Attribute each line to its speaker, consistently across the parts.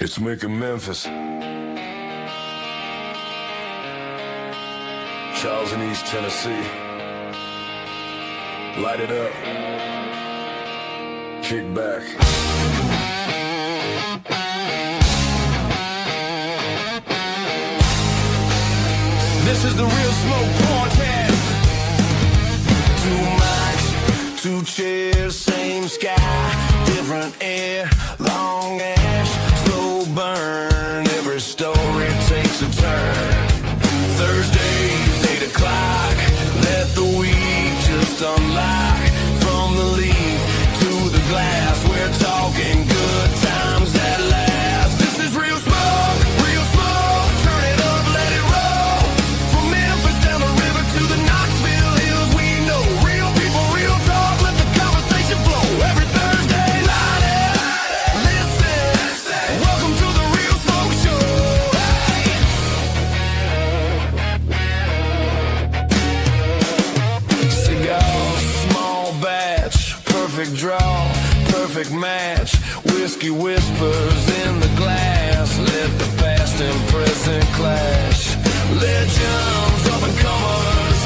Speaker 1: It's Mick in Memphis. Charles in East Tennessee. Light it up. Kick back. This is the Real Smoke Podcast. Too much, two chairs, same sky, different air, long ash, slow burn. Every story takes a turn. Thursdays, 8 o'clock. Let the week just unlock. From the leaf to the glass, we're talking good times that last. This is Real Smoke, Real Smoke. Turn it up, let it roll. From Memphis down the river to the Knoxville Hills, we know real people, real talk. Let the conversation flow. Every Thursday, light it, listen. Welcome to the Real Smoke Show. Cigars, small batch, perfect draw, perfect match. Whiskey whispers in the glass. Let the past and present clash. Legends, up and comers,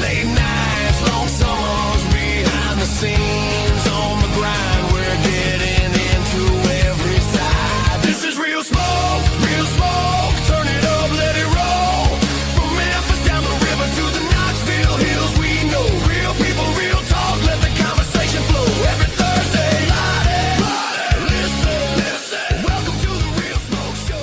Speaker 1: late nights, long summers, behind the scenes, on the grind. We're getting into every side. This is Real Smoke, Real Smoke. Turn it up, let it roll. From Memphis down the river to the Knoxville Hills, we know real people, real talk. Let the conversation flow. Every Thursday, light it, listen. Welcome to the Real Smoke Show.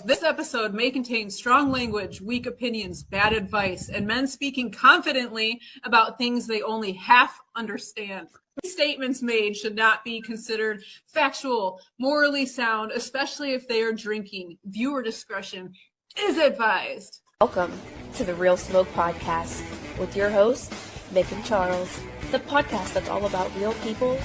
Speaker 2: This episode may contain strong language, weak opinions, bad advice, and men speaking confidently about things they only half understand. Statements made should not be considered factual, morally sound, especially if they are drinking. Viewer discretion is advised.
Speaker 3: Welcome to the Real Smoke Podcast with your hosts, Mick and Charles, the podcast that's all about real people,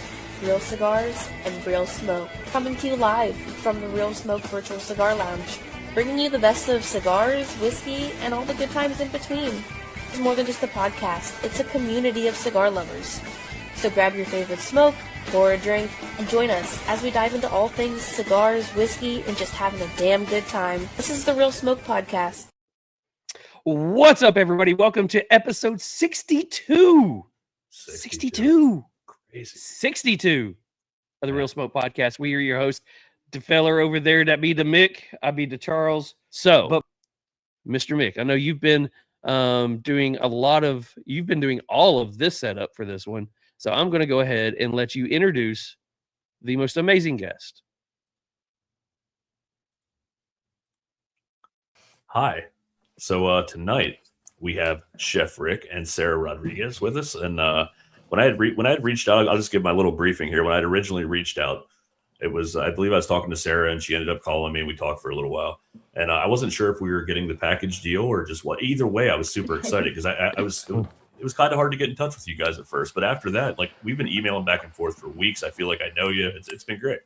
Speaker 3: real cigars, and real smoke. Coming to you live from the Real Smoke Virtual Cigar Lounge, bringing you the best of cigars, whiskey, and all the good times in between. It's more than just a podcast, it's a community of cigar lovers. So grab your favorite smoke, pour a drink, and join us as we dive into all things cigars, whiskey, and just having a damn good time. This is the Real Smoke Podcast.
Speaker 4: What's up, everybody? Welcome to episode 62. 62.
Speaker 5: Crazy.
Speaker 4: 62 of the Real Smoke Podcast. We are your hosts. The fella over there, that be the Mick. I be the Charles. So, but Mr. Mick, I know you've been doing all of this setup for this one. So I'm going to go ahead and let you introduce the most amazing guest.
Speaker 5: Hi. So tonight we have Chef Rick and Sara Rodriguez with us. And when I had reached out, I'll just give my little briefing here. When I had originally reached out, it was, I believe I was talking to Sara and she ended up calling me and we talked for a little while. And I wasn't sure if we were getting the package deal or just what. Either way, I was super excited because it was kind of hard to get in touch with you guys at first. But after that, like, we've been emailing back and forth for weeks. I feel like I know you. It's been great.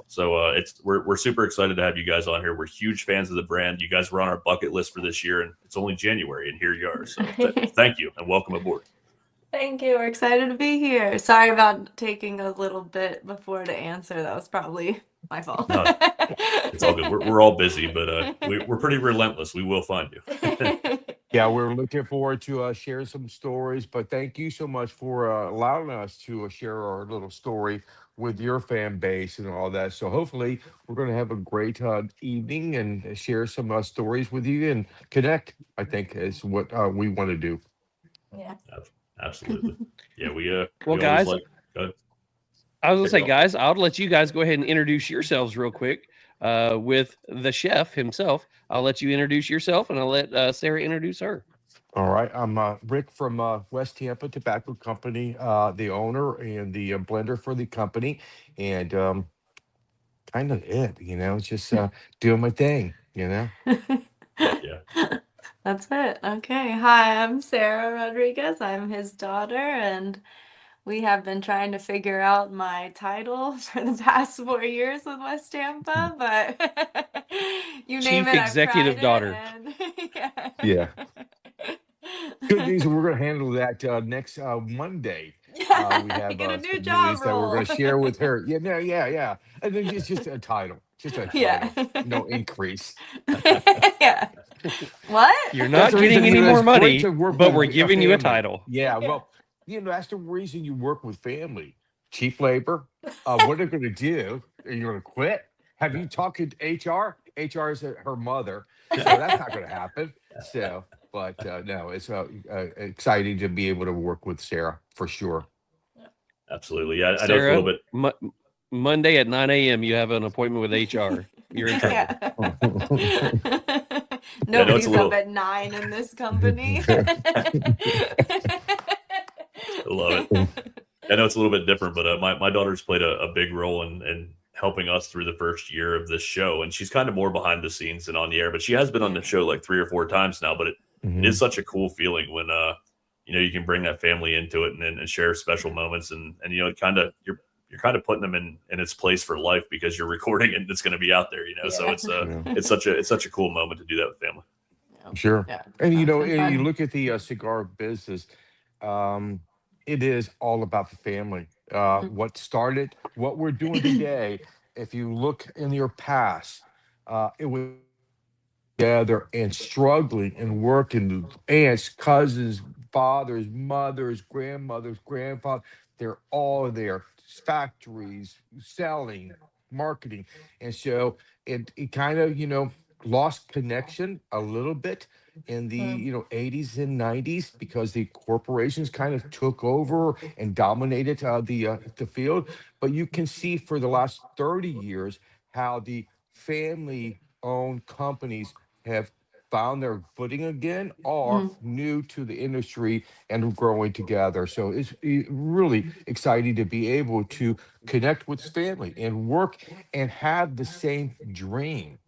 Speaker 5: So we're super excited to have you guys on here. We're huge fans of the brand. You guys were on our bucket list for this year, and it's only January, and here you are. So thank you, and welcome aboard.
Speaker 6: Thank you. We're excited to be here. Sorry about taking a little bit before to answer. That was probably my fault.
Speaker 5: No, it's all good. We're all busy, but we're pretty relentless. We will find you.
Speaker 7: Yeah, we're looking forward to share some stories, but thank you so much for allowing us to share our little story with your fan base and all that. So hopefully we're going to have a great evening and share some stories with you and connect, I think, is what we want to do.
Speaker 6: Yeah.
Speaker 5: Absolutely. Yeah, we
Speaker 4: Well, guys, I was going to say, guys, I'll let you guys go ahead and introduce yourselves real quick with the chef himself. I'll let you introduce yourself, and I'll let Sara introduce her.
Speaker 7: All right. I'm Rick from West Tampa Tobacco Company, the owner and the blender for the company, and kind of it, just doing my thing,
Speaker 5: Yeah.
Speaker 6: That's it. Okay. Hi, I'm Sara Rodriguez. I'm his daughter, and we have been trying to figure out my title for the past 4 years with West Tampa, but you name
Speaker 4: Chief
Speaker 6: it, I've
Speaker 4: Executive
Speaker 6: tried
Speaker 4: Daughter.
Speaker 6: it, and
Speaker 7: Yeah. Good news, we're going to handle that next Monday. We
Speaker 6: I
Speaker 7: have
Speaker 6: get a new
Speaker 7: some
Speaker 6: job
Speaker 7: news that we're
Speaker 6: role.
Speaker 7: going to share with her. Yeah, no, yeah. And then it's just a title,
Speaker 6: Yeah.
Speaker 7: no increase.
Speaker 6: Yeah. What?
Speaker 4: You're
Speaker 7: That's
Speaker 4: not
Speaker 7: the
Speaker 4: getting
Speaker 7: reason,
Speaker 4: any more
Speaker 7: it's great
Speaker 4: money,
Speaker 7: to work
Speaker 4: but
Speaker 7: with
Speaker 4: we're
Speaker 7: a
Speaker 4: giving you a
Speaker 7: family.
Speaker 4: title.
Speaker 7: Yeah,
Speaker 6: Yeah.
Speaker 7: well, that's the reason you work with family. Cheap labor. What are they going to do? Are you going to quit? Have you talked to HR? HR is her mother, so that's not going to happen. So, but no, it's exciting to be able to work with Sarah for sure.
Speaker 5: Absolutely. Yeah, I know it's a little
Speaker 4: Sarah,
Speaker 5: bit.
Speaker 4: Monday at 9 a.m., you have an appointment with HR. You're in trouble.
Speaker 6: Yeah.
Speaker 5: Yeah, I know it's a
Speaker 6: Nobody's up
Speaker 5: little.
Speaker 6: at 9 in this company.
Speaker 5: I love it. I know it's a little bit different, but my daughter's played a big role in helping us through the first year of this show, and she's kind of more behind the scenes than on the air. But she has been on the show like 3 or 4 times now. But it is
Speaker 7: Mhm.
Speaker 5: such a cool feeling when you can bring that family into it and share special moments and kind of you're kind of putting them in its place for life because you're recording it and it's going to be out there. So
Speaker 6: Yeah.
Speaker 7: Yeah.
Speaker 5: it's such a cool moment to do that with family.
Speaker 7: Sure.
Speaker 6: Yeah.
Speaker 7: And
Speaker 6: That's been
Speaker 7: you
Speaker 6: fun.
Speaker 7: look at the cigar business, um, it is all about the family. What started, what we're doing today, if you look in your past, it was together and struggling and working, aunts, cousins, fathers, mothers, grandmothers, grandfathers, they're all there, factories, selling, marketing. And so it kind of, lost connection a little bit in the,
Speaker 6: Mm.
Speaker 7: 80s and 90s because the corporations kind of took over and dominated the field. But you can see for the last 30 years how the family owned companies have found their footing again or
Speaker 6: Mm.
Speaker 7: new to the industry and growing together. So it's really exciting to be able to connect with family and work and have the same dream.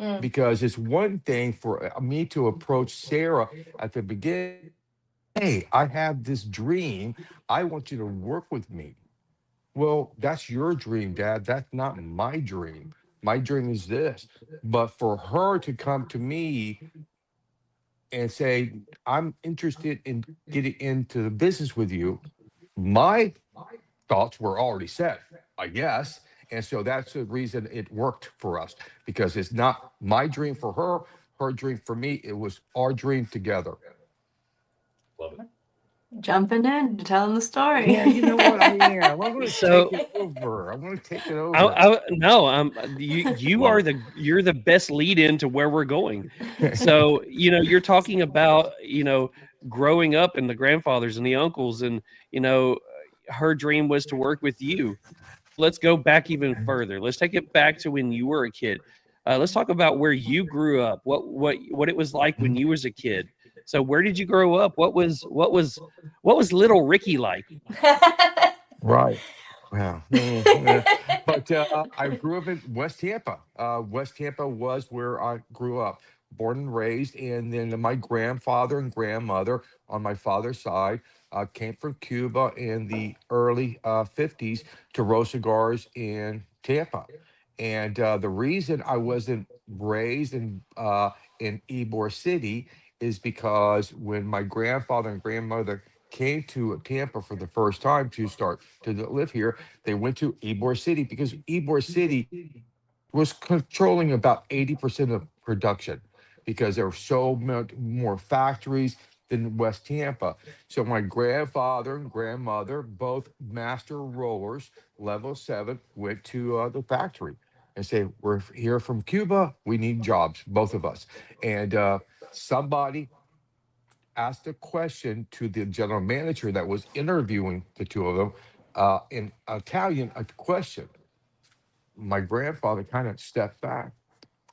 Speaker 6: Mm.
Speaker 7: Because it's one thing for me to approach Sarah at the beginning, hey, I have this dream. I want you to work with me. Well, that's your dream, Dad. That's not my dream. My dream is this. But for her to come to me and say, I'm interested in getting into the business with you, my thoughts were already set, I guess. And so that's the reason it worked for us because it's not my dream for her, her dream for me. It was our dream together.
Speaker 5: Love it.
Speaker 6: Jumping in, telling the
Speaker 7: Yeah,
Speaker 6: story.
Speaker 7: you know what? I'm going to take
Speaker 4: So
Speaker 7: it over. I'm going to take it over.
Speaker 4: no, you're the best lead in to where we're going. So you're talking about growing up and the grandfathers and the uncles and her dream was to work with you. Let's go back even further. Let's take it back to when you were a kid. Let's talk about where you grew up. What it was like when you was a kid. So where did you grow up? What was little Ricky like?
Speaker 7: Right. Wow. But I grew up in West Tampa. West Tampa was where I grew up, born and raised. And then my grandfather and grandmother on my father's side came from Cuba in the early 50s to row cigars in Tampa. And the reason I wasn't raised in Ybor City is because when my grandfather and grandmother came to Tampa for the first time to start to live here, they went to Ybor City because Ybor City was controlling about 80% of production because there were so much more factories than West Tampa. So my grandfather and grandmother, both master rollers, level 7, went to the factory and said, "We're here from Cuba. We need jobs, both of us." And somebody asked a question to the general manager that was interviewing the two of them in Italian, a question. My grandfather kind of stepped back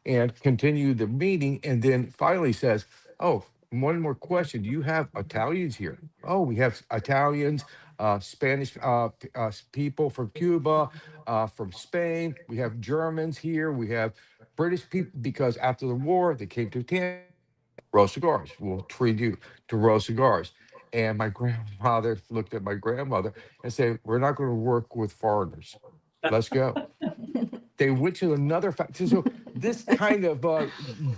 Speaker 7: and continued the meeting and then finally says, "Oh, one more question. Do you have Italians here?" "Oh, we have Italians, Spanish people from Cuba, from Spain. We have Germans here. We have British people because after the war, they came to Tampa. Row cigars. We'll treat you to row cigars." And my grandfather looked at my grandmother and said, "We're not going to work with foreigners. Let's go." They went to another factory. So this kind of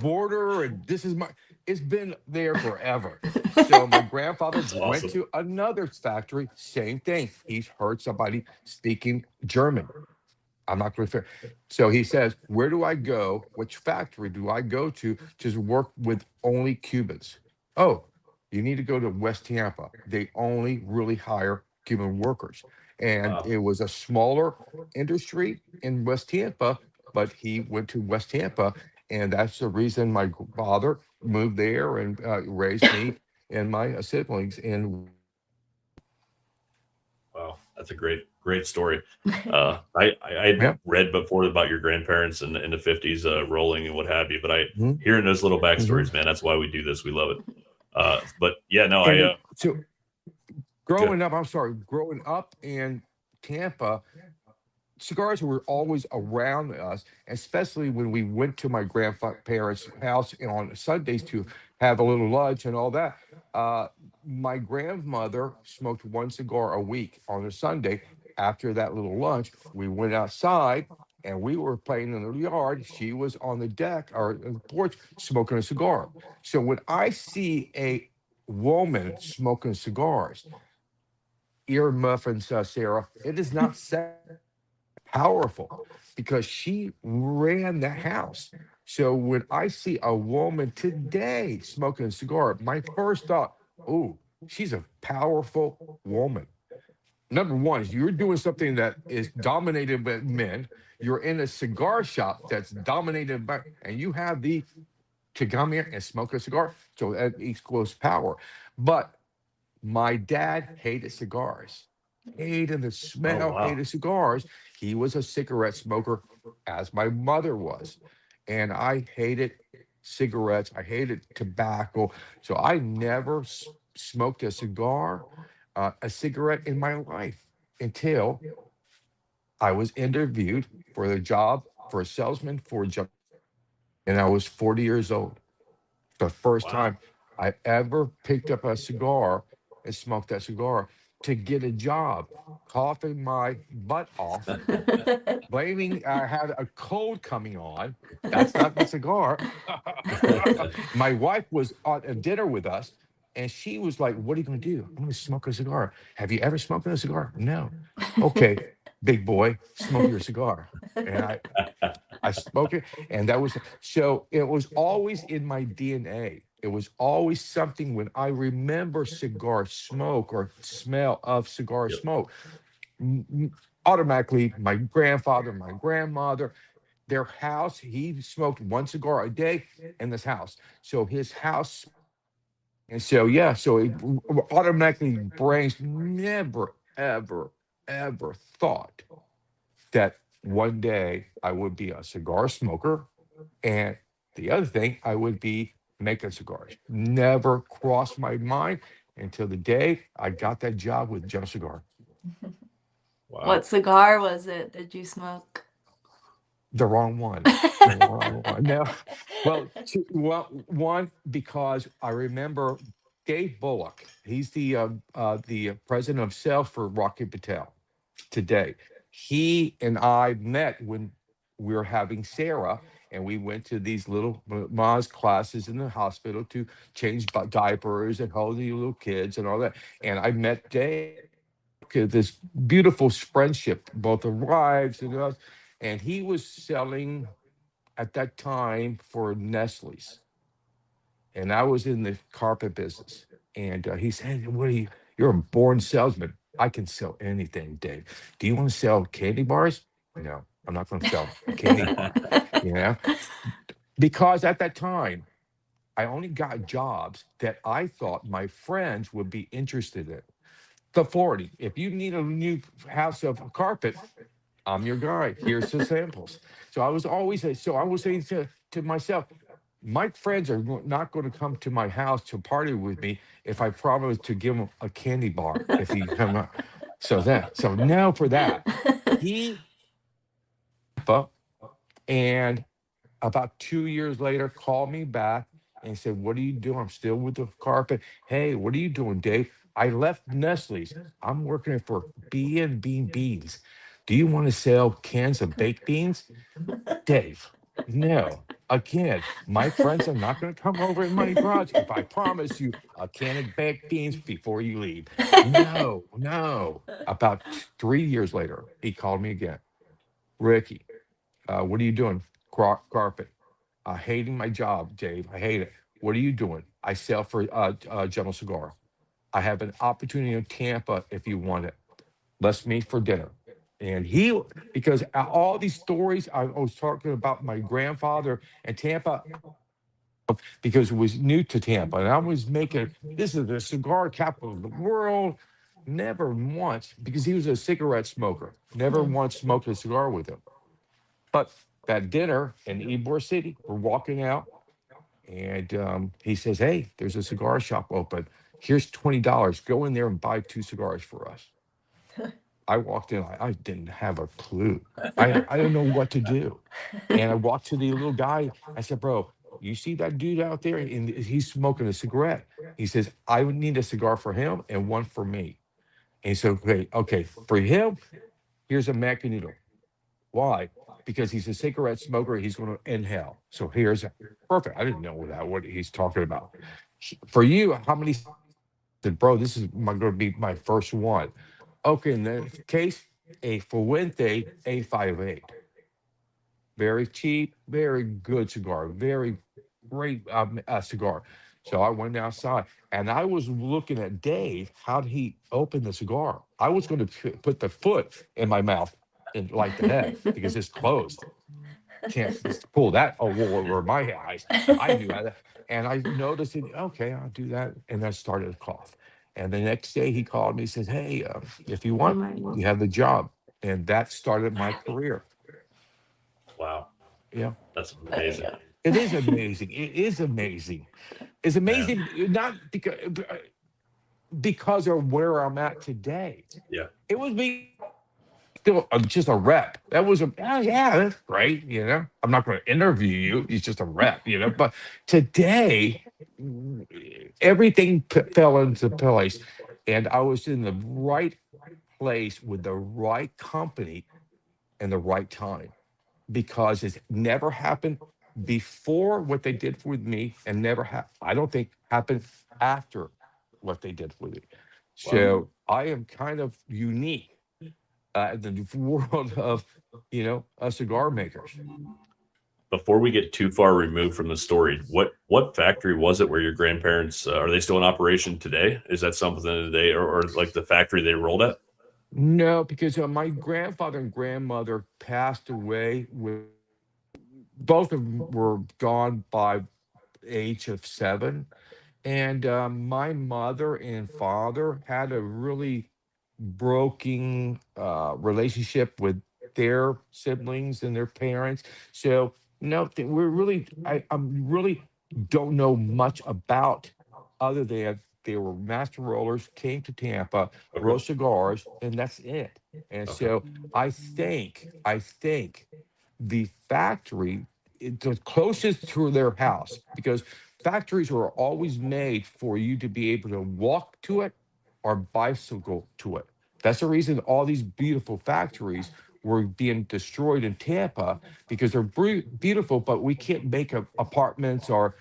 Speaker 7: border and this is my, it's been there forever. So my grandfather
Speaker 5: That's
Speaker 7: went
Speaker 5: awesome.
Speaker 7: to another factory, same thing. He's heard somebody speaking German. I'm not going to. So he says, "Where do I go? Which factory do I go to work with only Cubans?" Oh, you need to go to West Tampa. They only really hire Cuban workers, and
Speaker 5: Wow.
Speaker 7: it was a smaller industry in West Tampa. But he went to West Tampa, and that's the reason my father moved there and raised me and my siblings. And
Speaker 5: Wow, that's a great story. I had
Speaker 7: yeah,
Speaker 5: read before about your grandparents in the 50s, rolling and what have you, but I
Speaker 7: mhm,
Speaker 5: hearing those little
Speaker 7: mhm.
Speaker 5: backstories, man, that's why we do this. We love it. But yeah, no,
Speaker 7: And so
Speaker 5: good.
Speaker 7: growing up in Tampa, cigars were always around us, especially when we went to my grandparents' house on Sundays to have a little lunch and all that. Uh, my grandmother smoked one cigar a week on a Sunday. After that little lunch, we went outside and we were playing in the yard. She was on the deck or the porch smoking a cigar. So when I see a woman smoking cigars, ear muffins, Sarah, it is not powerful because she ran the house. So when I see a woman today smoking a cigar, my first thought, oh, she's a powerful woman. Number one is you're doing something that is dominated by men. You're in a cigar shop that's dominated by, and you have the to come here and smoke a cigar. So that equals power. But my dad hated cigars, hated the
Speaker 5: Oh
Speaker 7: smell,
Speaker 5: wow.
Speaker 7: hated cigars. He was a cigarette smoker, as my mother was. And I hated cigarettes. I hated tobacco. So I never smoked a cigar, a cigarette in my life until I was interviewed for the job for a salesman for a job. And I was 40 years old. The first
Speaker 5: Wow.
Speaker 7: time I ever picked up a cigar and smoked that cigar to get a job, coughing my butt off, blaming I had a cold coming on. That's not the cigar. My wife was at a dinner with us and she was like, "What are you going to do?" "I'm going to smoke a cigar." "Have you ever smoked a cigar?" "No." "Okay, big boy, smoke your cigar." And I spoke it, and that was so it was always in my DNA. It was always something when I remember cigar smoke or smell of cigar
Speaker 5: Yep.
Speaker 7: smoke. Automatically, my grandfather, my grandmother, their house, he smoked one cigar a day in this house. So his house, and so yeah, so it automatically brains never, ever, ever thought that one day I would be a cigar smoker. And the other thing, I would be making cigars. Never crossed my mind until the day I got that job with Joe Cigar.
Speaker 5: Wow.
Speaker 6: What cigar was it did you smoke?
Speaker 7: The wrong one. The wrong one. No, well, one because I remember Dave Bullock. He's the president of sales for Rocky Patel today. He and I met when we were having Sarah, and we went to these little Maz classes in the hospital to change diapers and hold the little kids and all that. And I met Dave. This beautiful friendship, both the wives and us. And he was selling at that time for Nestle's, and I was in the carpet business. And he said, "What are you? You're a born salesman. I can sell anything, Dave. Do you want to sell candy bars?" "No, I'm not going to sell a candy bar." You know, because at that time I only got jobs that I thought my friends would be interested in. The 40. If you need a new house of carpet, I'm your guy. Here's the samples. So I was always so I was saying to myself, my friends are not going to come to my house to party with me if I promise to give them a candy bar if he come up. So now for that, he and about 2 years later called me back and said, "What are you doing?" "I'm still with the carpet." "Hey, what are you doing, Dave?" "I left Nestle's. I'm working for B&B Beans. Do you want to sell cans of baked beans?" "Dave, no." Again, my friends are not going to come over in my garage if I promise you a can of baked beans before you leave. No, no. About 3 years later, he called me again. Ricky, what are you doing? Carpet. Hating my job, Dave. I hate it. What are you doing? I sell for General Cigar. I have an opportunity in Tampa if you want it. Let's meet for dinner. And he, because all these stories, I was talking about my grandfather and Tampa, because it was new to Tampa. And I was making, this is the cigar capital of the world. Never once, because he was a cigarette smoker, never once smoked a cigar with him. But that dinner in Ybor City, we're walking out, and he says, "Hey, there's a cigar shop open. Here's $20. Go in there and buy 2 cigars for us." I walked in. I didn't have a clue. I didn't know what to do. And I walked to the little guy. I said, "Bro, you see that dude out there? And he's smoking a cigarette." He says, "I would need a cigar for him and one for me." And he said, okay, for him, here's a Macanudo. Why? Because he's a cigarette smoker. He's going to inhale. So here's perfect. I didn't know what he's talking about. For you, how many? Said, bro, this is going to be my first one. Okay, in that case, a Fuente A58. Very cheap, very good cigar, very great cigar. So I went outside and I was looking at Dave. How did he open the cigar? I was going to put the foot in my mouth and light the head because it's closed. Can't just pull that over my eyes. I knew that. And I noticed it. Okay, I'll do that. And I started to cough. And the next day he called me and says, "Hey, if you want, you have the job." And that started my career.
Speaker 5: Wow.
Speaker 7: Yeah.
Speaker 5: That's amazing.
Speaker 7: It is amazing. It is amazing. It's amazing not because of where I'm at today.
Speaker 5: Yeah.
Speaker 7: It was me still just a rep. That was yeah, that's great. I'm not going to interview you. It's just a rep. But today, everything fell into place, and I was in the right place with the right company and the right time, because it's never happened before what they did with me, and I don't think happened after what they did with me. So I am kind of unique in the world of cigar makers.
Speaker 5: Before we get too far removed from the story, what factory was it where your grandparents are they still in operation today? Is that something that they or like the factory they rolled at?
Speaker 7: No, because my grandfather and grandmother passed away with both of them were gone by age of 7. And my mother and father had a really broken relationship with their siblings and their parents. So no, I'm really don't know much about, other than they were master rollers, came to Tampa, roll cigars, and that's it. And so I think the factory, the closest to their house, because factories are always made for you to be able to walk to it or bicycle to it. That's the reason all these beautiful factories were being destroyed in Tampa, because they're beautiful, but we can't make apartments or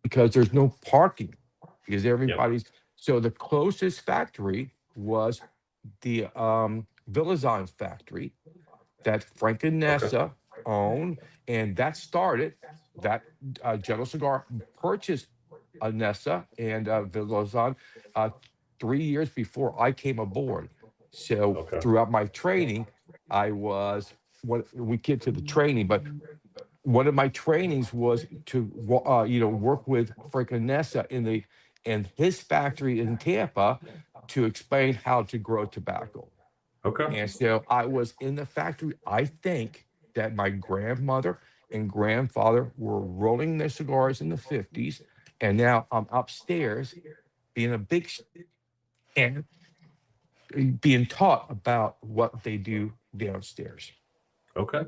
Speaker 7: because there's no parking, because everybody's. So the closest factory was the Villazon factory that Frank and Nessa owned, and that started that General Cigar purchased Nessa and Villazon 3 years before I came aboard. So throughout my training, I was we get to the training, but one of my trainings was to work with Frank and Nessa in his factory in Tampa to explain how to grow tobacco.
Speaker 5: Okay.
Speaker 7: And so I was in the factory. I think that my grandmother and grandfather were rolling their cigars in the 50s. And now I'm upstairs being a big and being taught about what they do downstairs.
Speaker 5: Okay.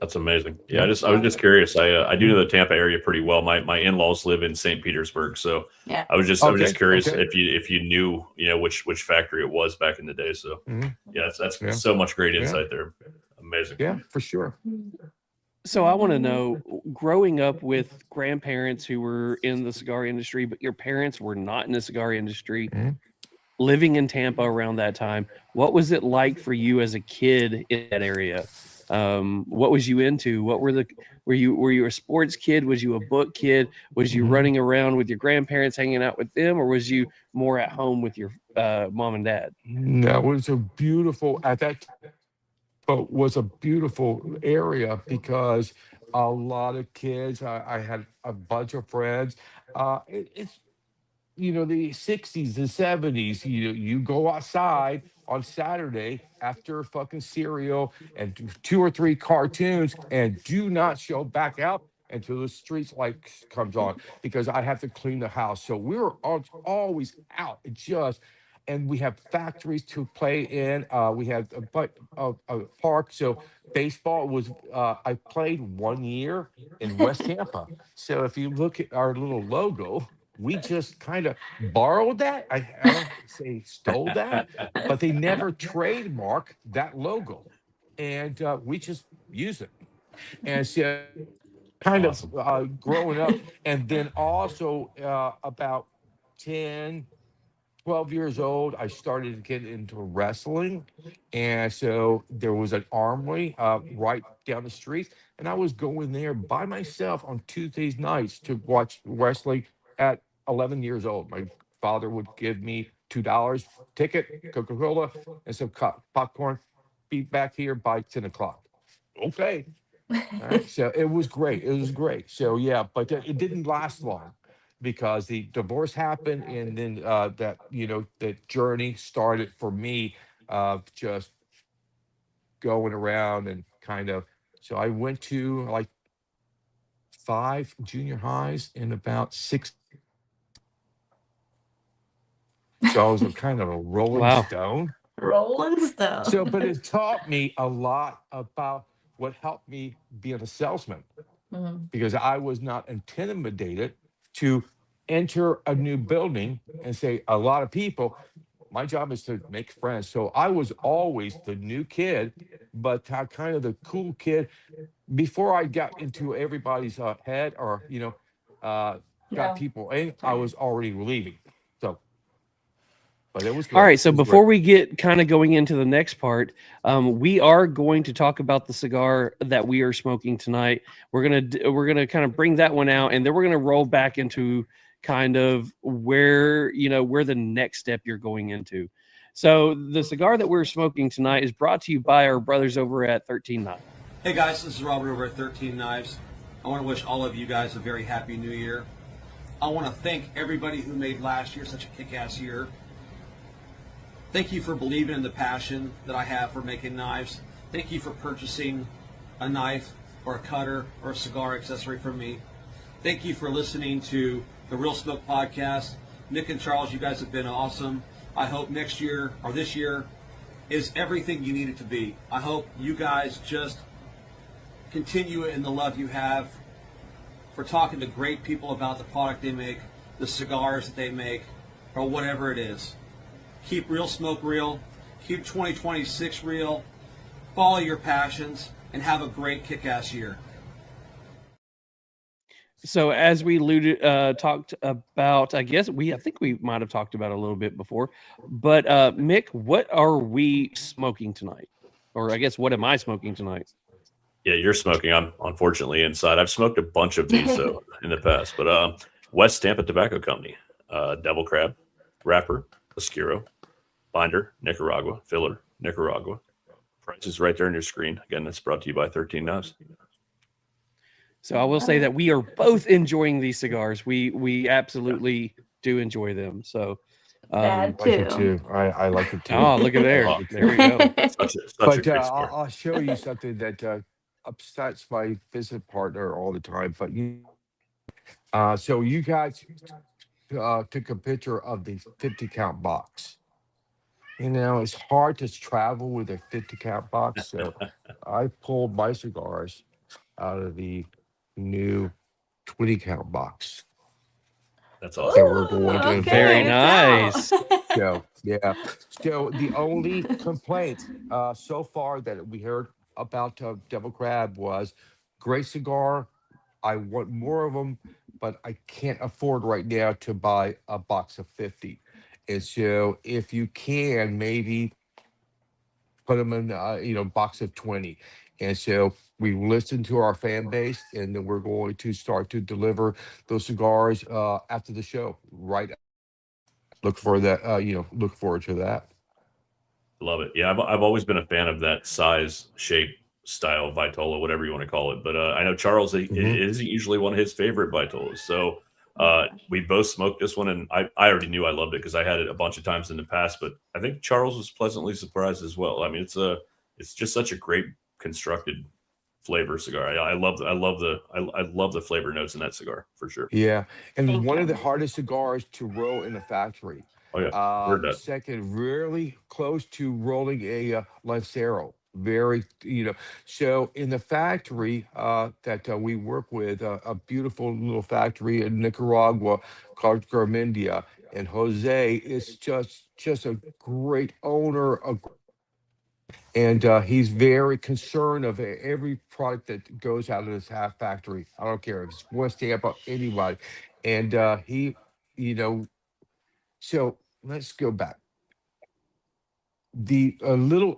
Speaker 5: That's amazing. Yeah, I was just curious. I do know the Tampa area pretty well. My in-laws live in St. Petersburg, so
Speaker 6: Yeah.
Speaker 5: I was just curious if you knew which factory it was back in the day. So yeah, that's so much great insight there. Amazing.
Speaker 7: Yeah, for sure.
Speaker 4: So I want to know growing up with grandparents who were in the cigar industry, but your parents were not in the cigar industry,
Speaker 7: Mhm.
Speaker 4: living in Tampa around that time, what was it like for you as a kid in that area? What was you into? What were the were you a sports kid? Was you a book kid? Was you
Speaker 7: Mhm.
Speaker 4: running around with your grandparents, hanging out with them, or was you more at home with your mom and dad?
Speaker 7: That was a beautiful at that but was a beautiful area because a lot of kids. I had a bunch of friends. It's the 60s, the 70s. You go outside on Saturday after fucking cereal and do 2 or 3 cartoons and do not show back out until the streets light comes on because I have to clean the house. So we were always out. And we have factories to play in. We had a park. So baseball was. I played 1 year in West Tampa. So if you look at our little logo, we just kind of borrowed that. I don't say stole that, but they never trademark that logo, and we just use it. And so, kind of
Speaker 5: Awesome.
Speaker 7: growing up, and then also about 10, 12 years old, I started to get into wrestling. And so there was an armory right down the street. And I was going there by myself on Tuesdays nights to watch wrestling at 11 years old. My father would give me $2 ticket, Coca Cola, and some popcorn. Be back here by 10 o'clock. Okay. All right. So it was great. It was great. So yeah, but it didn't last long because the divorce happened, and then that journey started for me of just going around and kind of. So I went to like 5 junior highs and about 6. So I was a kind of a rolling
Speaker 4: Wow.
Speaker 7: stone.
Speaker 6: Rolling
Speaker 7: So, but
Speaker 6: Stone.
Speaker 7: it taught me a lot about what helped me being a salesman
Speaker 6: Mhm.
Speaker 7: because I was not intimidated to enter a new building and say, a lot of people, my job is to make friends. So I was always the new kid, but kind of the cool kid before I got into everybody's head or, uh, got
Speaker 6: Yeah.
Speaker 7: people in, I
Speaker 6: Right.
Speaker 7: was already leaving. So, but it was
Speaker 4: All
Speaker 7: great.
Speaker 4: right,
Speaker 7: It
Speaker 4: so
Speaker 7: was great.
Speaker 4: before we get kind of going into the next part, we are going to talk about the cigar that we are smoking tonight. We're gonna kind of bring that one out, and then we're gonna roll back into kind of where the next step you're going into. So the cigar that we're smoking tonight is brought to you by our brothers over at 13 Knives.
Speaker 8: Hey guys, this is Robert over at 13 Knives. I want to wish all of you guys a very happy new year. I want to thank everybody who made last year such a kick-ass year. Thank you for believing in the passion that I have for making knives. Thank you for purchasing a knife or a cutter or a cigar accessory from me. Thank you for listening to the Real Smoke podcast. Nick and Charles, you guys have been awesome. I hope next year or this year is everything you need it to be. I hope you guys just continue in the love you have for talking to great people about the product they make, the cigars that they make, or whatever it is. Keep Real Smoke real. Keep 2026 real. Follow your passions and have a great kick-ass year.
Speaker 4: So as we talked about, I think we might have talked about it a little bit before, but Mick, what are we smoking tonight? Or I guess what am I smoking tonight?
Speaker 5: Yeah, you're smoking. I'm unfortunately inside. I've smoked a bunch of these though in the past, but West Tampa Tobacco Company, Devil Crab, wrapper, Oscuro, binder, Nicaragua, filler, Nicaragua. Price is right there on your screen. Again, that's brought to you by 13 Knives.
Speaker 4: So I will say that we are both enjoying these cigars. We absolutely do enjoy them. So
Speaker 6: Dad
Speaker 7: I like it
Speaker 6: too.
Speaker 7: too. I like it too.
Speaker 4: oh, look at
Speaker 7: I
Speaker 4: there.
Speaker 7: like
Speaker 5: Oh,
Speaker 7: it
Speaker 4: There
Speaker 7: too.
Speaker 4: we go.
Speaker 5: such a
Speaker 7: But
Speaker 5: great score.
Speaker 7: I'll show you something that upsets my business partner all the time. But so you guys took a picture of the 50 count box. It's hard to travel with a 50 count box. So I pulled my cigars out of the new 20 count box
Speaker 5: That's
Speaker 7: that
Speaker 5: awesome.
Speaker 7: we're going to
Speaker 4: Very
Speaker 6: Okay,
Speaker 7: unveil.
Speaker 6: it's out.
Speaker 4: nice.
Speaker 7: So yeah. So the only complaint so far that we heard about Devil Crab was great cigar, I want more of them, but I can't afford right now to buy a box of 50. And so if you can, maybe put them in, box of 20. And so we listen to our fan base, and then we're going to start to deliver those cigars after the show. Right. Look for that. Look forward to that.
Speaker 5: Love it. Yeah, I've always been a fan of that size, shape, style Vitola, whatever you want to call it. But I know Charles it isn't usually one of his favorite Vitolas. So we both smoked this one, and I already knew I loved it because I had it a bunch of times in the past. But I think Charles was pleasantly surprised as well. I mean, it's just such a great constructed flavor cigar. I love the flavor notes in that cigar for sure.
Speaker 7: Yeah, and
Speaker 6: Thank
Speaker 7: one of
Speaker 6: you.
Speaker 7: the hardest cigars to roll in the factory.
Speaker 5: Oh yeah, heard that.
Speaker 7: Second, really close to rolling a Lancero. Very, so in the factory that we work with, a beautiful little factory in Nicaragua called Garmendia, and Jose is just a great owner, and he's very concerned of every product that goes out of this half factory. I don't care if it's West Tampa, anybody. And he, you know, so let's go back. The little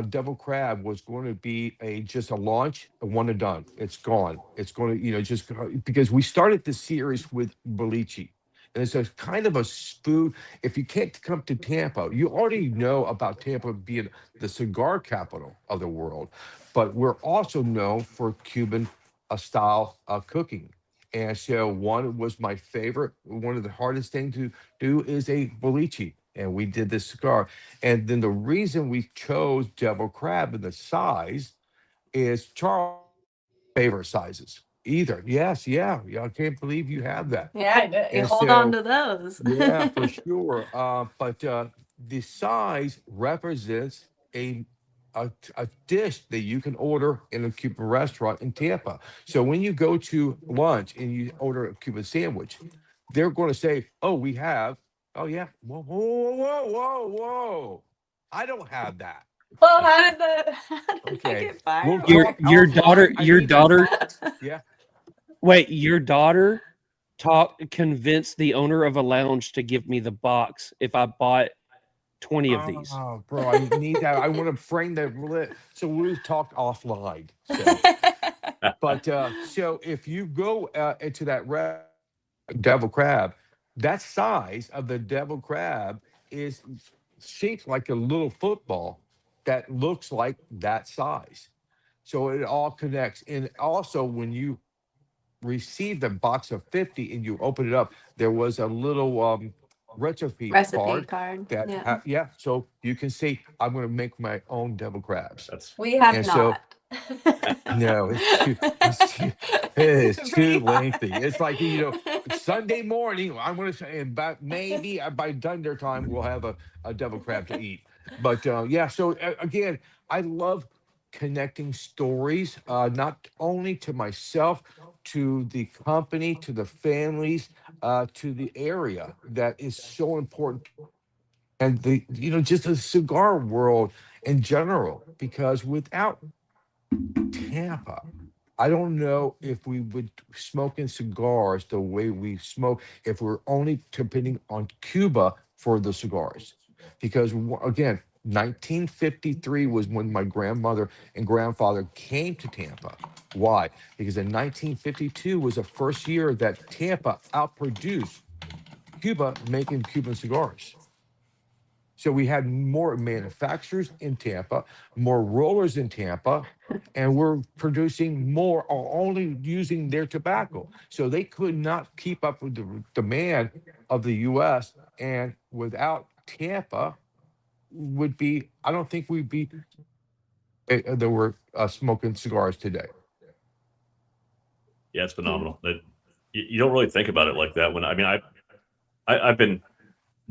Speaker 7: devil crab was going to be just a launch, a one and done. It's gone. It's going to, because we started the series with Belici. And it's a kind of a food. If you can't come to Tampa, you already know about Tampa being the cigar capital of the world, but we're also known for Cuban style cooking. And so one was my favorite. One of the hardest things to do is a Belici. And we did this cigar. And then the reason we chose Devil Crab in the size is Charles' favorite sizes. Either. Yes, yeah. I can't believe you have that.
Speaker 6: Yeah, you
Speaker 7: And
Speaker 6: hold on
Speaker 7: so,
Speaker 6: to those.
Speaker 7: yeah, for sure. But the size represents a dish that you can order in a Cuban restaurant in Tampa. So when you go to lunch and you order a Cuban sandwich, they're going to say, "Oh, we have." Oh yeah. Whoa, whoa, whoa, whoa, whoa! I don't have that.
Speaker 6: Well, how did they
Speaker 7: Okay,
Speaker 6: get
Speaker 7: we'll
Speaker 6: viral?
Speaker 7: talk
Speaker 4: Your
Speaker 7: offline.
Speaker 4: daughter.
Speaker 7: Yeah.
Speaker 4: Wait, your daughter convinced the owner of a lounge to give me the box if I bought 20 of these.
Speaker 7: Oh, bro, I need that. I want to frame that. So we'll talk offline. So, but so if you go into that devil crab, that size of the devil crab is shaped like a little football that looks like that size. So it all connects. And also, when you received a box of 50 and you open it up, there was a little recipe
Speaker 6: Recipe
Speaker 7: card
Speaker 6: card.
Speaker 7: that,
Speaker 6: Yeah.
Speaker 7: yeah, so you can see, I'm going to make my own devil crabs.
Speaker 5: That's
Speaker 6: We have
Speaker 7: And so,
Speaker 6: not.
Speaker 7: no, it is too
Speaker 6: Pretty
Speaker 7: lengthy.
Speaker 6: hard.
Speaker 7: It's like, Sunday morning, I'm going to say, about maybe by dinner time, we'll have a devil crab to eat. But yeah, so again, I love connecting stories, not only to myself, to the company, to the families, to the area that is so important, and just the cigar world in general, because without Tampa, I don't know if we would smoking cigars the way we smoke if we're only depending on Cuba for the cigars. Because again, 1953 was when my grandmother and grandfather came to Tampa. Why? Because in 1952 was the first year that Tampa outproduced Cuba making Cuban cigars. So we had more manufacturers in Tampa, more rollers in Tampa, and we're producing more or only using their tobacco. So they could not keep up with the demand of the US. And without Tampa, I don't think we'd be that we're smoking cigars today.
Speaker 5: Yeah, it's phenomenal. That you don't really think about it like that. I've been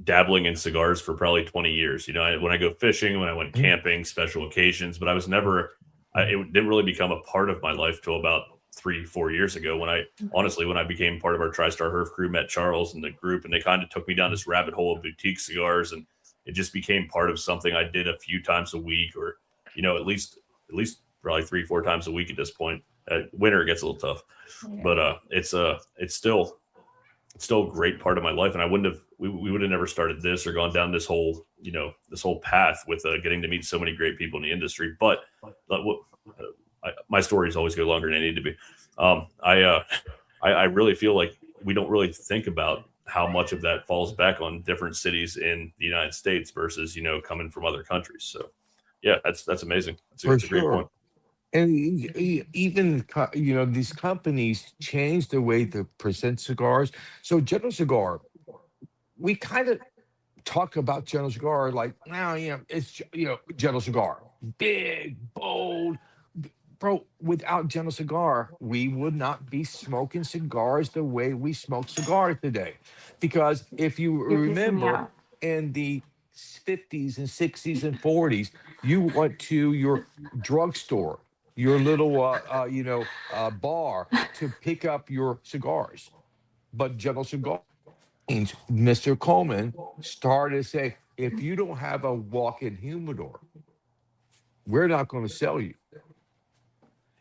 Speaker 5: dabbling in cigars for probably 20 years. When I go fishing, when I went camping, special occasions, but I was never. It didn't really become a part of my life till about 3-4 years ago when I became part of our TriStar Herf crew, met Charles and the group, and they kind of took me down this rabbit hole of boutique cigars, and it just became part of something I did a few times a week, or at least probably 3-4 times a week at this point. Winter gets a little tough, but it's still a great part of my life, and we would have never started this or gone down this whole path with getting to meet so many great people in the industry. But my stories always go longer than they need to be. I really feel like we don't really think about how much of that falls back on different cities in the United States versus coming from other countries. So yeah, that's amazing. That's a great point.
Speaker 7: And even these companies change the way they present cigars. So General Cigar, we kind of talk about General Cigar like, now, it's General Cigar, big, bold. Bro, without General Cigar, we would not be smoking cigars the way we smoke cigars today. Because if you
Speaker 6: You're pissing me
Speaker 7: remember,
Speaker 6: off.
Speaker 7: in the 50s and 60s and 40s, you went to your drugstore, your little bar to pick up your cigars. But General Cigar, Mr. Coleman started to say, if you don't have a walk-in humidor, we're not going to sell you.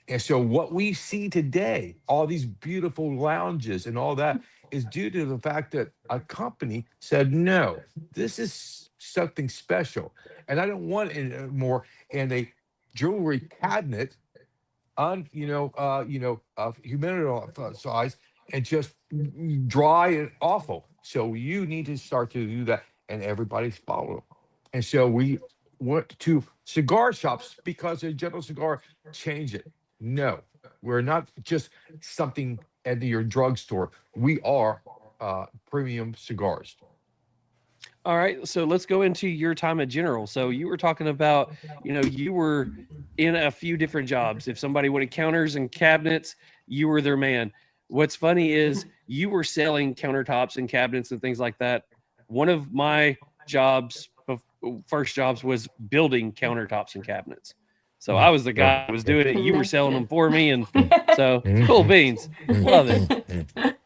Speaker 7: And so what we see today, all these beautiful lounges and all that, is due to the fact that a company said, no, this is something special. And I don't want it more in a jewelry cabinet humidor size and just dry and awful. So you need to start to do that, and everybody's following. And so we went to cigar shops because a General Cigar changed it. No, we're not just something at your drugstore. We are premium cigars.
Speaker 4: All right, so let's go into your time at General. So you were talking about, you were in a few different jobs. If somebody wanted counters and cabinets, you were their man. What's funny is you were selling countertops and cabinets and things like that. One of my first jobs was building countertops and cabinets. So I was the guy who was doing it. You were selling them for me. And so cool beans. Love it.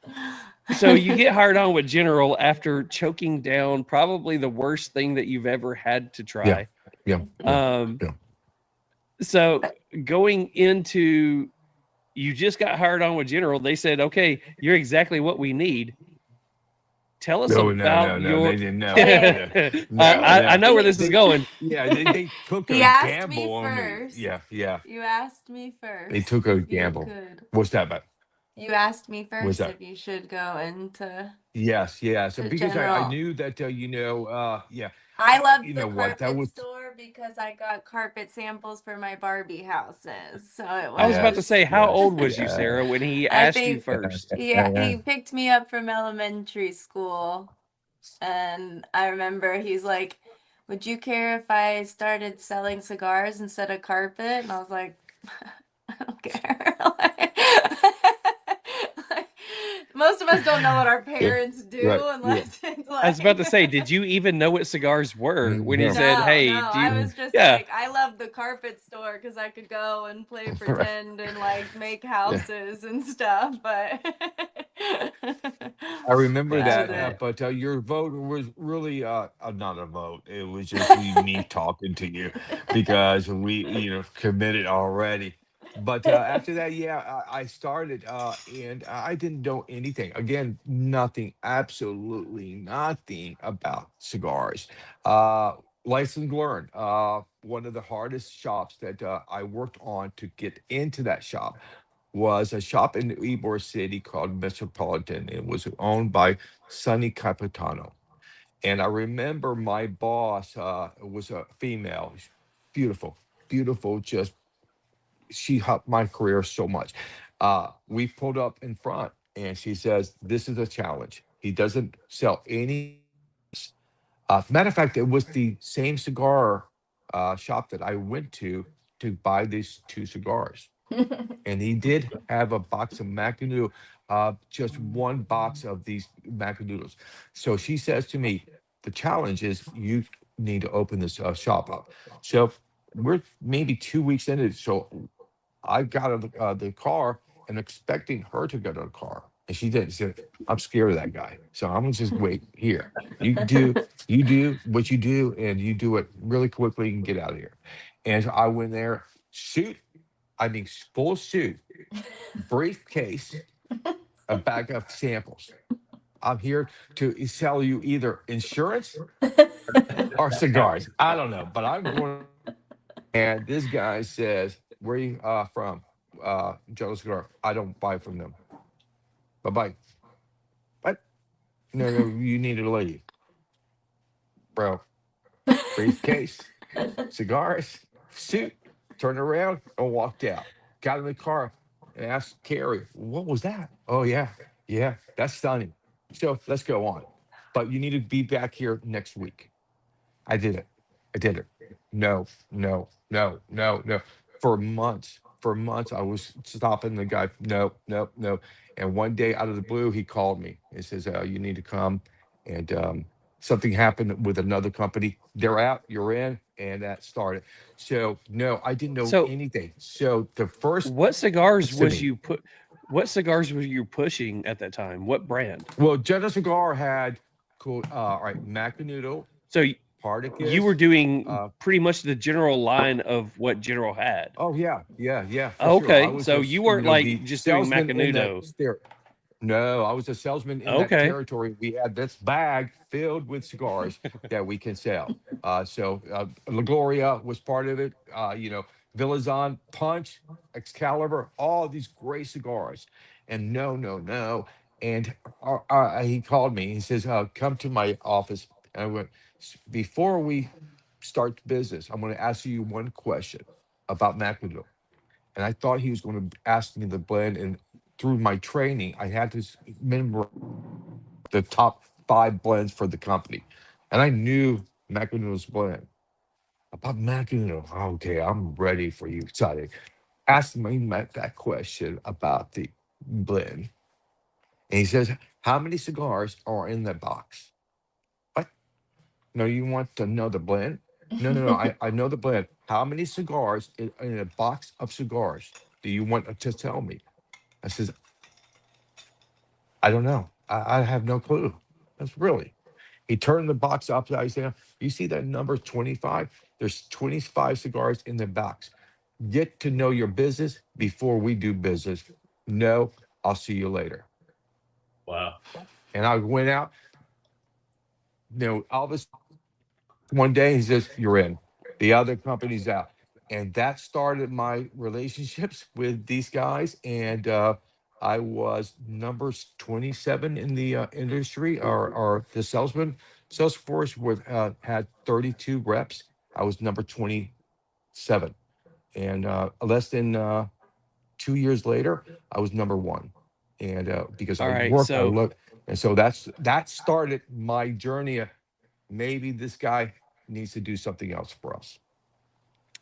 Speaker 4: So you get hired on with General after choking down probably the worst thing that you've ever had to try.
Speaker 7: Yeah.
Speaker 4: So going into, you just got hired on with General. They said, okay, you're exactly what we need. Tell us about your.
Speaker 7: They didn't know.
Speaker 4: I know where this is going.
Speaker 7: Yeah, they took a
Speaker 6: He asked
Speaker 7: gamble
Speaker 6: me
Speaker 7: on me.
Speaker 6: first.
Speaker 7: Yeah.
Speaker 6: You asked me first.
Speaker 7: They took a
Speaker 6: if you
Speaker 7: gamble.
Speaker 6: could.
Speaker 7: What's that about?
Speaker 6: You asked me
Speaker 7: What's
Speaker 6: first
Speaker 7: that?
Speaker 6: if you should go into
Speaker 7: Yes. So
Speaker 6: the
Speaker 7: because I
Speaker 6: General.
Speaker 7: knew that
Speaker 6: I loved
Speaker 7: you
Speaker 6: the
Speaker 7: know what, that
Speaker 6: carpet
Speaker 7: was
Speaker 6: store because I got carpet samples for my Barbie houses. So it
Speaker 4: I was about to
Speaker 6: was.
Speaker 4: say, how old was you, Sarah, when he
Speaker 6: I
Speaker 4: asked you
Speaker 6: think
Speaker 4: first?
Speaker 6: he picked me up from elementary school, and I remember he's like, "Would you care if I started selling cigars instead of carpet?" And I was like, "I don't care." Most of us don't know what our parents do unless it's like.
Speaker 4: I was about to say, did you even know what cigars were when he said, "Hey,
Speaker 6: no,
Speaker 4: do you?"
Speaker 6: I was just
Speaker 4: Yeah.
Speaker 6: like, I love the carpet store because I could go and play pretend and like make houses and stuff. But
Speaker 7: I remember
Speaker 6: that was
Speaker 7: that,
Speaker 6: it.
Speaker 7: but your vote was really not a vote. It was just me talking to you because we committed already. But after that, I started, and I didn't know anything. Again, nothing, absolutely nothing about cigars. License learned. One of the hardest shops that I worked on to get into that shop was a shop in Ybor City called Metropolitan. It was owned by Sonny Capitano. And I remember my boss was a female, beautiful, beautiful, just she helped my career so much. We pulled up in front and she says, this is a challenge. He doesn't sell any. Matter of fact, it was the same cigar shop that I went to buy these two cigars. And he did have a box of Macanudo, just one box of these Macanudos. So she says to me, the challenge is you need to open this shop up. So we're maybe 2 weeks into it. So I got out of the car and expecting her to get out of the car. And she didn't. She said, I'm scared of that guy. So I'm gonna just wait here. You do what you do, and you do it really quickly and get out of here. And so I went there, shoot. I mean, full suit, briefcase, a bag of samples. I'm here to sell you either insurance or cigars. I don't know, but I'm going. And this guy says, "Where you from?" Joe Cigar. I don't buy from them. Bye bye. What? No, no, you need to leave, bro. Briefcase, cigars, suit. Turned around and walked out. Got in the car and asked Carrie, "What was that?" "Oh yeah, yeah, that's stunning." So let's go on. But you need to be back here next week. I did it. I did it. No, no, no, no, no. For months, I was stopping the guy. No, no, no. And one day, out of the blue, he called me and says, "You need to come." And something happened with another company. They're out. You're in, and that started. So no, I didn't know
Speaker 4: So
Speaker 7: anything. So the first
Speaker 4: what cigars
Speaker 7: to
Speaker 4: was
Speaker 7: me,
Speaker 4: you put? What cigars were you pushing at that time? What brand?
Speaker 7: well, Jenna Cigar had cool. All right, Macanudo,
Speaker 4: So you were
Speaker 7: Partagas.
Speaker 4: doing pretty much the general line of what General had.
Speaker 7: Oh yeah, yeah, yeah, for sure. I
Speaker 4: Okay,
Speaker 7: was
Speaker 4: so you
Speaker 7: you
Speaker 4: weren't
Speaker 7: know,
Speaker 4: like
Speaker 7: the
Speaker 4: just doing
Speaker 7: salesman in that
Speaker 4: Macanudo.
Speaker 7: No, I was a salesman in that
Speaker 4: Okay,
Speaker 7: territory. We had this bag filled with cigars that we can sell. La Gloria was part of it. Villazon, Punch, Excalibur, all these great cigars. And no, no, no. And he called me. He says, "Come to my office." And I went, "Before we start business, I'm going to ask you one question about McIndoe." And I thought he was going to ask me the blend. And through my training, I had to memorize the top 5 blends for the company. And I knew McIndoe's blend. About McIndoe, okay, I'm ready for you. Excited. Asked me that question about the blend. And he says, "How many cigars are in that box?" What? No, you want to know the blend? No, no, no. I know the blend. How many cigars in a box of cigars do you want to tell me? I says, "I don't know. I have no clue." That's really. He turned the box upside down. You see that number 25? There's 25 cigars in the box. Get to know your business before we do business. No, I'll see you later.
Speaker 5: Wow.
Speaker 7: And I went out, all this one day he says, "You're in." The other company's out. And that started my relationships with these guys. And I was number 27 in the industry, or the salesman. Salesforce had 32 reps. I was number 27. And less than 2 years later, I was number one. And because
Speaker 4: all
Speaker 7: I
Speaker 4: right.
Speaker 7: worked, I
Speaker 4: So
Speaker 7: looked. And so that started my journey. Maybe this guy needs to do something else for us.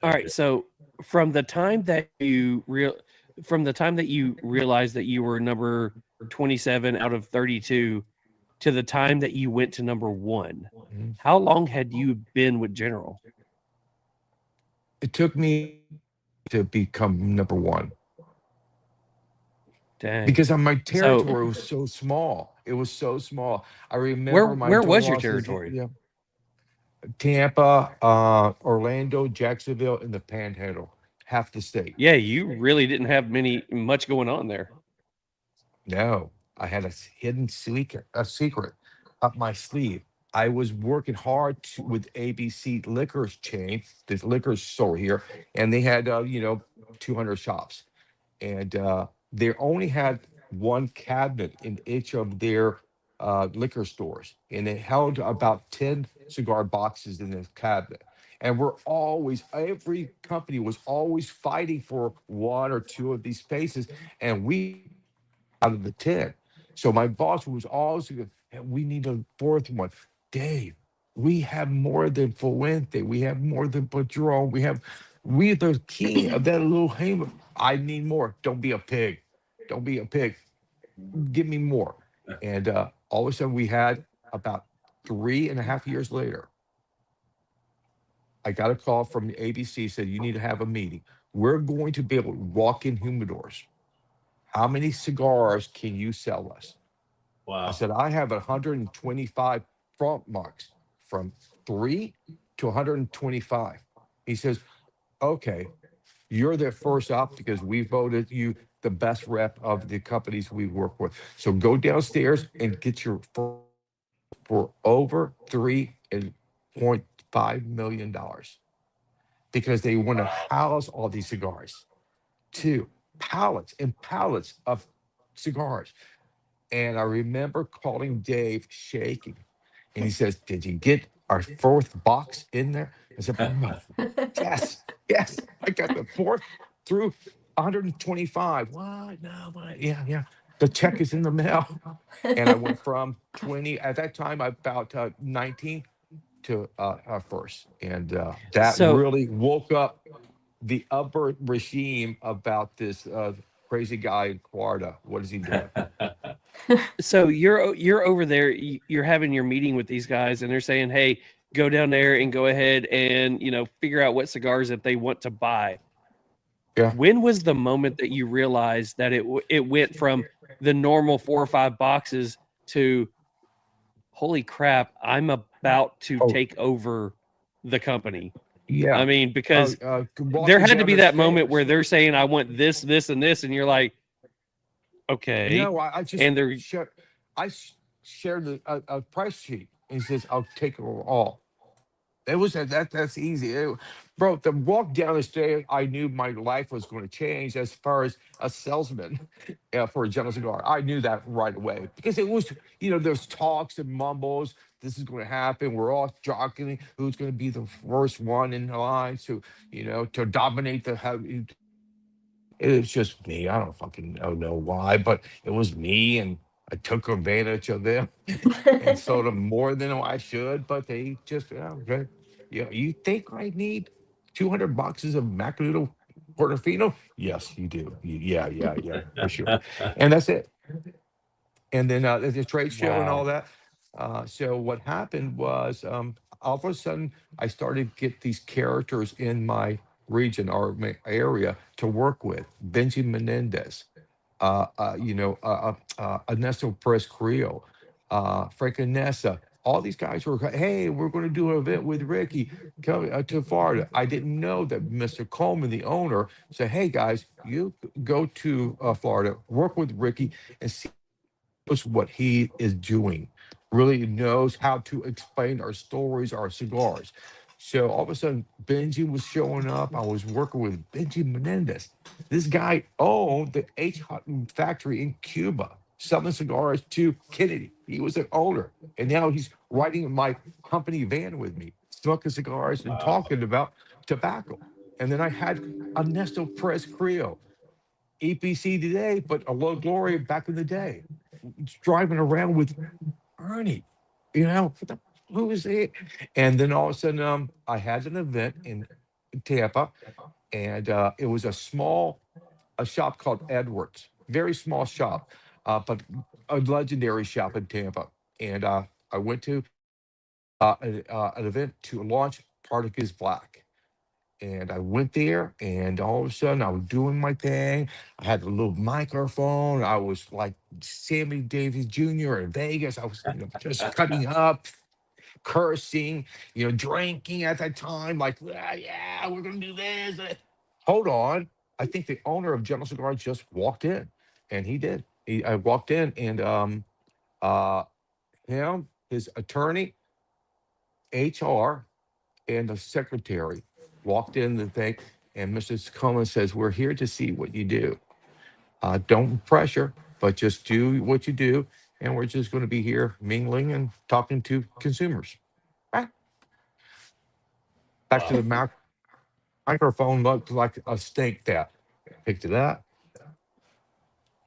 Speaker 4: all right. So from the time that you realized that you were number 27 out of 32 to the time that you went to number 1,
Speaker 7: Mhm.
Speaker 4: how long had you been with General?
Speaker 7: It took me to become number one
Speaker 4: Dang.
Speaker 7: because my
Speaker 4: So
Speaker 7: territory was so small. It was so small. I remember my
Speaker 4: where
Speaker 7: total
Speaker 4: was your
Speaker 7: losses,
Speaker 4: territory?
Speaker 7: Tampa, Orlando, Jacksonville, and the Panhandle, half the state.
Speaker 4: Yeah, you really didn't have much going on there.
Speaker 7: No, I had hidden secret up my sleeve. I was working hard with ABC Liquors chain, this liquor store here, and they had 200 shops, and they only had one cabinet in each of their liquor stores, and it held about 10 cigar boxes in this cabinet. And every company was always fighting for one or two of these spaces, and we out of the 10. So my boss was always, "Hey, we need a fourth one." Dave, we have more than Fuente. We have more than Padron. We the king of that little hammer. I need more. Don't be a pig. Don't be a pig. Give me more. And all of a sudden we had about 3.5 years later, I got a call from the ABC, said, "You need to have a meeting. We're going to be able to walk in humidors. How many cigars can you sell us?" I
Speaker 5: Wow.
Speaker 7: said, "I have 125 front marks from 3 to 125. He says, "Okay." You're the first up because we voted you the best rep of the companies we work with. So go downstairs and get your for over $3.5 million because they want to house all these cigars. Two pallets and pallets of cigars. And I remember calling Dave shaking. And he says, "Did you get our fourth box in there?" I said, "Yes, yes. I got the fourth through 125. What? No, what? Yeah, yeah. The check is in the mail." And I went from 20, at that time, about 19 to first. And that
Speaker 4: So
Speaker 7: really woke up the upper regime about this crazy guy in Florida. What is he doing?
Speaker 4: so you're over there, you're having your meeting with these guys, and they're saying, "Hey, go down there and go ahead and figure out what cigars that they want to buy."
Speaker 7: Yeah.
Speaker 4: When was the moment that you realized that it went from the normal 4 or 5 boxes to, holy crap, I'm about to
Speaker 7: Oh,
Speaker 4: take over the company?
Speaker 7: yeah.
Speaker 4: I mean, because there
Speaker 7: Walking
Speaker 4: had to
Speaker 7: down
Speaker 4: be
Speaker 7: the
Speaker 4: that moment where
Speaker 7: stairs.
Speaker 4: they're saying, "I want this, this, and this," and you're like, "Okay,"
Speaker 7: No, I just
Speaker 4: and they're
Speaker 7: shared a price sheet. And he says, "I'll take it all." It was that's easy. Bro, the walk down the stairs, I knew my life was going to change as far as a salesman for a General Cigar. I knew that right away because it was, there's talks and mumbles. This is going to happen. We're all jockeying who's going to be the first one in the line to dominate the. It was just me. I don't fucking know why, but it was me, and I took advantage of them and sold them more than I should. But they just, okay. Yeah, you think I need 200 boxes of Macanudo Portofino? Yes, you do. Yeah, yeah, yeah, for sure. And that's it. And then there's a trade show and all
Speaker 4: wow.
Speaker 7: that. So what happened was, all of a sudden, I started to get these characters in my region or my area to work with. Benji Menendez, Ernesto Perez Carrillo, Frank Anessa. All these guys were, "Hey, we're going to do an event with Ricky. Come to Florida." I didn't know that Mr. Coleman, the owner, said, "Hey, guys, you go to Florida, work with Ricky, and see knows what he is doing, really knows how to explain our stories, our cigars." So all of a sudden, Benji was showing up. I was working with Benji Menendez. This guy owned the H Hutton factory in Cuba, selling cigars to Kennedy. He was an owner. And now he's riding in my company van with me, smoking cigars and
Speaker 5: Wow.
Speaker 7: talking about tobacco. And then I had Ernesto Perez Creo, EPC today, but a low glory back in the day, driving around with Ernie. What who is it? And then all of a sudden, I had an event in Tampa, and it was a shop called Edwards, very small shop, but a legendary shop in Tampa. And I went to an event to launch Partagas Black. And I went there, and all of a sudden, I was doing my thing. I had a little microphone. I was like Sammy Davis Jr. in Vegas. I was, just cutting up, cursing, drinking at that time. Like, "Ah, yeah, we're gonna do this." Hold on, I think the owner of General Cigar just walked in, and he did. I walked in, and uh, his attorney, HR, and the secretary walked in the thing, and Mrs. Coleman says, "We're here to see what you do. Don't pressure, but just do what you do, and we're just going to be here mingling and talking to consumers." Right. Back to
Speaker 5: Wow.
Speaker 7: the microphone looked like a stink tap. Picked it up,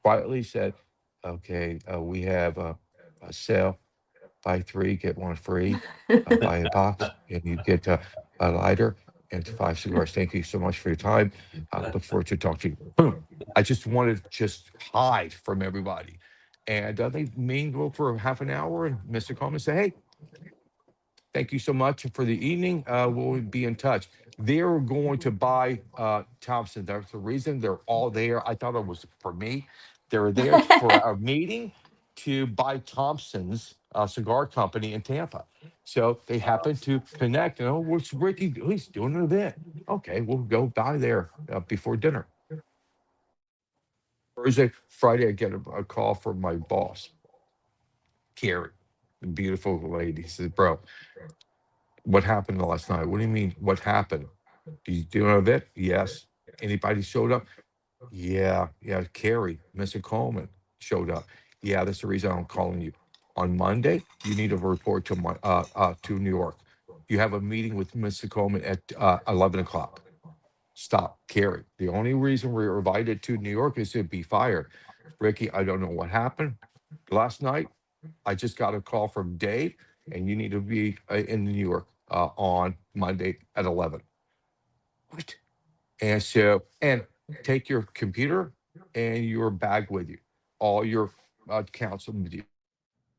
Speaker 7: quietly said, "Okay, we have a sale. Buy three, get one free. Buy a box, and you get a lighter and 5 cigars. Thank you so much for your time. Look forward to talking to you." Boom. I just wanted to just hide from everybody. And they mingled for half an hour, and Mr. Coleman said, "Hey, thank you so much for the evening. We'll be in touch." They were going to buy Thompson. That's the reason they're all there. I thought it was for me. They were there for a meeting to buy Thompson's cigar company in Tampa. So they happened to connect. And, oh, what's Ricky? He's doing an event. Okay, we'll go by there before dinner. Thursday, Friday, I get a call from my boss, Carrie, the beautiful lady. He says, bro, what happened last night? What do you mean, what happened? Did you do an event? Yes. Anybody showed up? Yeah. Carrie, Mr. Coleman showed up. Yeah, that's the reason I'm calling you. On Monday, you need to report to New York. You have a meeting with Mr. Coleman at 11 o'clock. Stop, Carrie. The only reason we're invited to New York is to be fired. Ricky, I don't know what happened last night. I just got a call from Dave, and you need to be in New York on Monday at 11. What? And take your computer and your bag with you, all your accounts with you.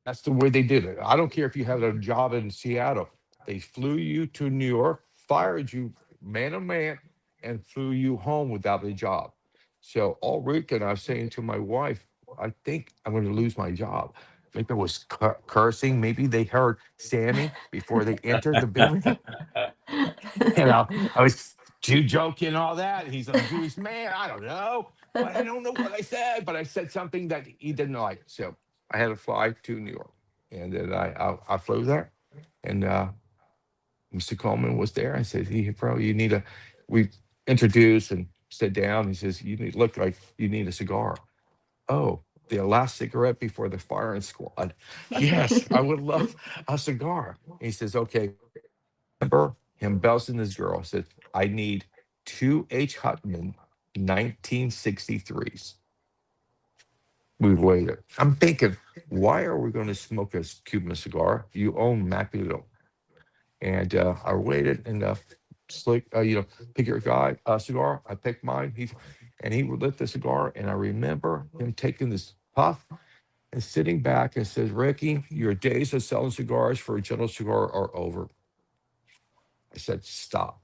Speaker 7: That's the way they did it. I don't care if you had a job in Seattle. They flew you to New York, fired you man to man, and flew you home without a job. So all weekend, I was saying to my wife, I think I'm going to lose my job. Maybe I was cursing. Maybe they heard Sammy before they entered the building. I was too joking, all that. He's a Jewish man. I don't know. But I don't know what I said, but I said something that he didn't like. So I had to fly to New York. And then I flew there. And Mr. Coleman was there. I said, hey, bro, we introduced and sat down. He says, look like you need a cigar. Oh, the last cigarette before the firing squad. Yes, I would love a cigar. And he says, okay, remember him belting this girl. Said, I need 2 H. Hutman 1963s. We waited. I'm thinking, why are we going to smoke a Cuban cigar? You own Macuto. And I waited and pick your guy cigar. I picked mine. He lit the cigar, and I remember him taking this puff and sitting back and says, Ricky, your days of selling cigars for a General Cigar are over. I said, stop.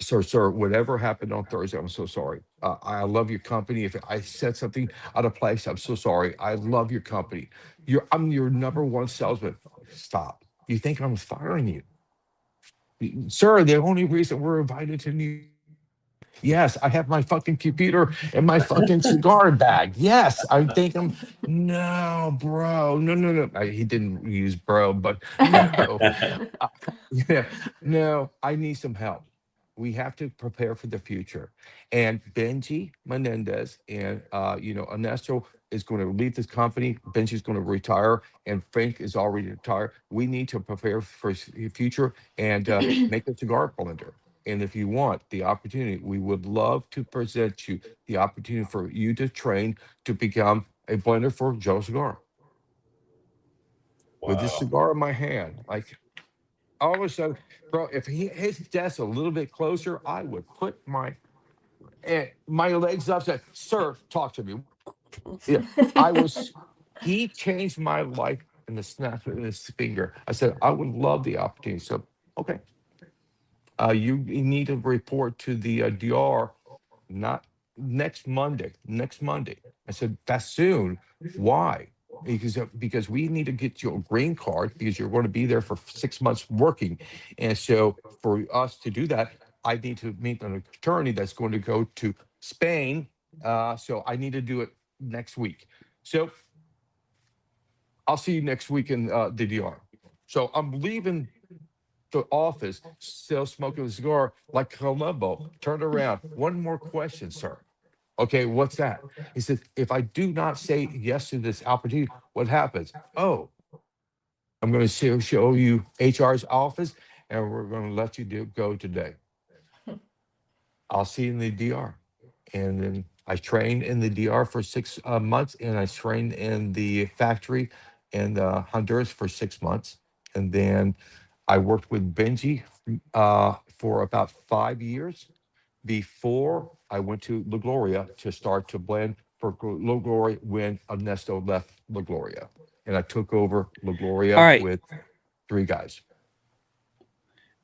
Speaker 7: Sir, whatever happened on Thursday, I'm so sorry. I love your company. If I said something out of place, I'm so sorry. I love your company. I'm your number one salesman. Stop. You think I'm firing you? Sir, the only reason we're invited to New York. Yes, I have my fucking computer and my fucking cigar bag. Yes, I think no, bro. No. He didn't use bro, but no. No, I need some help. We have to prepare for the future. And Benji Menendez and Ernesto is going to leave this company. Benji's going to retire, and Frank is already retired. We need to prepare for the future and make a cigar blender. And if you want the opportunity, we would love to present you the opportunity for you to train to become a blender for Joe Cigar. With this cigar in my hand, like all of a sudden, bro, if his desk a little bit closer, I would put my legs up. Said, sir, talk to me. Yeah, he changed my life in the snap of his finger. I said, I would love the opportunity. So, okay. You need to report to the DR, not next Monday. I said, that's soon. Why? Because we need to get you a green card because you're going to be there for 6 months working. And so for us to do that, I need to meet an attorney that's going to go to Spain. So I need to do it next week. So I'll see you next week in the DR. So I'm leaving the office, still smoking a cigar like Columbo. Turned around. One more question, sir. Okay, what's that? He said, if I do not say yes to this opportunity, what happens? Oh, I'm going to show you HR's office, and we're going to let you go today. I'll see you in the DR. And then I trained in the DR for 6 months, and I trained in the factory in Honduras for 6 months. And then I worked with Benji for about 5 years before I went to La Gloria to start to blend for La Gloria when Ernesto left La Gloria. And I took over La Gloria with 3 guys.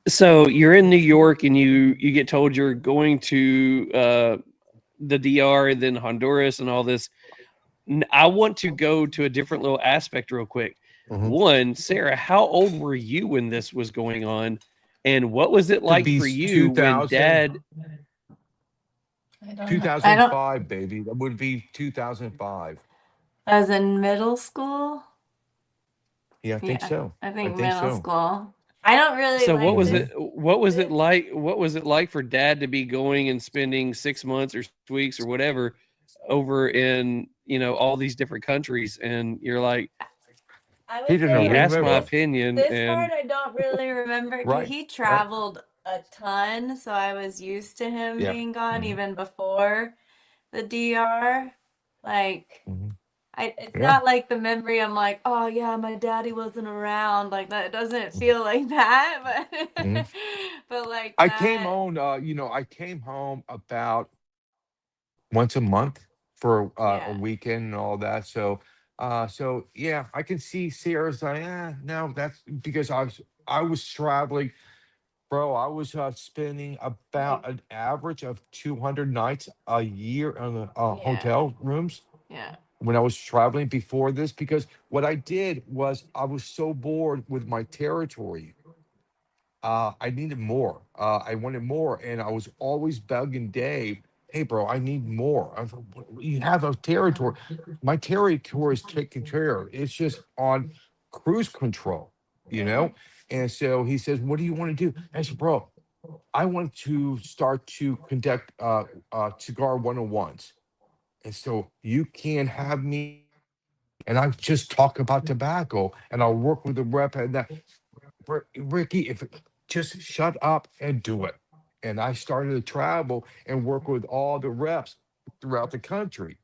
Speaker 4: So you're in New York and you get told you're going to the DR and then Honduras and all this. I want to go to a different little aspect real quick.
Speaker 7: Mhm.
Speaker 4: One, Sarah, how old were you when this was going on? And what was it
Speaker 7: Would
Speaker 4: like
Speaker 7: be
Speaker 4: for you when
Speaker 7: 2000,
Speaker 4: dad?
Speaker 6: I don't know. I don't.
Speaker 7: 2005, baby. That would be 2005.
Speaker 6: I was in middle school.
Speaker 7: Yeah, I think
Speaker 6: Yeah,
Speaker 7: so.
Speaker 6: I
Speaker 7: I
Speaker 6: think
Speaker 7: think
Speaker 6: middle
Speaker 7: so.
Speaker 6: school. I don't really
Speaker 4: So what
Speaker 6: like
Speaker 4: was
Speaker 7: Hmm.
Speaker 6: this.
Speaker 4: it? What was it
Speaker 6: This.
Speaker 4: like? What was it like for dad to be going and spending 6 months or 6 weeks or whatever over in all these different countries? And you're like,
Speaker 6: I
Speaker 7: He
Speaker 6: would
Speaker 7: didn't
Speaker 6: say
Speaker 4: he asked my
Speaker 7: remember.
Speaker 4: opinion,
Speaker 6: this
Speaker 4: and
Speaker 6: part I don't really remember.
Speaker 7: Right.
Speaker 6: He
Speaker 7: Right.
Speaker 6: traveled a ton, so I was used to him
Speaker 7: Yeah.
Speaker 6: being gone
Speaker 7: Hmm.
Speaker 6: even before the DR. Like,
Speaker 7: Hmm.
Speaker 6: it's
Speaker 7: Yeah.
Speaker 6: not like the memory I'm like, oh yeah, my daddy wasn't around. Like that, it doesn't feel like that, but
Speaker 7: Hmm.
Speaker 6: but like
Speaker 7: I came
Speaker 6: that,
Speaker 7: home. I came home about once a month for a
Speaker 6: yeah.
Speaker 7: weekend and all that. So yeah, I can see Sarah's like, no, that's because I was traveling, bro. I was spending
Speaker 6: Like,
Speaker 7: about an average of 200 nights a year on the
Speaker 6: yeah,
Speaker 7: hotel rooms
Speaker 6: yeah.
Speaker 7: when I was traveling before this. Because what I did was I was so bored with my territory. I needed more. I wanted more, and I was always bugging Dave. Hey, bro, I need more. I was like, You have a territory. My territory is taken care of. It's just on cruise control, you
Speaker 6: Mm-hmm.
Speaker 7: know. And so he says, "What do you want to do?" I said, "Bro, I want to start to conduct cigar 101s, and so you can have me." And I just talk about tobacco, and I'll work with the rep and that. Ricky, if just shut up and do it. And I started to travel and work with all the reps throughout the country.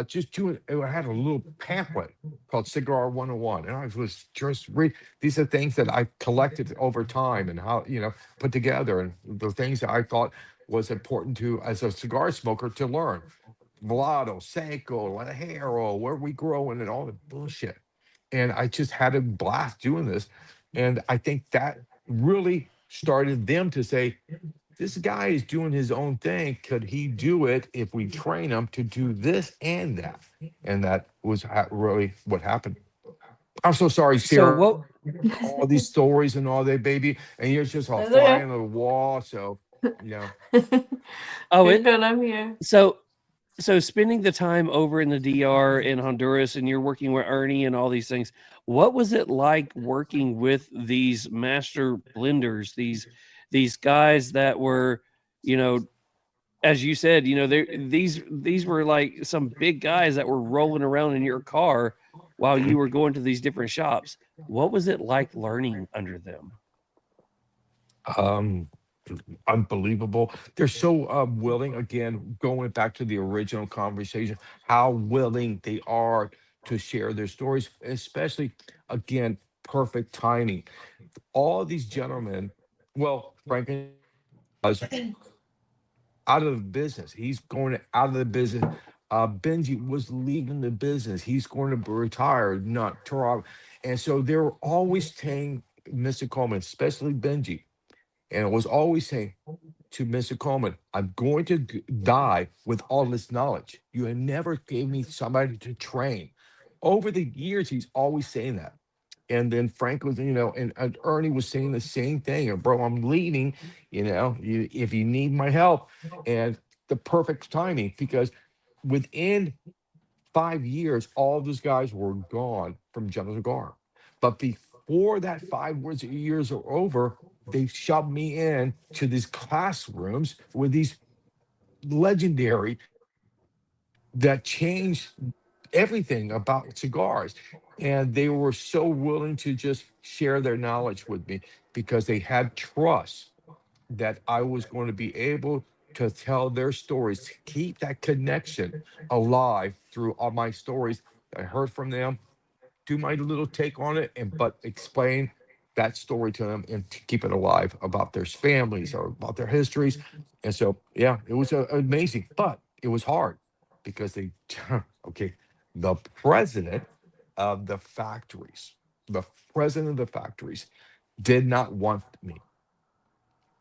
Speaker 7: Just doing, I had a little pamphlet called Cigar 101. And I was just read, these are things that I collected over time and how, put together and the things that I thought was important to, as a cigar smoker, to learn. Mulatto, Seco, Lajero, where we growing and all the bullshit. And I just had a blast doing this. And I think that really started them to say, this guy is doing his own thing. Could he do it if we train him to do this and that? And that was really what happened. I'm so sorry,
Speaker 4: so
Speaker 7: Sarah.
Speaker 4: what?
Speaker 7: All these stories and all that, baby. And you're just all
Speaker 6: That's
Speaker 7: flying
Speaker 6: okay.
Speaker 7: on the wall. So, you know,
Speaker 4: Oh,
Speaker 6: You're
Speaker 4: it.
Speaker 6: good. I'm here.
Speaker 4: So spending the time over in the DR in Honduras, and you're working with Ernie and all these things. What was it like working with these master blenders? These guys that were, you know, as you said, these were like some big guys that were rolling around in your car while you were going to these different shops. What was it like learning under them?
Speaker 7: um, unbelievable. They're so willing. Again, going back to the original conversation, how willing they are to share their stories, especially again, perfect timing. All these gentlemen, well, Franklin was out of the business. He's going out of the business. Benji was leaving the business. He's going to be retired, not Toronto. And so they were always saying, Mr. Coleman, especially Benji, and it was always saying to Mr. Coleman, I'm going to die with all this knowledge. You have never gave me somebody to train. Over the years, he's always saying that. And then Frank was, and Ernie was saying the same thing. And bro, I'm leaving, if you need my help. And the perfect timing because within 5 years, all of those guys were gone from General Cigar. But before that 5 years are over, they shoved me in to these classrooms with these legendary that changed everything about cigars. And they were so willing to just share their knowledge with me because they had trust that I was going to be able to tell their stories, to keep that connection alive through all my stories. I heard from them, do my little take on it, and but explain that story to them and to keep it alive about their families or about their histories. And so, yeah, it was amazing, but it was hard because they, okay, the president of the factories, the president of the factories did not want me.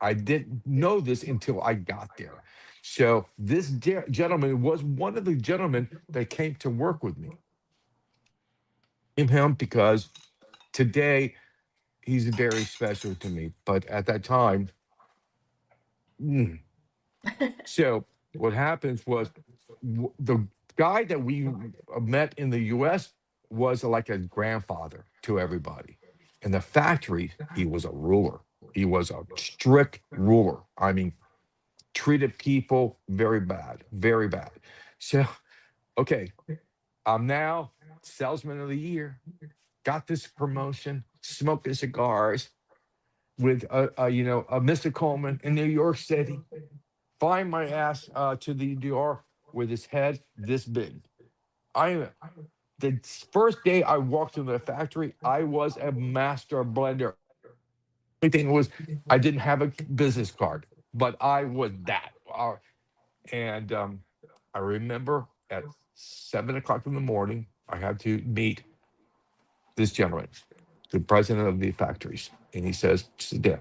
Speaker 7: I didn't know this until I got there. So this gentleman was one of the gentlemen that came to work with me. him because today he's very special to me. But at that time, mm. So what happens was the guy that we met in the U.S. was like a grandfather to everybody. In the factory, he was a ruler. He was a strict ruler. I mean, treated people very bad, very bad. So, okay, I'm now salesman of the year. Got this promotion, smoking cigars with a Mr. Coleman in New York City. Find my ass to the door with his head this big. I the first day I walked into the factory, I was a master blender. Only thing was I didn't have a business card, but I was that. And I remember at 7 o'clock in the morning, I had to meet this gentleman, the president of the factories, and he says, "Sit down."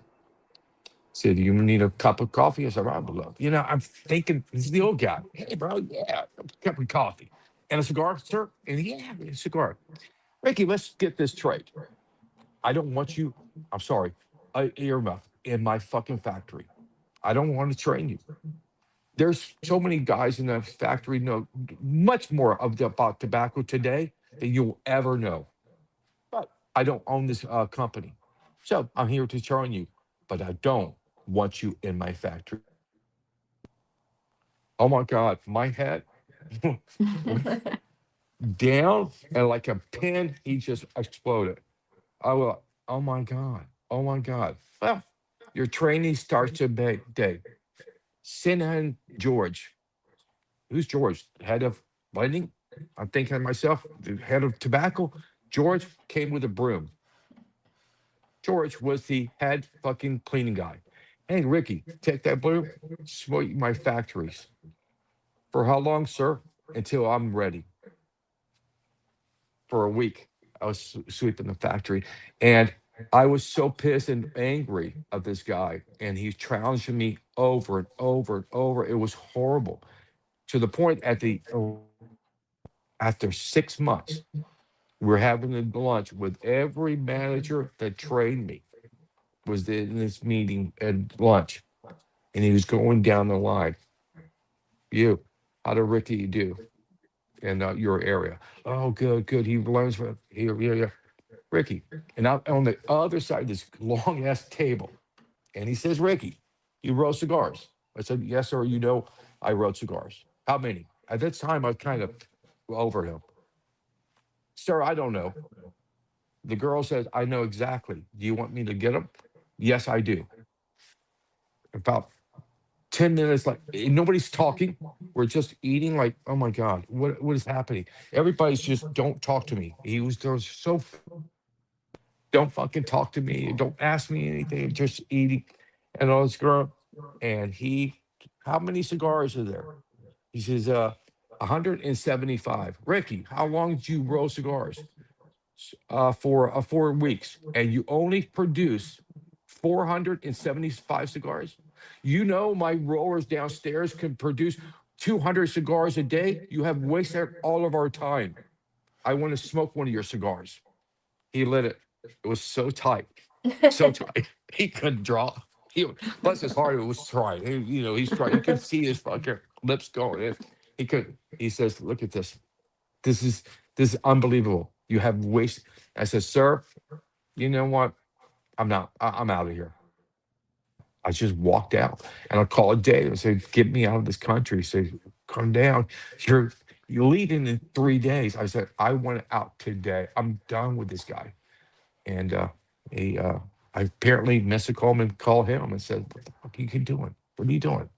Speaker 7: Said, "You need a cup of coffee?" I said, "I would love." I'm thinking this is the old guy. "Hey, bro, yeah, a cup of coffee and a cigar, sir." And yeah, a cigar. "Ricky, let's get this straight. I don't want you. I'm sorry, earmuff in my fucking factory. I don't want to train you. There's so many guys in the factory know much more about tobacco today than you'll ever know. But I don't own this company, so I'm here to train you. But I don't want you in my factory." Oh my God, my head went down and like a pin, he just exploded. I was, oh my God, oh my God. Well, your training starts today. Send George. Who's George? Head of blending? I'm thinking to myself, the head of tobacco. George came with a broom. George was the head fucking cleaning guy. "Hey, Ricky, take that broom, smoke my factories." "For how long, sir?" "Until I'm ready." For a week, I was sweeping the factory, and I was so pissed and angry of this guy, and he's challenging me over and over and over. It was horrible to the point after 6 months, we're having a lunch with every manager that trained me was in this meeting at lunch, and he was going down the line. "You, how did Ricky do in your area?" "Oh, good, good. He learns from here, yeah, yeah." "Ricky," and I'm on the other side of this long ass table, and he says, "Ricky, you roll cigars?" I said, "Yes, sir. I wrote cigars." "How many?" At that time, I was kind of over him. "Sir, I don't know." The girl says, "I know exactly. Do you want me to get them?" "Yes, I do." About 10 minutes, like nobody's talking. We're just eating, like, oh my God, what is happening? Everybody's just, don't talk to me. There was so, don't fucking talk to me. Don't ask me anything. Just eating. And I was girl, and how many cigars are there? He says, 175. "Ricky, how long did you roll cigars?" For 4 weeks, and you only produce 475 cigars. My rollers downstairs can produce 200 cigars a day. You have wasted all of our time. I want to smoke one of your cigars." He lit it. It was so tight, so tight. He couldn't draw. He, Bless his heart, it was trying. He's trying. You could see his fucking lips going. He could. He says, "Look at this. This is this is unbelievable. You have wasted." I said, "Sir, you know what? I'm out of here." I just walked out, and I called Dave and said, "Get me out of this country." He said, "Come down. You're you're leaving in 3 days." I said, "I want out today. I'm done with this guy." And he, I apparently Mr. Coleman called him and said, "What the fuck are you doing? What are you doing?"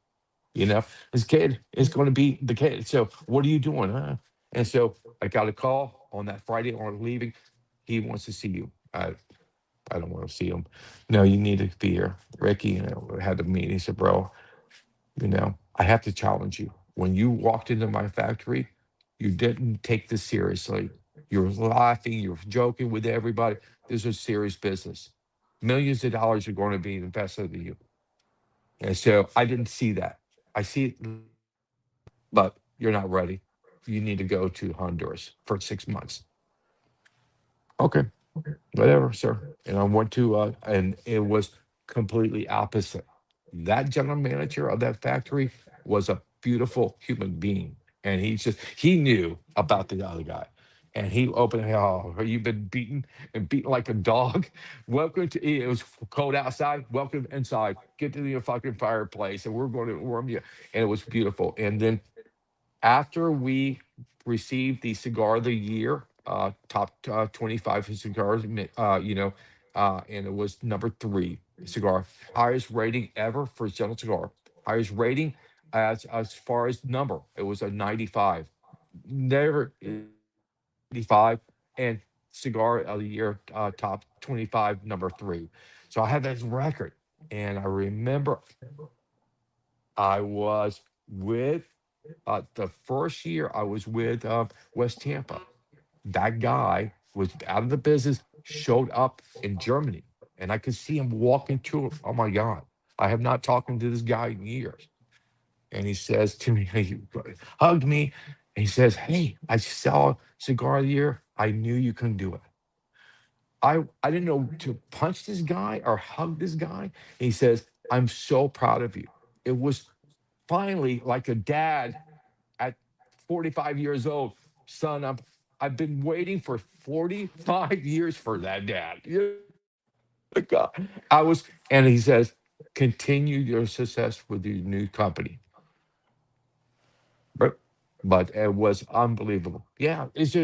Speaker 7: His kid is going to be the kid. So what are you doing? Huh? And so I got a call on that Friday on leaving. He wants to see you. I don't want to see him. "No, you need to be here." Ricky, had to meet. He said, "Bro, I have to challenge you. When you walked into my factory, you didn't take this seriously. You were laughing, you were joking with everybody. This is serious business. Millions of dollars are going to be invested in you." And so I didn't see that. I see it, but you're not ready. You need to go to Honduras for 6 months. Okay, whatever, sir. And I went to, and it was completely opposite. That general manager of that factory was a beautiful human being, and he knew about the other guy, and he opened, oh, you've been beaten and beaten like a dog. Welcome to, it was cold outside. Welcome inside. Get to the fucking fireplace, and we're going to warm you. And it was beautiful. And then after we received the cigar of the year, top 25 cigars, and it was number 3 cigar, highest rating ever for General Cigar, highest rating as far as number, it was a 95, never 85, and cigar of the year, top 25, number 3. So I had this record, and I remember I was with the first year I was with West Tampa. That guy was out of the business, showed up in Germany, and I could see him walking to. Oh my God, I have not talked to this guy in years. And he says to me, he hugged me, and he says, "Hey, I saw Cigar of the Year. I knew you couldn't do it. I didn't know to punch this guy or hug this guy." And he says, "I'm so proud of you. It was finally like a dad at 45 years old. Son, I've been waiting for 45 years for that, dad." Yeah, God. And he says, "Continue your success with your new company." But it was unbelievable. Yeah, it's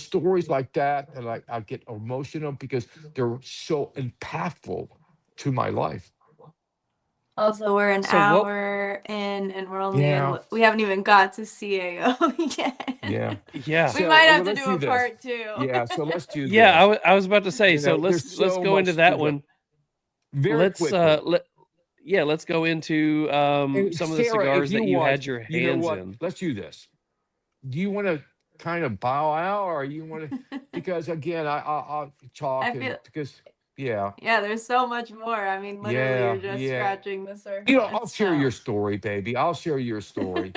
Speaker 7: stories like that, and I get emotional because they're so impactful to my life.
Speaker 6: Also, we're an
Speaker 4: So what?
Speaker 6: hour in and we're only in,
Speaker 7: Yeah,
Speaker 6: we haven't even got to CAO yet.
Speaker 7: yeah.
Speaker 4: Yeah,
Speaker 6: We
Speaker 7: So
Speaker 6: might have to
Speaker 7: let's
Speaker 6: do
Speaker 7: do
Speaker 6: a
Speaker 7: this.
Speaker 6: part 2.
Speaker 7: Yeah, so let's do
Speaker 4: yeah.
Speaker 7: this.
Speaker 4: I was about to say. So
Speaker 7: There's
Speaker 4: let's
Speaker 7: so
Speaker 4: go into
Speaker 7: much to
Speaker 4: that
Speaker 7: go.
Speaker 4: one.
Speaker 7: Very
Speaker 4: Let's
Speaker 7: quickly.
Speaker 4: let's go into
Speaker 7: And
Speaker 4: some of the
Speaker 7: Sarah, if
Speaker 4: cigars
Speaker 7: you
Speaker 4: that you
Speaker 7: want,
Speaker 4: had your
Speaker 7: you know
Speaker 4: hands
Speaker 7: what?
Speaker 4: in.
Speaker 7: Let's do this. Do you want to kind of bow out, or you want to? Because again, I'll talk,
Speaker 6: I
Speaker 7: and
Speaker 6: feel,
Speaker 7: because yeah,
Speaker 6: yeah, there's so much more. I mean, literally, you're
Speaker 7: yeah,
Speaker 6: just
Speaker 7: yeah.
Speaker 6: scratching the
Speaker 7: I'll
Speaker 6: surface.
Speaker 7: share your
Speaker 6: So,
Speaker 7: story, baby. I'll share your story.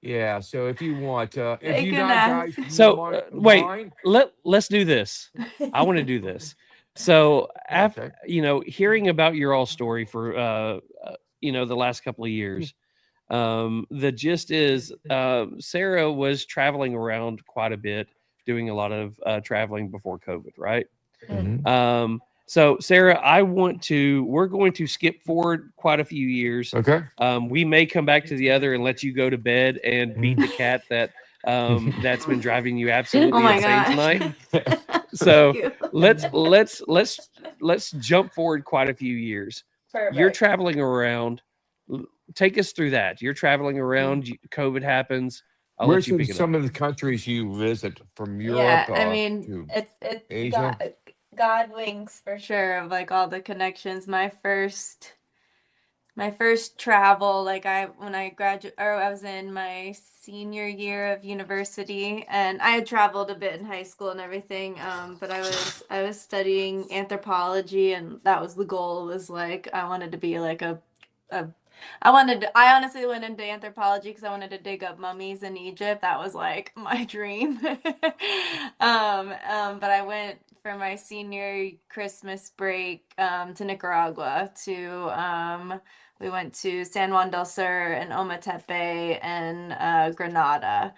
Speaker 7: Yeah. So if you want, if
Speaker 6: they
Speaker 7: you
Speaker 6: can
Speaker 7: not guys
Speaker 6: ask.
Speaker 4: So wait,
Speaker 7: mind,
Speaker 4: let's do this. I want to do this. So after
Speaker 7: okay.
Speaker 4: hearing about your all story for the last couple of years, the gist is Sarah was traveling around quite a bit, doing a lot of traveling before COVID, right?
Speaker 7: Mhm.
Speaker 4: So Sarah, we're going to skip forward quite a few years.
Speaker 7: Okay.
Speaker 4: We may come back to the other and let you go to bed and beat the
Speaker 7: Mhm.
Speaker 4: cat that's been driving you
Speaker 6: Oh
Speaker 4: absolutely
Speaker 6: my
Speaker 4: insane
Speaker 6: gosh.
Speaker 4: tonight.
Speaker 6: Thank
Speaker 4: So
Speaker 6: you.
Speaker 4: let's jump forward quite a few years. You're
Speaker 6: Perfect.
Speaker 4: traveling around. Take us through that. You're traveling
Speaker 6: Mm.
Speaker 4: around. COVID happens. I'll let
Speaker 7: Where's
Speaker 4: you pick it up.
Speaker 7: some of the countries you visit from Europe
Speaker 6: Yeah, I mean,
Speaker 7: to
Speaker 6: it's
Speaker 7: Asia?
Speaker 6: God wings for sure of like all the connections. My first travel, like when I graduated, or I was in my senior year of university, and I had traveled a bit in high school and everything. But I was studying anthropology, and that was the goal. Was like I wanted to be like a I honestly went into anthropology because I wanted to dig up mummies in Egypt. That was like my dream. But I went for my senior Christmas break to Nicaragua to we went to San Juan del Sur and Ometepe and Granada.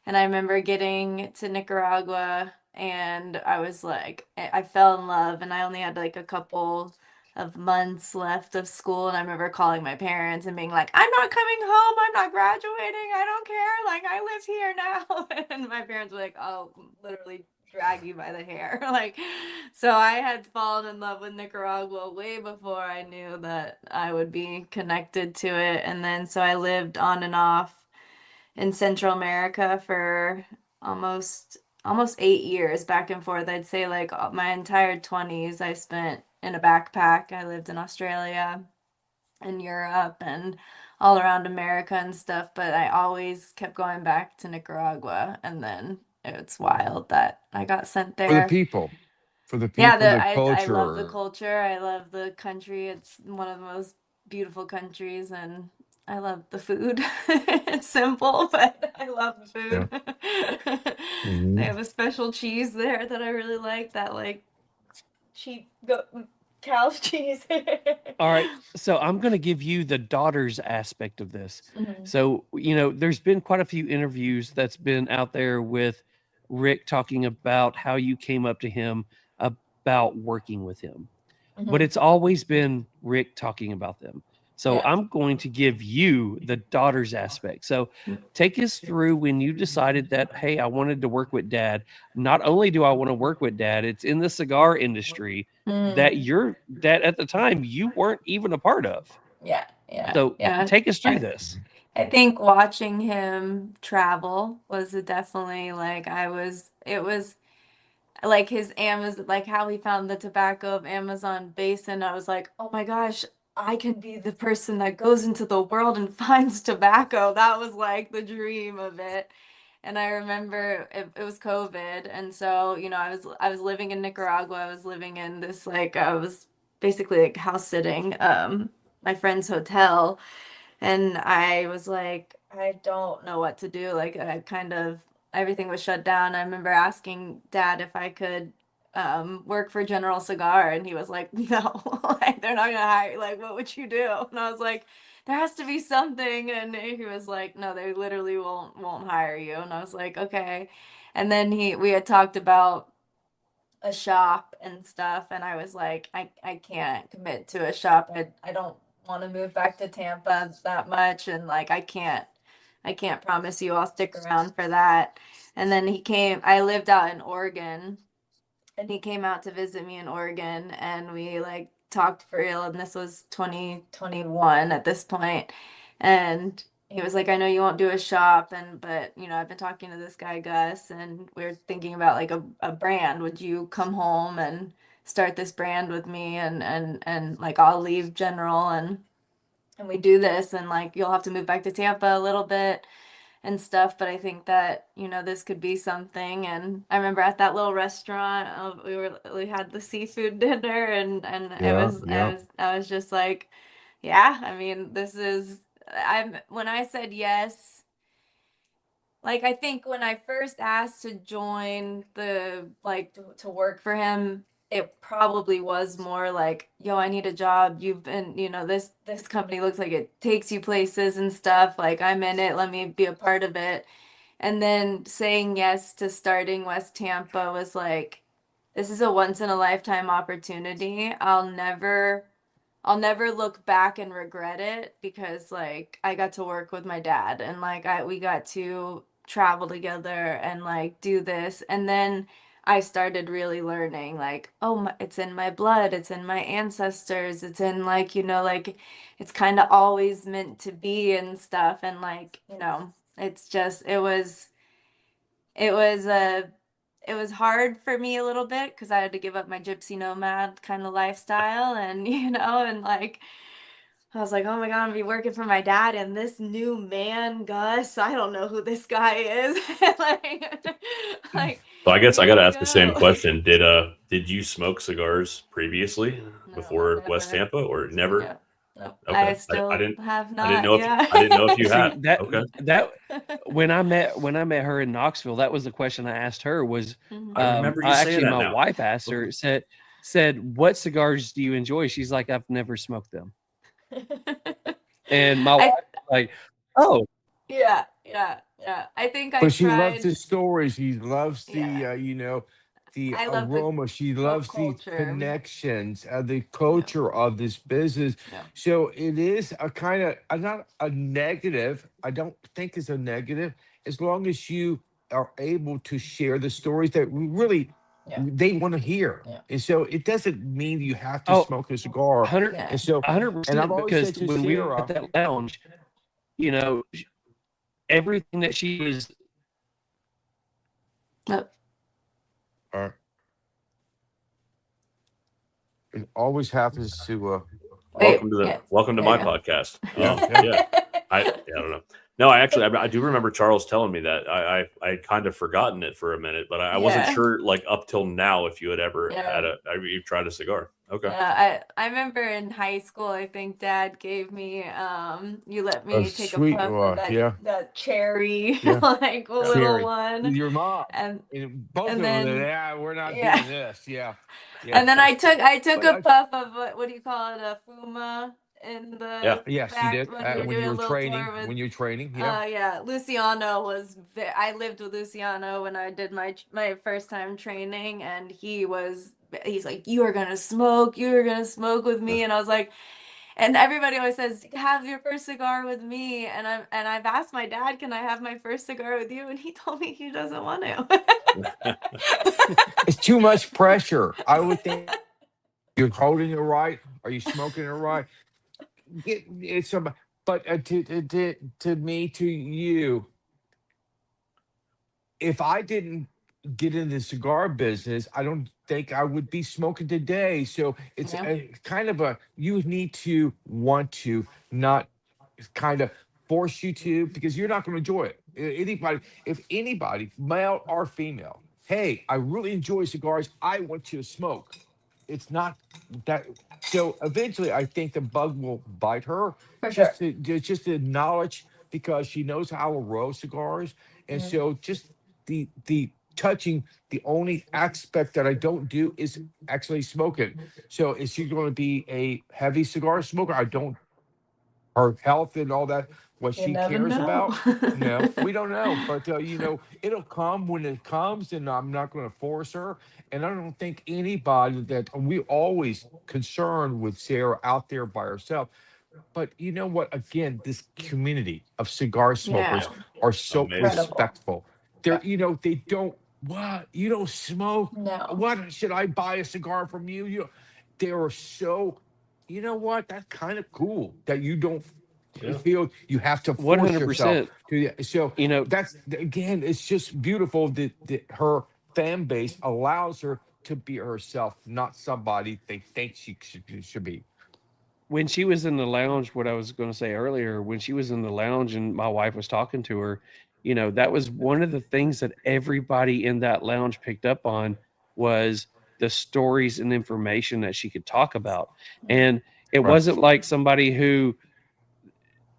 Speaker 6: And I remember getting to Nicaragua and I was like, I fell in love, and I only had like a couple of months left of school. And I remember calling my parents and being like, "I'm not coming home. I'm not graduating. I don't care. Like, I live here now." And my parents were like, "Oh, literally drag you by the hair." Like, so I had fallen in love with Nicaragua way before I knew that I would be connected to it. And then so I lived on and off in Central America for almost 8 years, back and forth. I'd say like my entire 20s I spent in a backpack. I lived in Australia and Europe and all around America and stuff, but I always kept going back to Nicaragua. And then it's wild that I got sent
Speaker 7: For the
Speaker 6: there.
Speaker 7: people, for the
Speaker 6: Yeah,
Speaker 7: people, the
Speaker 6: I love the
Speaker 7: culture.
Speaker 6: culture. I love the country. It's one of the most beautiful countries, and I love the food. It's simple, but I love the
Speaker 7: Yeah.
Speaker 6: food. They have a special cheese there that I really like. That like sheep cow's cheese.
Speaker 4: All right. So I'm going to give you the daughter's aspect of this.
Speaker 6: Mhm.
Speaker 4: So, there's been quite a few interviews that's been out there with Rick talking about how you came up to him about working with him. But
Speaker 6: Mhm.
Speaker 4: it's always been Rick talking about them. So
Speaker 6: Yeah.
Speaker 4: I'm going to give you the daughter's aspect. So take us through when you decided that, hey, I wanted to work with Dad. Not only do I want to work with Dad, it's in the cigar industry that at the time you weren't even a part of.
Speaker 6: Yeah, yeah,
Speaker 4: So
Speaker 6: yeah.
Speaker 4: take us through this.
Speaker 6: I think watching him travel was definitely like it was like his Amazon, like how he found the tobacco of Amazon basin. I was like, oh my gosh, I can be the person that goes into the world and finds tobacco. That was like the dream of it. And I remember it was COVID, and so I was living in Nicaragua. I was living in this like I was basically like house sitting my friend's hotel, and I was like, I don't know what to do. Like I kind of everything was shut down. I remember asking Dad if I could work for General Cigar, and he was like, no, like they're not gonna hire. Like, what would you do? And I was like, there has to be something. And he was like, no, they literally won't hire you. And I was like, okay. And then we had talked about a shop and stuff, and I was like, I can't commit to a shop. I don't want to move back to Tampa that much, and like I can't promise you I'll stick around for that. And then I lived out in Oregon, and he came out to visit me in Oregon, and we like talked for real, and this was 2021 at this point. And he was like, I know you won't do a shop, but I've been talking to this guy Gus, and we're thinking about like a brand. Would you come home and start this brand with me, and like I'll leave General, and we do this, and like you'll have to move back to Tampa a little bit and stuff, but I think that this could be something. And I remember at that little restaurant, we had the seafood dinner, and it
Speaker 7: Yeah,
Speaker 6: was
Speaker 7: yeah.
Speaker 6: I was just like, yeah, I mean, this is when I said yes, like I think when I first asked to join to work for him, it probably was more like, yo, I need a job. You've been, this company looks like it takes you places and stuff. Like I'm in it, let me be a part of it. And then saying yes to starting West Tampa was like, this is a once in a lifetime opportunity. I'll never look back and regret it, because like I got to work with my dad, and like we got to travel together and like do this. And then I started really learning like, oh it's in my blood, it's in my ancestors, it's in like like it's kind of always meant to be and stuff. And like it's just it was it was hard for me a little bit, because I had to give up my gypsy nomad kind of lifestyle, and and like I was like, oh my God, I'm gonna be working for my dad and this new man, Gus. I don't know who this guy is. like,
Speaker 5: So I guess I
Speaker 6: here
Speaker 5: got to
Speaker 6: we
Speaker 5: ask the same
Speaker 6: go.
Speaker 5: question. Did you smoke cigars previously
Speaker 6: No,
Speaker 5: before West
Speaker 6: never.
Speaker 5: Tampa, or never?
Speaker 6: No, no. I
Speaker 5: Okay, I
Speaker 6: still
Speaker 5: didn't
Speaker 6: have
Speaker 5: I didn't
Speaker 6: not.
Speaker 5: know if
Speaker 6: Yeah.
Speaker 5: I didn't know if you
Speaker 4: See
Speaker 5: had.
Speaker 4: that
Speaker 5: Okay,
Speaker 4: that when I met her in Knoxville, that was the question I asked her. Was
Speaker 6: Mhm.
Speaker 5: I remember you saying
Speaker 4: actually
Speaker 5: that
Speaker 4: my
Speaker 5: now.
Speaker 4: wife asked her, said what cigars do you enjoy? She's like, I've never smoked them. And my wife
Speaker 6: I
Speaker 4: was like, oh,
Speaker 6: yeah, yeah, yeah. I think I
Speaker 7: But she loves
Speaker 6: tried.
Speaker 7: the stories. She loves
Speaker 6: Yeah,
Speaker 7: the
Speaker 6: I love the
Speaker 7: aroma. She
Speaker 6: love
Speaker 7: loves the
Speaker 6: culture.
Speaker 7: connections, the
Speaker 6: Yeah,
Speaker 7: culture of this business.
Speaker 6: yeah,
Speaker 7: So it is a kind of not a negative. I don't think it's a negative, as long as you are able to share the stories that we really
Speaker 6: yeah,
Speaker 7: they want to hear.
Speaker 6: yeah,
Speaker 7: And so it doesn't mean you have to
Speaker 4: oh,
Speaker 7: smoke a cigar.
Speaker 4: 100
Speaker 6: yeah.
Speaker 7: And so, and I've
Speaker 4: 100%,
Speaker 7: always
Speaker 4: because
Speaker 7: said to
Speaker 4: when we were at
Speaker 7: Sarah,
Speaker 4: that lounge, you know, everything that she was
Speaker 6: No,
Speaker 7: uh, it always happens to
Speaker 6: wait,
Speaker 5: Welcome to
Speaker 6: there
Speaker 5: my
Speaker 6: you go.
Speaker 5: podcast.
Speaker 7: yeah, yeah.
Speaker 5: Yeah, I don't know. No, I do remember Charles telling me that. I kind of forgotten it for a minute, but I wasn't
Speaker 6: Yeah,
Speaker 5: sure like up till now if you had ever
Speaker 6: yeah.
Speaker 5: you've tried a cigar. Okay.
Speaker 6: I remember in high school, I think Dad gave me you let
Speaker 7: A
Speaker 6: me take a
Speaker 7: sweet
Speaker 6: puff of
Speaker 7: yeah,
Speaker 6: that cherry
Speaker 7: yeah.
Speaker 6: like little
Speaker 7: Cherry with
Speaker 6: one,
Speaker 7: your mom.
Speaker 6: and
Speaker 7: And both of
Speaker 6: and
Speaker 7: them,
Speaker 6: then
Speaker 7: yeah, we're not
Speaker 6: yeah,
Speaker 7: doing this. Yeah, yeah.
Speaker 6: and then I took
Speaker 7: But
Speaker 6: a puff of what do you call it, a fuma in
Speaker 5: Yeah.
Speaker 6: the
Speaker 7: yes, you
Speaker 6: fact
Speaker 7: did
Speaker 6: when we were
Speaker 7: when you
Speaker 6: doing a
Speaker 7: were
Speaker 6: little
Speaker 7: training.
Speaker 6: tour with
Speaker 7: When you're training, yeah.
Speaker 6: yeah, Luciano I lived with Luciano when I did my first time training, and he's like, you are gonna smoke, with me, and I was like, and everybody always says, have your first cigar with me, and I've asked my dad, can I have my first cigar with you, and he told me he doesn't want to.
Speaker 7: It's too much pressure. I would think you're holding it right. Are you smoking it right? It's some, but to me, to you, if I didn't get in the cigar business, I don't think I would be smoking today. So it's
Speaker 6: Yeah.
Speaker 7: a kind of a you need to want to, not kind of force you to, because you're not going to enjoy it. Anybody, if anybody, male or female, hey, I really enjoy cigars. I want you to smoke. It's not that. So eventually, I think the bug will bite her,
Speaker 6: For sure.
Speaker 7: just to acknowledge, because she knows how to roll cigars, and
Speaker 6: Mm.
Speaker 7: so just the touching. The only aspect that I don't do is actually smoke it. So is she going to be a heavy cigar smoker? I don't, her health and all that, what
Speaker 6: You
Speaker 7: she
Speaker 6: never
Speaker 7: cares
Speaker 6: know.
Speaker 7: about. No, we don't know, but it'll come when it comes, and I'm not going to force her. And I don't think anybody that we always concerned with Sarah out there by herself. But you know what? Again, this community of cigar smokers
Speaker 6: Yeah,
Speaker 7: are so
Speaker 5: Amazing.
Speaker 6: incredible.
Speaker 7: respectful.
Speaker 6: Yeah.
Speaker 7: They don't, what, you don't smoke?
Speaker 6: No.
Speaker 7: What, should I buy a cigar from you? They are so, what? That's kind of cool that you don't
Speaker 5: Yeah.
Speaker 7: feel you have to force yourself
Speaker 4: 100%.
Speaker 7: to. So
Speaker 4: You know,
Speaker 7: that's, again, it's just beautiful that her fan base allows her to be herself, not somebody they think she should be.
Speaker 4: when she was in the lounge, what I was going to say earlier, when she was in the lounge and my wife was talking to her, that was one of the things that everybody in that lounge picked up on was the stories and information that she could talk about. And it
Speaker 7: Right.
Speaker 4: wasn't like somebody who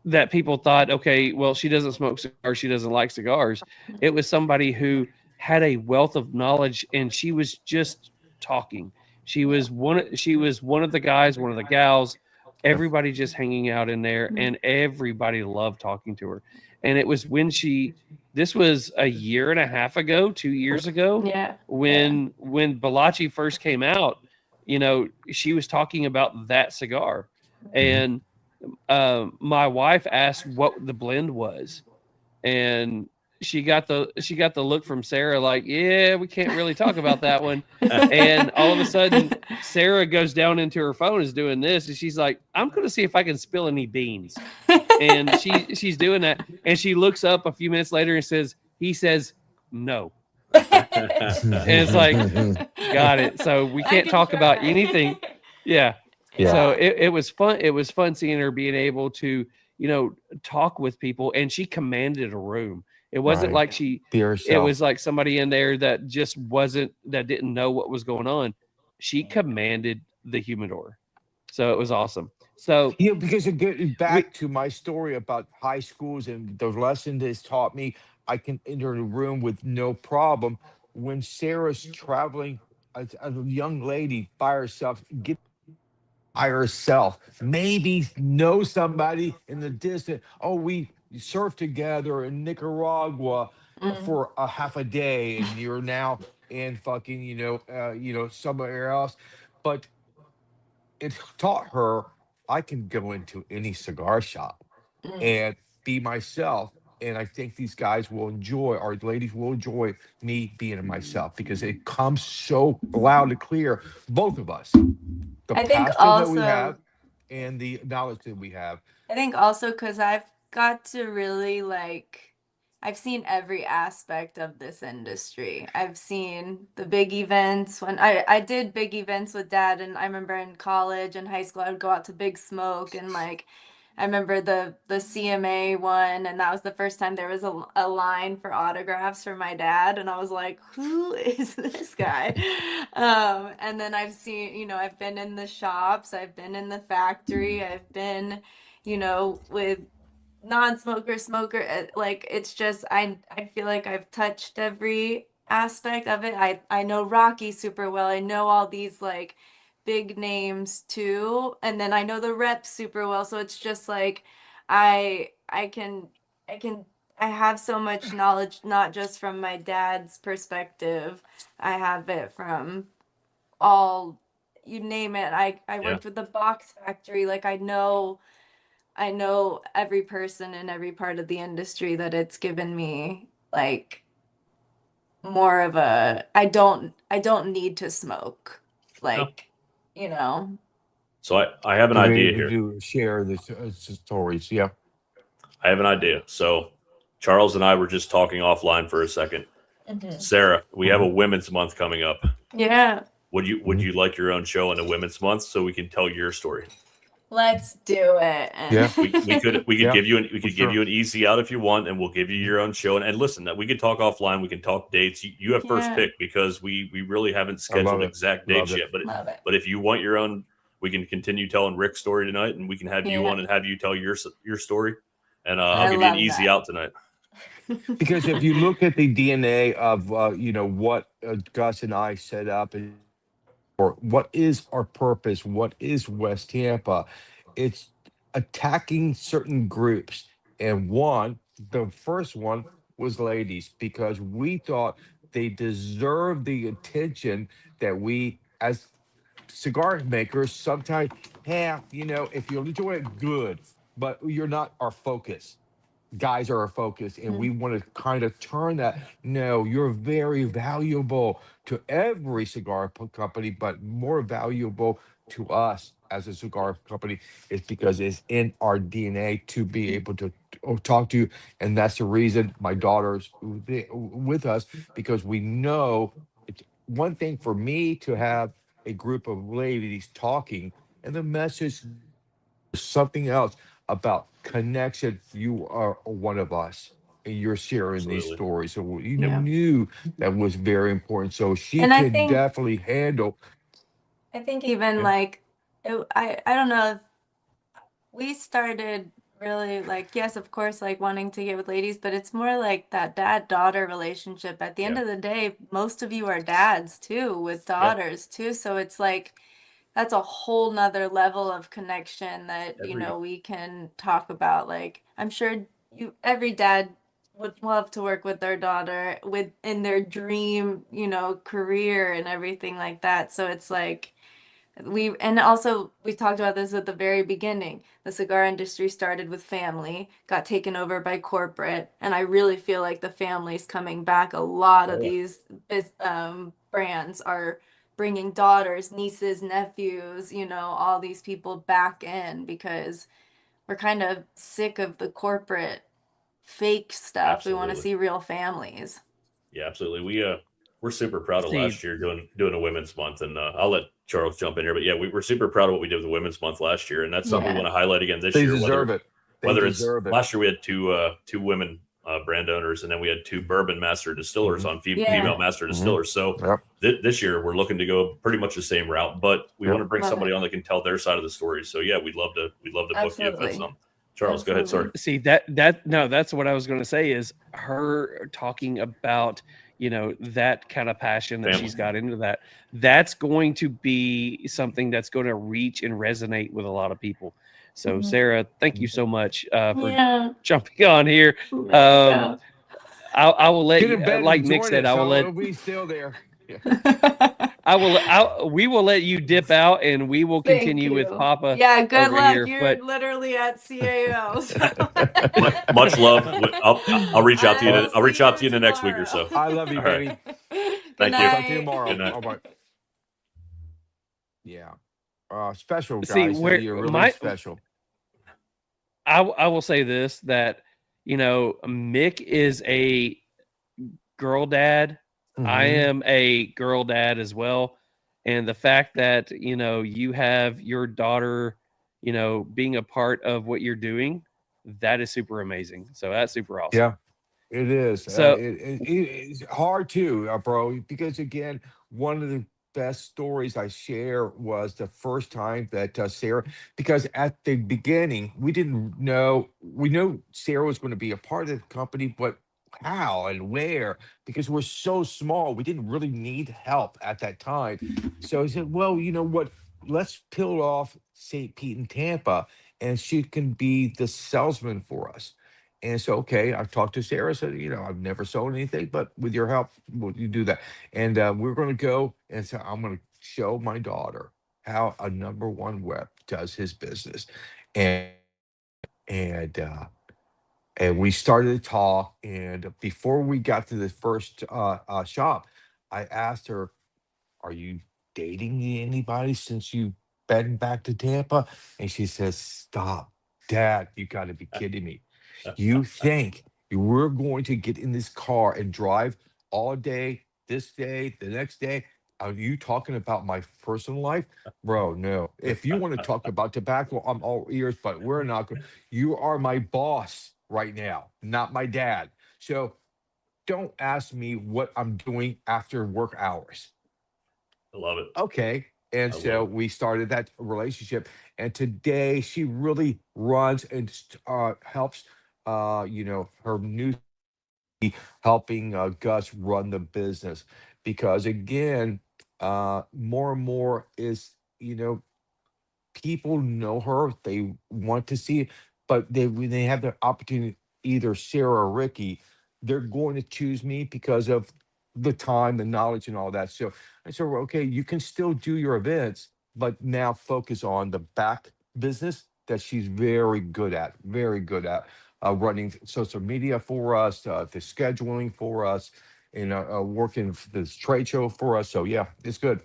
Speaker 4: that people thought, okay, well, she doesn't smoke cigars, she doesn't like cigars. It was somebody who had a wealth of knowledge and she was just talking.
Speaker 6: Yeah.
Speaker 4: She was one of the guys, one of the gals, everybody just hanging out in there,
Speaker 6: Mhm.
Speaker 4: and everybody loved talking to her. And it was when this was a year and a half ago, 2 years ago,
Speaker 6: Yeah. Yeah.
Speaker 4: when Balachi first came out, she was talking about that cigar.
Speaker 7: Mhm.
Speaker 4: And my wife asked what the blend was, and she got the look from Sarah like, yeah, we can't really talk about that one. And all of a sudden, Sarah goes down into her phone, is doing this, and she's like, I'm going to see if I can spill any beans. And she's doing that, and she looks up a few minutes later and he says no. And it's like, got it. So we
Speaker 6: I
Speaker 4: can't
Speaker 6: can
Speaker 4: talk about
Speaker 6: try.
Speaker 4: anything. Yeah.
Speaker 7: Yeah.
Speaker 4: So
Speaker 6: Yeah.
Speaker 4: it was fun. It was fun seeing her being able to, talk with people, and she commanded a room. It wasn't
Speaker 7: Right.
Speaker 4: like
Speaker 7: Be
Speaker 4: it was
Speaker 7: herself.
Speaker 4: like somebody in there that just that didn't know what was going on. She commanded the humidor. So it was awesome. So
Speaker 7: Because it getting
Speaker 4: we,
Speaker 7: back to my story about high schools and the lesson that's taught me, I can enter the room with no problem. When Sarah's traveling as a young lady by herself, get by herself, maybe know somebody in the distance. Oh, we surfed together in Nicaragua
Speaker 6: Mm.
Speaker 7: for a half a day, and you're now in fucking, somewhere else. But it taught her I can go into any cigar shop
Speaker 6: Mm.
Speaker 7: and be myself. And I think these guys will enjoy, or ladies will enjoy me being myself, because it comes so loud and clear, both of us, the
Speaker 6: I think
Speaker 7: passion that we have
Speaker 6: also
Speaker 7: and the knowledge that we have.
Speaker 6: I think also because I've got to really I've seen every aspect of this industry. I've seen the big events when I did big events with Dad, and I remember in college and high school I would go out to Big Smoke, and I remember the CMA one, and that was the first time there was a line for autographs for my dad, and I was like, who is this guy? And then I've seen, I've been in the shops, I've been in the factory, I've been, with non-smoker, smoker. Like it's just I feel like I've touched every aspect of it. I know Rocky super well. I know all these like big names too, and then I know the reps super well. So it's just like I can I can I have so much knowledge, not just from my dad's perspective. I have it from all, you name it. I
Speaker 5: Yeah.
Speaker 6: worked with the box factory. Like I know every person in every part of the industry, that it's given me like more of a I don't need to smoke.
Speaker 5: No.
Speaker 6: Like, you know.
Speaker 5: So I have an
Speaker 7: To be
Speaker 5: idea
Speaker 7: able
Speaker 5: here.
Speaker 7: to share the stories. Yeah.
Speaker 5: I have an idea. So Charles and I were just talking offline for a second. Sarah, we have a Women's Month coming up.
Speaker 6: Yeah.
Speaker 5: Would you like your own show in a Women's Month so we can tell your story?
Speaker 6: Let's do it.
Speaker 7: Yeah.
Speaker 5: We could
Speaker 7: Yeah,
Speaker 5: give you
Speaker 7: for sure.
Speaker 5: an easy out if you want, and we'll give you your own show. And listen, that we can talk offline. We can talk dates. You have first
Speaker 6: Yeah.
Speaker 5: pick because we really haven't
Speaker 7: I
Speaker 5: scheduled
Speaker 7: love it.
Speaker 5: exact
Speaker 7: Love
Speaker 5: dates
Speaker 7: it.
Speaker 5: yet.
Speaker 6: Love it.
Speaker 5: But if you want your own, we can continue telling Rick's story tonight, and we can have you
Speaker 6: Yeah.
Speaker 5: on and have you tell your story. And
Speaker 6: I
Speaker 5: I'll give you an
Speaker 6: love
Speaker 5: easy
Speaker 6: that.
Speaker 5: out tonight.
Speaker 7: Because if you look at the DNA of what Gus and I set up, or what is our purpose, what is West Tampa, it's attacking certain groups. And the first one was ladies, because we thought they deserved the attention that we as cigar makers sometimes have. If you enjoy it, good, but you're not our focus. Guys are our focus, and we want to kind of turn that. No, you're very valuable to every cigar company, but more valuable to us as a cigar company is because it's in our DNA to be able to talk to you. And that's the reason my daughter's with us, because we know it's one thing for me to have a group of ladies talking, and the message something else about connection. You are one of us, and you're sharing these
Speaker 5: Absolutely.
Speaker 7: stories. So we
Speaker 6: Yeah.
Speaker 7: knew that was very important. So she
Speaker 6: And I
Speaker 7: could
Speaker 6: think
Speaker 7: definitely handle.
Speaker 6: even
Speaker 7: Yeah.
Speaker 6: like I don't know if we started really like, yes, of course, like wanting to get with ladies, but it's more like that dad-daughter relationship. At the end
Speaker 5: Yeah.
Speaker 6: of the day, most of you are dads too, with
Speaker 5: Yeah.
Speaker 6: daughters too. So it's like that's a whole nother level of connection that,
Speaker 5: Every
Speaker 6: we can talk about. Like I'm sure every dad would love to work with their daughter in their dream, career and everything like that. So it's like and also we talked about this at the very beginning. The cigar industry started with family, got taken over by corporate, and I really feel like the family's coming back. A lot of
Speaker 5: Oh, yeah.
Speaker 6: these brands are bringing daughters, nieces, nephews, all these people back in because we're kind of sick of the corporate fake stuff. We want to
Speaker 5: Absolutely.
Speaker 6: see real families.
Speaker 5: Yeah, absolutely. We're super proud of
Speaker 4: See,
Speaker 5: last year doing a Women's Month, and I'll let Charles jump in here. But yeah, we're super proud of what we did with the Women's Month last year, and that's something we
Speaker 6: Yeah.
Speaker 5: want to highlight again this
Speaker 7: They
Speaker 5: year.
Speaker 7: deserve it. They
Speaker 5: Whether it's
Speaker 7: deserve it.
Speaker 5: last year we had two women brand owners, and then we had two bourbon master distillers on
Speaker 6: Yeah.
Speaker 5: female master distillers. So
Speaker 7: Yep.
Speaker 5: this year we're looking to go pretty much the same route, but we
Speaker 7: Yep.
Speaker 5: want to bring
Speaker 6: Love
Speaker 5: somebody
Speaker 6: it.
Speaker 5: on that can tell their side of the story. So yeah, we'd love to book you if that's
Speaker 6: Absolutely.
Speaker 5: something. Charles, go ahead. Sorry.
Speaker 4: see that no, that's what I was going to say, is her talking about that kind of passion that
Speaker 5: Family.
Speaker 4: she's got into that. That's going to be something that's going to reach and resonate with a lot of people. So Sarah, thank you so much for
Speaker 6: Yeah.
Speaker 4: jumping on here.
Speaker 6: Yeah.
Speaker 4: I will let
Speaker 7: Get
Speaker 4: you,
Speaker 7: in bed
Speaker 4: like
Speaker 7: and
Speaker 4: Mick
Speaker 7: join
Speaker 4: said,
Speaker 7: us.
Speaker 4: I will let
Speaker 7: We'll be still there. Yeah.
Speaker 4: we will let you dip out, and we will
Speaker 6: Thank
Speaker 4: continue with
Speaker 6: you.
Speaker 4: Papa
Speaker 6: Yeah, good
Speaker 4: over
Speaker 6: luck.
Speaker 4: here.
Speaker 6: You're
Speaker 4: But
Speaker 6: literally at CAO.
Speaker 5: Much love. I'll reach out to you.
Speaker 6: I'll
Speaker 5: I'll reach
Speaker 6: see
Speaker 5: out to you in the next week or
Speaker 6: tomorrow.
Speaker 5: so.
Speaker 7: I love you,
Speaker 5: All right.
Speaker 7: baby.
Speaker 6: Good
Speaker 5: Thank you.
Speaker 6: night.
Speaker 7: Talk to you tomorrow.
Speaker 5: Good night.
Speaker 7: All right. Yeah. Special
Speaker 4: see,
Speaker 7: guys.
Speaker 4: where
Speaker 7: You're really special.
Speaker 4: I will say this, that Mick is a girl dad. I am a girl dad as well. And the fact that, you have your daughter, being a part of what you're doing, that is super amazing. So that's super awesome.
Speaker 7: Yeah. It is.
Speaker 4: So
Speaker 7: It's hard too, bro, because again, one of the best stories I share was the first time that Sarah, because at the beginning, we didn't know, we knew Sarah was going to be a part of the company, but how and where, because we're so small, we didn't really need help at that time. So I said, well, you know what? Let's peel off St. Pete and Tampa, and she can be the salesman for us. And so, okay, I've talked to Sarah. Said, I've never sold anything, but with your help, will you do that? And we're going to go. And so I'm going to show my daughter how a number one rep does his business. And and uh, and we started to talk. And before we got to the first shop, I asked her, "Are you dating anybody since you've been back to Tampa?" And she says, "Stop, Dad! You got to be kidding me." You think we're going to get in this car and drive all day, the next day? Are you talking about my personal life? Bro, no. If you want to talk about tobacco, I'm all ears, but we're not going. You are my boss right now, not my dad. So don't ask me what I'm doing after work hours.
Speaker 5: I love it.
Speaker 7: Okay. And
Speaker 5: I
Speaker 7: so
Speaker 5: love it.
Speaker 7: we started that relationship. And today she really runs and helps, her new helping Gus run the business. Because again, more and more is, people know her. They want to see it, but when they have the opportunity, either Sarah or Ricky, they're going to choose me because of the time, the knowledge, and all that. So I said, well, okay, you can still do your events, but now focus on the back business that she's very good at running social media for us, the scheduling for us, and working this trade show for us. So yeah, it's good.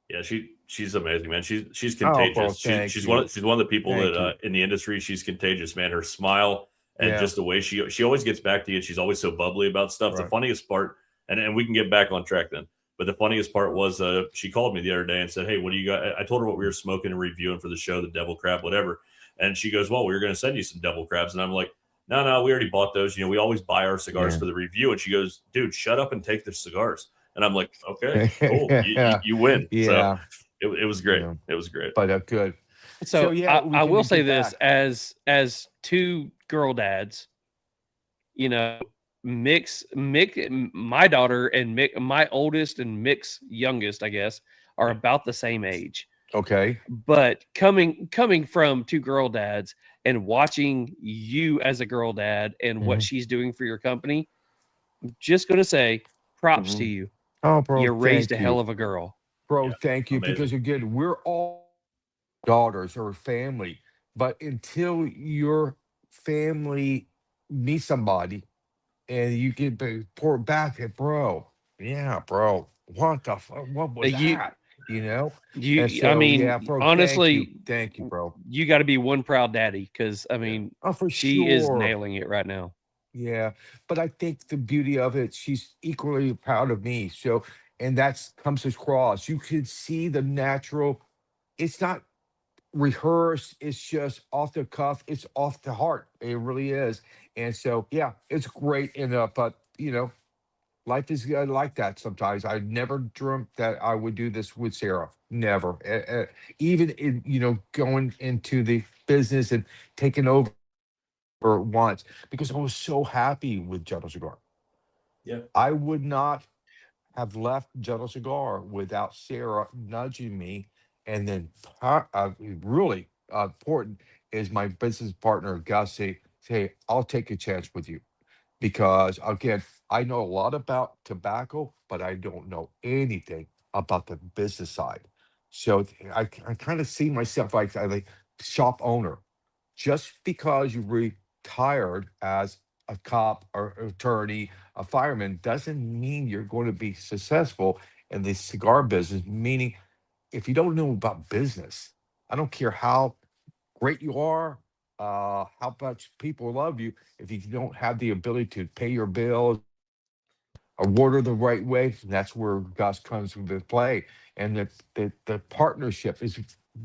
Speaker 5: Yeah, she's amazing, man. She's
Speaker 7: Oh, bro,
Speaker 5: contagious.
Speaker 7: thank
Speaker 5: She's
Speaker 7: you.
Speaker 5: one of the people that
Speaker 7: Thank you.
Speaker 5: in the industry, she's contagious, man. Her smile and
Speaker 7: Yeah,
Speaker 5: just the way she always gets back to you. She's always so bubbly about stuff. The
Speaker 7: right.
Speaker 5: funniest part, and we can get back on track then. But the funniest part was she called me the other day and said, "Hey, what do you got?" I told her what we were smoking and reviewing for the show, the devil crab, whatever. And she goes, "Well, we were going to send you some devil crabs," and I'm like, "No, no, we already bought those. We always buy our cigars
Speaker 7: Yeah.
Speaker 5: for the review." And she goes, "Dude, shut up and take the cigars." And I'm like, "Okay, cool, you win." So
Speaker 7: Yeah,
Speaker 5: it was great.
Speaker 7: yeah,
Speaker 5: It was great.
Speaker 7: but good. So
Speaker 4: so
Speaker 7: yeah, we
Speaker 4: I
Speaker 7: can
Speaker 4: will say
Speaker 7: get
Speaker 4: this,
Speaker 7: back.
Speaker 4: as two girl dads, you know, Mick, my daughter, and Mick, my oldest, and Mick's youngest, I guess, are
Speaker 5: Yeah.
Speaker 4: about the same age.
Speaker 7: Okay.
Speaker 4: But coming from two girl dads and watching you as a girl dad and what
Speaker 7: Mhm,
Speaker 4: she's doing for your company, I'm just gonna say props to
Speaker 7: mhm.
Speaker 4: you.
Speaker 7: Oh, bro,
Speaker 4: You raised a
Speaker 7: thank
Speaker 4: hell
Speaker 7: you,
Speaker 4: of a girl.
Speaker 7: bro,
Speaker 5: Yeah.
Speaker 7: thank you.
Speaker 5: Amazing.
Speaker 7: Because again, we're all daughters or family, but until your family meets somebody and you get pour back at bro, yeah, bro, what the fuck? What was
Speaker 4: You
Speaker 7: that? You know? And
Speaker 4: you I
Speaker 7: so yeah,
Speaker 4: mean,
Speaker 7: bro,
Speaker 4: honestly,
Speaker 7: thank you, bro.
Speaker 4: you got to be one proud daddy because I
Speaker 5: Yeah.
Speaker 4: mean,
Speaker 7: Oh, for
Speaker 4: she is
Speaker 7: sure.
Speaker 4: nailing it right now.
Speaker 7: Yeah, but I think the beauty of it, she's equally proud of me. So, and that's comes across. You can see the natural. It's not rehearsed. It's just off the cuff. It's off the heart. It really is. And so, yeah, it's great. And but life is like that sometimes. I never dreamt that I would do this with Sarah. Never. Even in going into the business and taking over once because I was so happy with General Cigar.
Speaker 5: Yeah.
Speaker 7: I would not have left General Cigar without Sarah nudging me. And then, really important is my business partner, Gus, say, I'll take a chance with you. Because again, I know a lot about tobacco, but I don't know anything about the business side. So I kind of see myself like a shop owner. Just because you retired as a cop or attorney, a fireman, doesn't mean you're going to be successful in the cigar business. Meaning, if you don't know about business, I don't care how great you are, how much people love you, if you don't have the ability to pay your bills or water the right way, that's where Gus comes into play. And the partnership is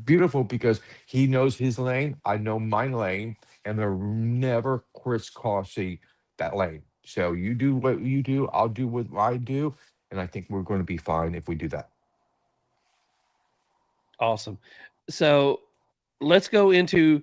Speaker 7: beautiful because he knows his lane, I know my lane, and they're never crisscrossing that lane. So you do what you do, I'll do what I do, and I think we're going to be fine if we do that.
Speaker 4: Awesome. So let's go into,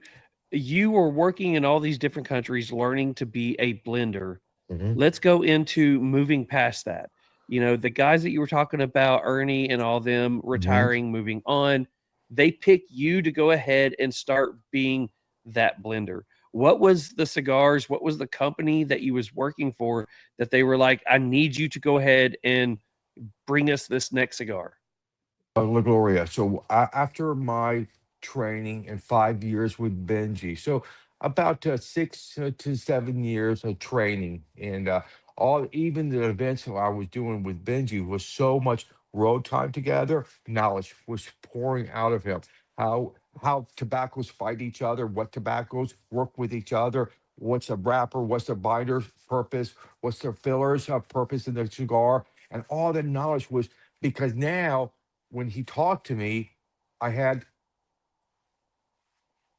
Speaker 4: you were working in all these different countries, learning to be a blender.
Speaker 7: Mhm.
Speaker 4: Let's go into moving past that. You know, the guys that you were talking about, Ernie and all them
Speaker 7: Mhm.
Speaker 4: retiring, moving on, they pick you to go ahead and start being that blender. What was the cigars? What was the company that you was working for that they were like, I need you to go ahead and bring us this next cigar?
Speaker 7: La Gloria. So after my training and 5 years with Benji, so about 6 to 7 years of training, and all even the events that I was doing with Benji was so much road time together. Knowledge was pouring out of him. How tobaccos fight each other, what tobaccos work with each other, what's a wrapper, what's the binder's purpose, what's the filler's purpose in the cigar, and all that knowledge was because now when he talked to me, I had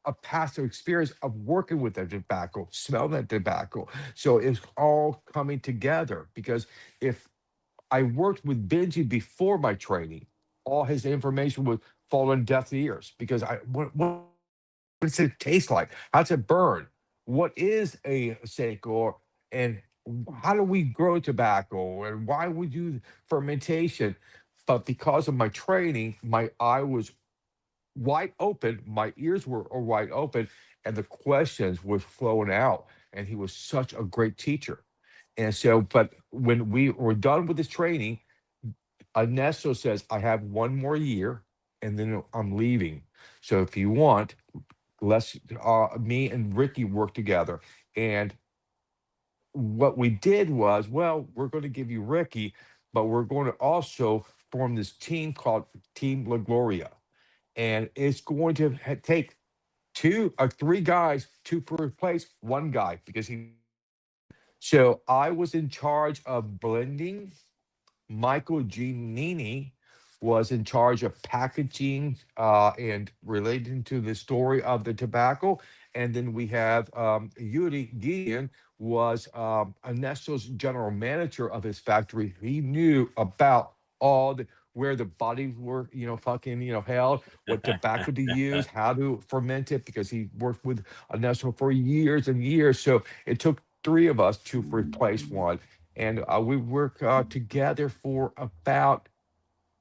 Speaker 7: a past experience of working with the tobacco, smelling that tobacco. So it's all coming together because if I worked with Benji before my training, all his information would fall on deaf ears because what does it taste like? How's it burn? What is a Seiko? And how do we grow tobacco? And why we do fermentation? But because of my training, my eye was wide open, my ears were wide open, and the questions were flowing out. And he was such a great teacher. And so, but when we were done with this training, Ernesto says, I have one more year and then I'm leaving. So if you want, let's me and Ricky work together. And what we did was, well, we're going to give you Ricky, but we're going to also form this team called Team La Gloria. And it's going to take 2 or 3 guys to replace one guy because he. So I was in charge of blending. Michael Giannini was in charge of packaging and relating to the story of the tobacco. And then we have Yuri Gideon was Ernesto's general manager of his factory. He knew about all the where the bodies were, fucking, held, what tobacco to use, how to ferment it, because he worked with Ernesto for years and years. So it took 3 of us to replace one, and we worked together for about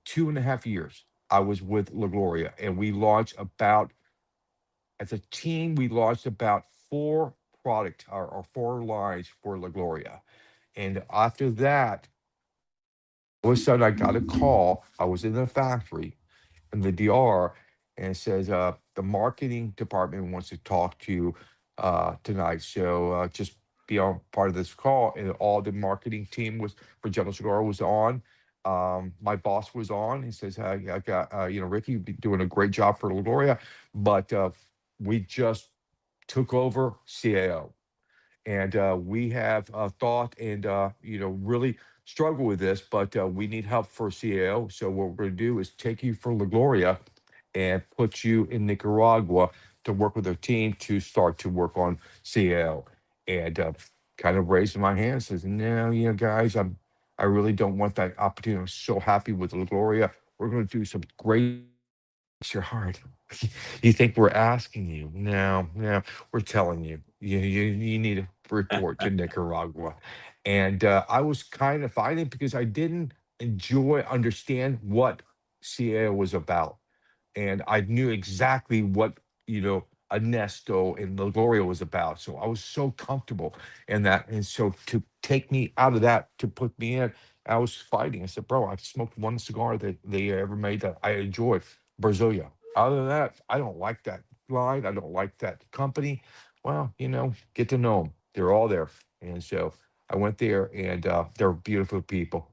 Speaker 7: 2.5 years. I was with La Gloria, and we launched about, as a team, we launched about 4 product or 4 lines for La Gloria. And after that, all of a sudden, I got a call. I was in the factory in the DR, and it says the marketing department wants to talk to you tonight. So just be on part of this call. And all the marketing team was for General Cigar was on. My boss was on. He says, I got Ricky, you've been doing a great job for Gloria, but we just took over CAO, and we have thought and really struggle with this, but we need help for CAO. So what we're going to do is take you for La Gloria and put you in Nicaragua to work with our team to start to work on CAO. And kind of raising my hand, says, no, guys, I really don't want that opportunity. I'm so happy with La Gloria. We're going to do some great. Bless your heart. You think we're asking you? No, no, we're telling you. You need to report to Nicaragua. And I was kind of fighting because I didn't understand what CA was about, and I knew exactly what Ernesto and La Gloria was about. So I was so comfortable in that, and so to take me out of that to put me in, I was fighting. I said, "Bro, I've smoked one cigar that they ever made that I enjoy, Brasilia. Other than that, I don't like that line. I don't like that company." Well, get to know them. They're all there, and so I went there, and they're beautiful people,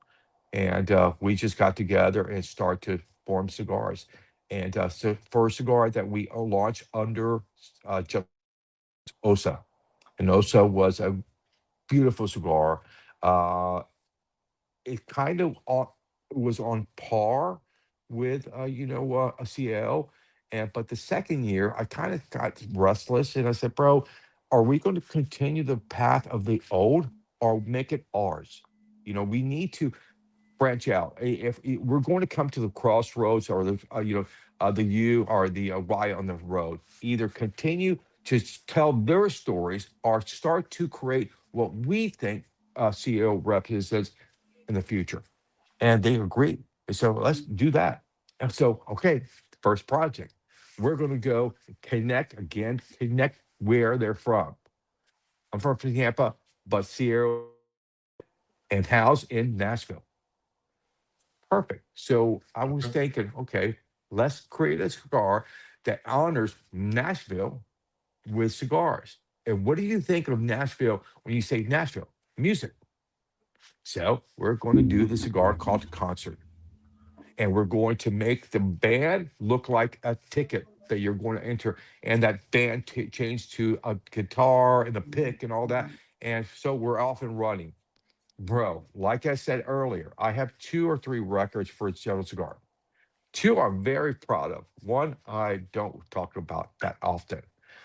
Speaker 7: and we just got together and started to form cigars. And so first cigar that we launched under just Osa. And Osa was a beautiful cigar. Uh, it kind of was on par with, a CL. And but the second year, I kind of got restless, and I said, "Bro, are we going to continue the path of the old, or make it ours? We need to branch out. If we're going to come to the crossroads, or the U or the Y on the road, either continue to tell their stories or start to create what we think CEO represents in the future." And they agreed. And so let's do that. And so, okay, first project, we're going to go connect where they're from. I'm from Tampa, but Sierra and house in Nashville. Perfect. So I was
Speaker 5: Okay.
Speaker 7: thinking, okay, let's create a cigar that honors Nashville with cigars. And what do you think of Nashville when you say Nashville? Music. So we're going to do the cigar called Concert. And we're going to make the band look like a ticket that you're going to enter. And that band changed to a guitar and a pick and all that. And so we're off and running. Bro, like I said earlier, I have 2 or 3 records for General Cigar. 2 I'm very proud of. One I don't talk about that often.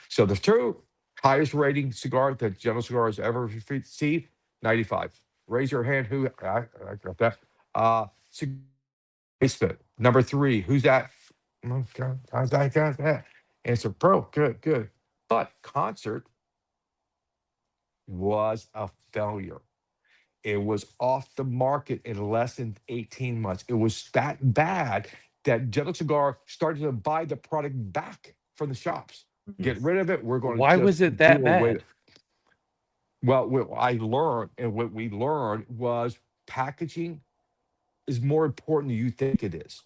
Speaker 7: So the 2 highest rating cigar that General Cigar has ever received, 95. Raise your hand who I got that. Cigar number 3. Who's that? Okay, I got that. Answer pro. Good, good. But Concert was a failure. It was off the market in less than 18 months. It was that bad that General Cigar started to buy the product back from the shops. Get rid of it. We're going to
Speaker 4: Why
Speaker 7: just
Speaker 4: was it
Speaker 7: do
Speaker 4: that
Speaker 7: away.
Speaker 4: bad?
Speaker 7: Well, what I learned and what we learned was packaging is more important than you think it is.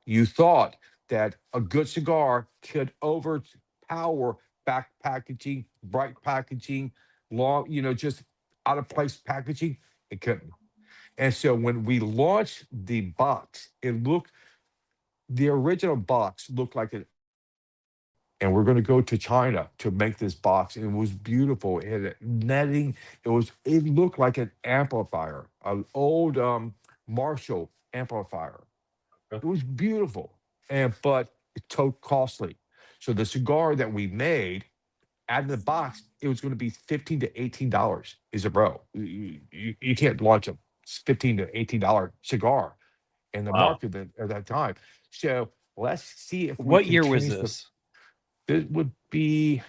Speaker 7: You thought that a good cigar could overpower back packaging, bright packaging, long, just out of place packaging. It couldn't. And so when we launched the box, the original box looked like it. And we're going to go to China to make this box. And it was beautiful. It had netting. It looked like an amplifier, an old Marshall amplifier. It was beautiful. But it's so costly. So the cigar that we made out of the box, it was going to be $15 to $18 is a bro. You can't launch a $15 to $18 cigar in the
Speaker 5: Wow.
Speaker 7: market at that time. So let's see if we
Speaker 4: What
Speaker 7: can
Speaker 4: year was
Speaker 7: change the.
Speaker 4: this?
Speaker 7: It would be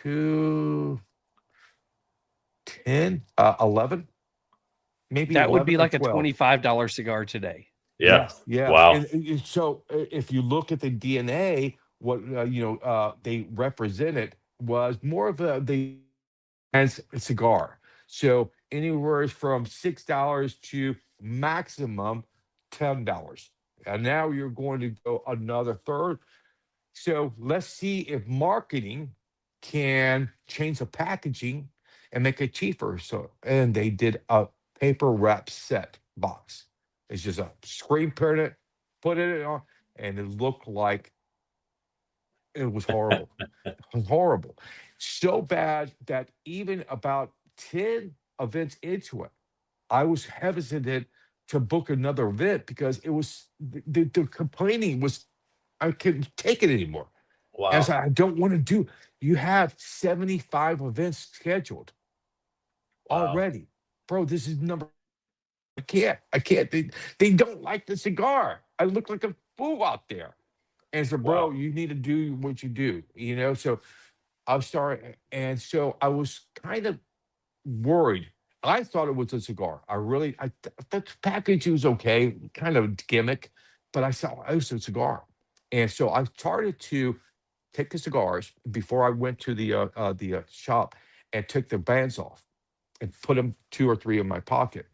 Speaker 7: 210, 11, maybe
Speaker 4: That would
Speaker 7: 11
Speaker 4: be
Speaker 7: or
Speaker 4: like a
Speaker 7: 12.
Speaker 4: $25 cigar today.
Speaker 5: Yeah.
Speaker 7: Yeah.
Speaker 5: Wow.
Speaker 7: And so if you look at the DNA, what they represented was more of the and a cigar. So anywhere from $6 to maximum $10. And now you're going to go another third. So let's see if marketing can change the packaging and make it cheaper. So and they did a paper wrap set box. It's just a screen printed, put it on, and it looked like it was horrible. It was horrible. So bad that even about 10 events into it, I was hesitant to book another event because it was the complaining was I couldn't take it anymore. And I
Speaker 5: Wow.
Speaker 7: said, I don't want to do. You have 75 events scheduled
Speaker 5: Wow.
Speaker 7: already. Bro, this is number. I can't. I can't. They don't like the cigar. I look like a fool out there. And so, bro,
Speaker 5: Wow.
Speaker 7: you need to do what you do. So I was starting, and so I was kind of worried. I thought it was a cigar. The package was okay, kind of gimmick, but I saw it was a cigar. And so I started to take the cigars before I went to the shop and took the bands off and put them 2 or 3 in my pocket.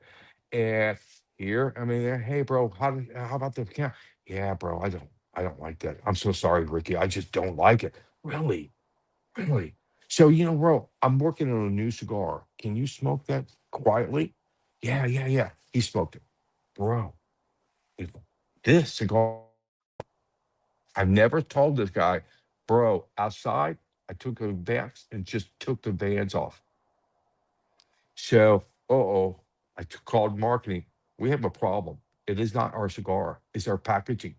Speaker 7: And here, I mean, hey, bro, how about the count? Yeah, bro, I don't like that. I'm so sorry, Ricky. I just don't like it. Really, really. So bro, I'm working on a new cigar. Can you smoke that quietly? Yeah, yeah, yeah. He smoked it, bro. If this cigar I've never told this guy, bro, outside, I took a vans and just took the vans off. So, called marketing. We have a problem. It is not our cigar, it's our packaging.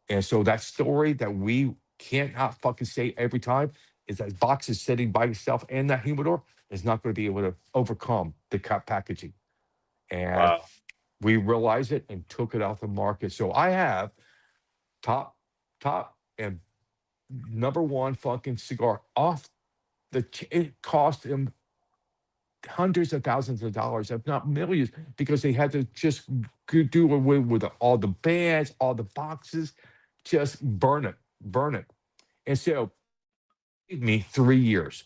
Speaker 7: And so that story that we can't not fucking say every time is that box is sitting by itself and that humidor is not going to be able to overcome the packaging. And
Speaker 5: Wow.
Speaker 7: we realized it and took it off the market. So I have top and number one fucking cigar off it cost him hundreds of thousands of dollars, if not millions, because they had to just do away with all the bands, all the boxes, just burn it. And so it gave me 3 years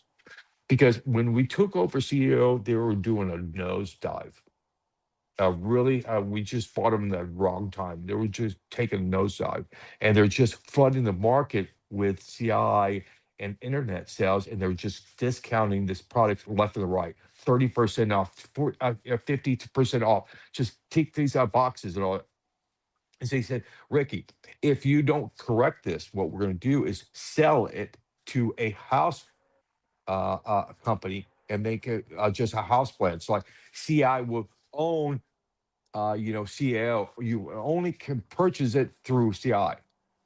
Speaker 7: because when we took over CEO, they were doing a nosedive. Really, we just bought them in the wrong time. They were just taking a nosedive, and they're just flooding the market with CI and internet sales, and they're just discounting this product left and right, 30% off, 50% off. Just take these boxes and all. And so he said, Ricky, if you don't correct this, what we're going to do is sell it to a house company and make it just a house plan. So like CI will own CL, you only can purchase it through CI,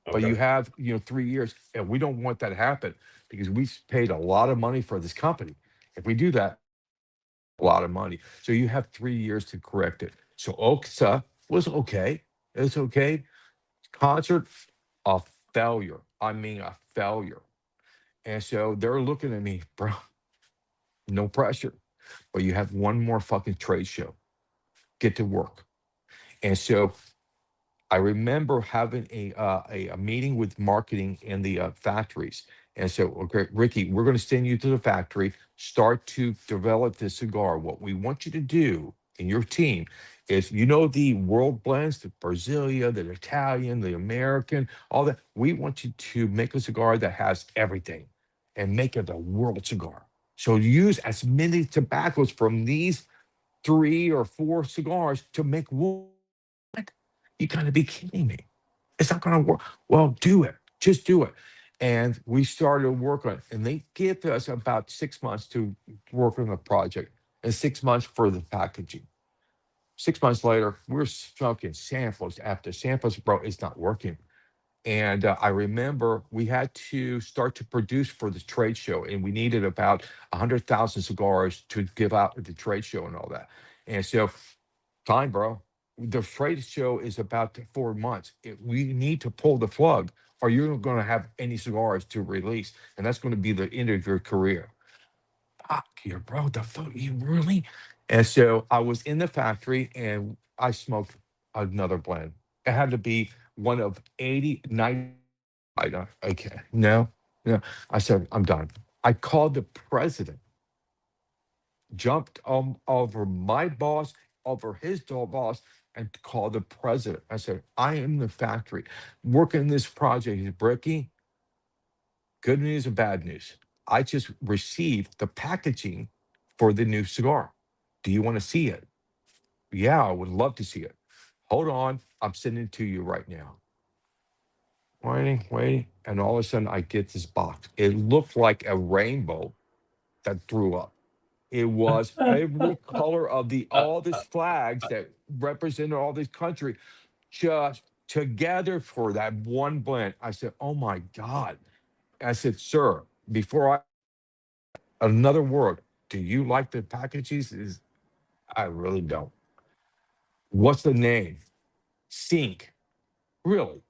Speaker 7: but
Speaker 5: Okay.
Speaker 7: you have, 3 years, and we don't want that to happen because we paid a lot of money for this company. If we do that, a lot of money. So you have 3 years to correct it. So OXA was okay. It's okay. Concert, a failure. I mean, a failure. And so they're looking at me, bro, no pressure, but you have one more fucking trade show. Get to work. And so I remember having a meeting with marketing in the factories. And so, okay, Ricky, we're going to send you to the factory, start to develop this cigar. What we want you to do in your team is, the world blends, the Brasilia, the Italian, the American, all that. We want you to make a cigar that has everything and make it a world cigar. So use as many tobaccos from these 3 or 4 cigars to make one. You gotta be kidding me. It's not gonna work. Well, do it. Just do it. And we started working on it. And they give us about 6 months to work on the project and 6 months for the packaging. 6 months later, we're smoking samples after samples, bro. It's not working. And I remember we had to start to produce for the trade show, and we needed about 100,000 cigars to give out at the trade show and all that. And so, time, bro. The trade show is about 4 months. We need to pull the plug, or you're not going to have any cigars to release, and that's going to be the end of your career. Fuck you, bro. The fuck you really? And so I was in the factory, and I smoked another blend. It had to be one of 80, 90. I don't, okay, no. I said, I'm done. I called the president, jumped over my boss, over his boss, and called the president. I said, I am the factory working this project. He's Bricky. Good news and bad news. I just received the packaging for the new cigar. Do you want to see it? Yeah, I would love to see it. Hold on. I'm sending it to you right now. Waiting. And all of a sudden, I get this box. It looked like a rainbow that threw up. It was every color of all these flags that represented all this country just together for that one blend. I said, oh my God. I said, sir, before another word, do you like the packages? I really don't. What's the name? Sync. Really?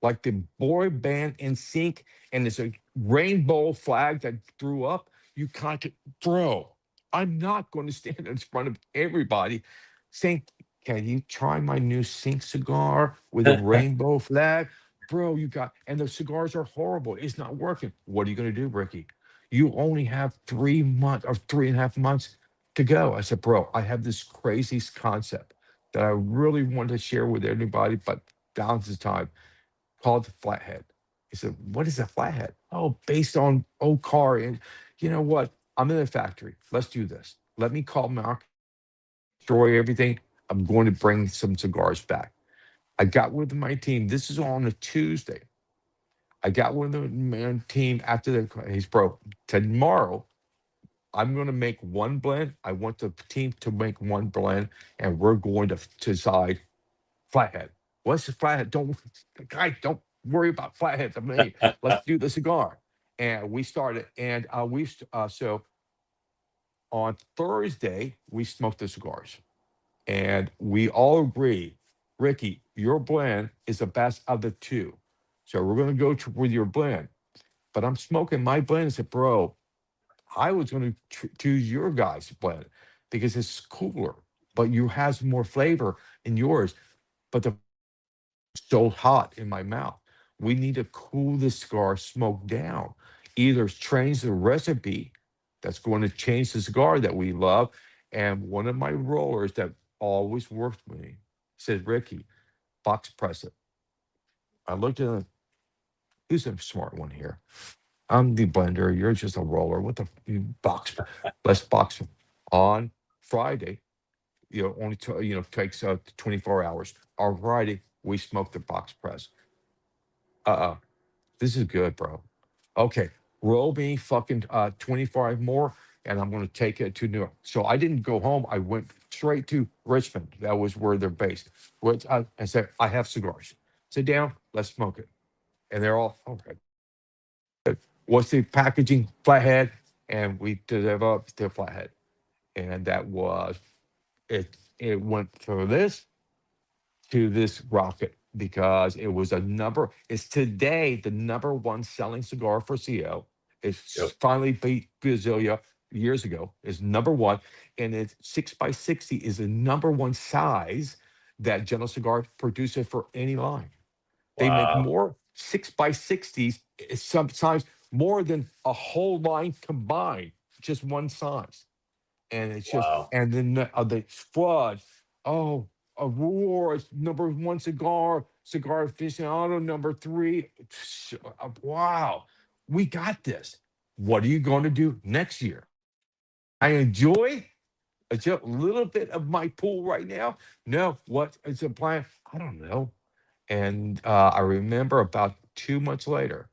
Speaker 7: Like the boy band in sync, and there's a rainbow flag that threw up. You can't, bro. I'm not going to stand in front of everybody saying, can you try my new sync cigar with a rainbow flag? Bro, and the cigars are horrible. It's not working. What are you going to do, Ricky? You only have 3 months or 3.5 months to go. I said, bro, I have this crazy concept that I really want to share with anybody, but balance is time, called the flathead. He said, what is a flathead? Oh, based on old car. And you know what? I'm in the factory. Let's do this. Let me call Mark, destroy everything. I'm going to bring some cigars back. I got with my team. This is on a Tuesday. I got with my team after he's broke. Tomorrow, I'm going to make one blend. I want the team to make one blend, and we're going to decide flathead. What's the flathead? Don't worry about flatheads. I mean, let's do the cigar. And we started, and so on Thursday we smoked the cigars, and we all agree, Ricky, your blend is the best of the two. So we're going to go with your blend. But I'm smoking my blend. I said, bro, I was going to choose your guys' blend because it's cooler, but you has more flavor in yours. But the so hot in my mouth. We need to cool the cigar smoke down. Either change the recipe that's going to change the cigar that we love. And one of my rollers that always worked with me said, Ricky, box press it. I looked at him, who's a smart one here? I'm the blender. You're just a roller. What the box? Let's box on Friday. Only takes 24 hours. On Friday, we smoked the box press. This is good, bro. Okay, roll me fucking 25 more, and I'm going to take it to New York. So I didn't go home. I went straight to Richmond. That was where they're based. Which I said, I have cigars. Sit down, let's smoke it. And they're all, okay. What's the packaging? Flathead. And we developed the flathead. And that was it. It went through this to this rocket because it was it's today the number one selling cigar for CO. It's
Speaker 5: Yep.
Speaker 7: finally beat Brasilia years ago. It's number one. And it's 6x60 is the number one size that General Cigar produces for any line. They make
Speaker 5: Wow.
Speaker 7: more 6x60s, sometimes more than a whole line combined, just one size. And it's just,
Speaker 5: Wow.
Speaker 7: and then the flood. Oh, Aurora's number one cigar aficionado number 3. Wow, we got this. What are you going to do next year? I enjoy just a little bit of my pool right now. No, what is the plan? I don't know. And I remember about 2 months later,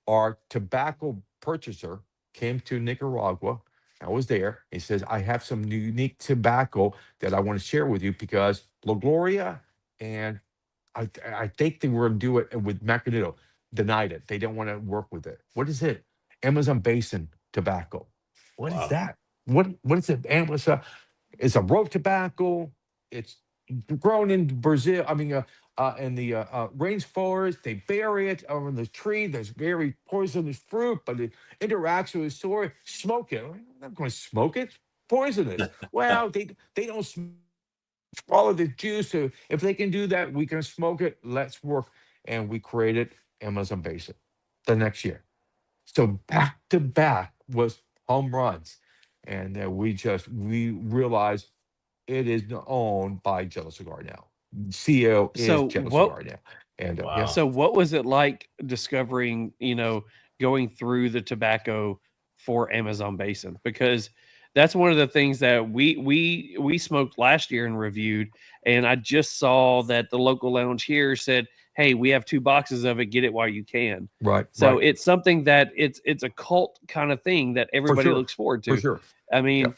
Speaker 7: our tobacco purchaser came to Nicaragua. I was there. He says, I have some unique tobacco that I want to share with you because La Gloria and I think they were going to do it with Macanito, denied it. They don't want to work with it. What is it? Amazon Basin tobacco. What is
Speaker 5: Wow.
Speaker 7: that? What is it? It's a rope tobacco. It's grown in Brazil. I mean, in the rainforest. They bury it over the tree. There's very poisonous fruit, but it interacts with the soil. Smoke it. I'm not going to smoke it. Poisonous. Well, they don't swallow the juice. So if they can do that, we can smoke it. Let's work. And we created Amazon Basin the next year. So back to back was home runs. And we realized it is owned by Jello Cigar now. CEO is
Speaker 4: So
Speaker 7: Jello
Speaker 4: what
Speaker 7: Cigar now. And yeah,
Speaker 5: Wow.
Speaker 4: so what was it like discovering, going through the tobacco for Amazon Basin? Because that's one of the things that we smoked last year and reviewed, and I just saw that the local lounge here said, "Hey, we have 2 boxes of it. Get it while you can."
Speaker 7: right,
Speaker 4: So
Speaker 7: right.
Speaker 4: it's something that it's a cult kind of thing that
Speaker 7: For
Speaker 4: everybody
Speaker 7: sure.
Speaker 4: looks forward
Speaker 7: For
Speaker 4: to.
Speaker 7: sure.
Speaker 4: I
Speaker 7: Yeah.
Speaker 4: mean,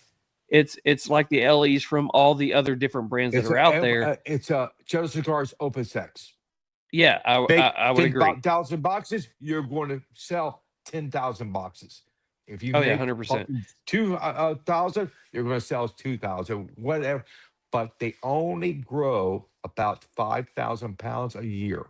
Speaker 4: it's like the LEs from all the other different brands that are out there.
Speaker 7: It's a Jello Cigars open sex.
Speaker 4: Yeah,
Speaker 7: Make
Speaker 4: I would agree.
Speaker 7: 10,000 boxes, you're going to sell 10,000 boxes. If you
Speaker 4: Oh yeah,
Speaker 7: make
Speaker 4: 100%.
Speaker 7: 2,000, you're going to sell 2,000, whatever. But they only grow about 5,000 pounds a year.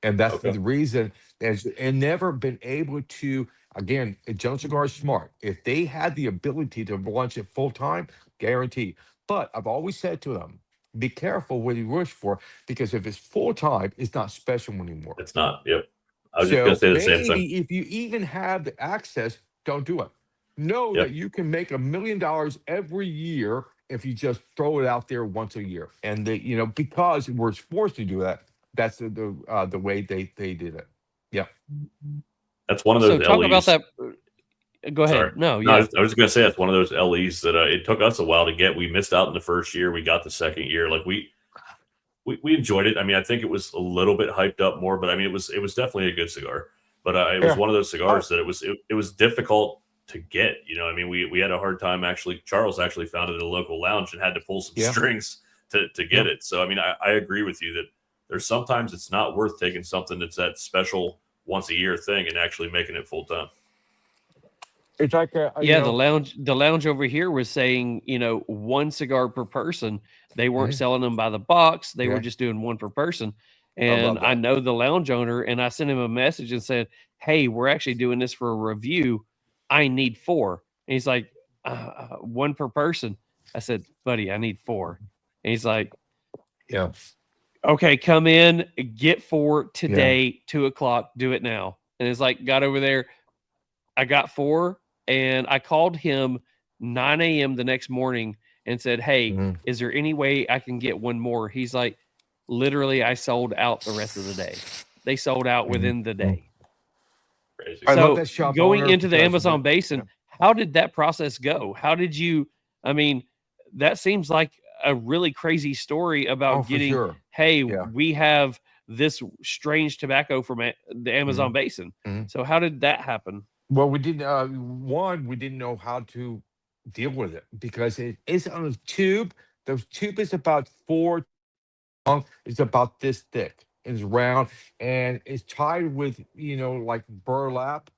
Speaker 7: And that's
Speaker 5: Okay.
Speaker 7: the reason there's and never been able to, again, Jones Cigar is smart. If they had the ability to launch it full time, guarantee. But I've always said to them, be careful what you wish for, because if it's full time, it's not special anymore.
Speaker 5: It's not. Yep. I was just going to
Speaker 7: So
Speaker 5: say the same thing.
Speaker 7: maybe if you even have the access, don't do it. Know
Speaker 5: Yep.
Speaker 7: that you can make $1 million every year if you just throw it out there once a year. And because we're forced to do that, that's the way they did it. Yeah.
Speaker 5: That's one of
Speaker 4: So
Speaker 5: those
Speaker 4: talk about
Speaker 5: LEs.
Speaker 4: that. Go
Speaker 5: Sorry.
Speaker 4: ahead. No,
Speaker 5: I
Speaker 4: yeah.
Speaker 5: was going to say that's one of those LEs that it took us a while to get. We missed out in the first year. We got the second year. Like we enjoyed it. I mean, I think it was a little bit hyped up more, but I mean, it was definitely a good cigar. But it was
Speaker 7: Yeah.
Speaker 5: one of those cigars that it was difficult to get. I mean, we had a hard time actually. Charles actually found it at a local lounge and had to pull some
Speaker 7: Yeah.
Speaker 5: strings to get it. So I mean, I agree with you that there's sometimes it's not worth taking something that's that special once a year thing and actually making it full time.
Speaker 7: It's like
Speaker 4: Yeah, the lounge over here was saying, one cigar per person. They weren't selling them by the box. They were just doing one per person. And
Speaker 7: love
Speaker 4: I
Speaker 7: that.
Speaker 4: know the lounge owner, and I sent him a message and said, "Hey, we're actually doing this for a review. I need 4." And he's like, "One per person." I said, "Buddy, I need 4." And he's like,
Speaker 7: Yeah.
Speaker 4: "Okay, come in, get 4
Speaker 7: Yeah.
Speaker 4: today, 2:00. Do it now." And it's like, got over there. I got 4, and I called him 9 a.m. the next morning and said, "Hey,
Speaker 7: Mhm.
Speaker 4: is there any way I can get one more?" He's like, "Literally, I sold out the rest of the day." They sold out within the day.
Speaker 5: Crazy.
Speaker 7: I love
Speaker 4: So
Speaker 7: that shop
Speaker 4: going
Speaker 7: owner
Speaker 4: into the
Speaker 7: because of
Speaker 4: Amazon
Speaker 7: that.
Speaker 4: basin, how did that process go? How did you, I mean, that seems like a really crazy story
Speaker 7: Oh,
Speaker 4: about
Speaker 7: for
Speaker 4: getting,
Speaker 7: sure.
Speaker 4: hey,
Speaker 7: Yeah.
Speaker 4: we have this strange tobacco from the Amazon basin.
Speaker 7: Mhm.
Speaker 4: So how did that happen?
Speaker 7: Well, we didn't. We didn't know how to deal with it because it is on a tube. The tube is about 4 long. It's about this thick. It's round and it's tied with like burlap,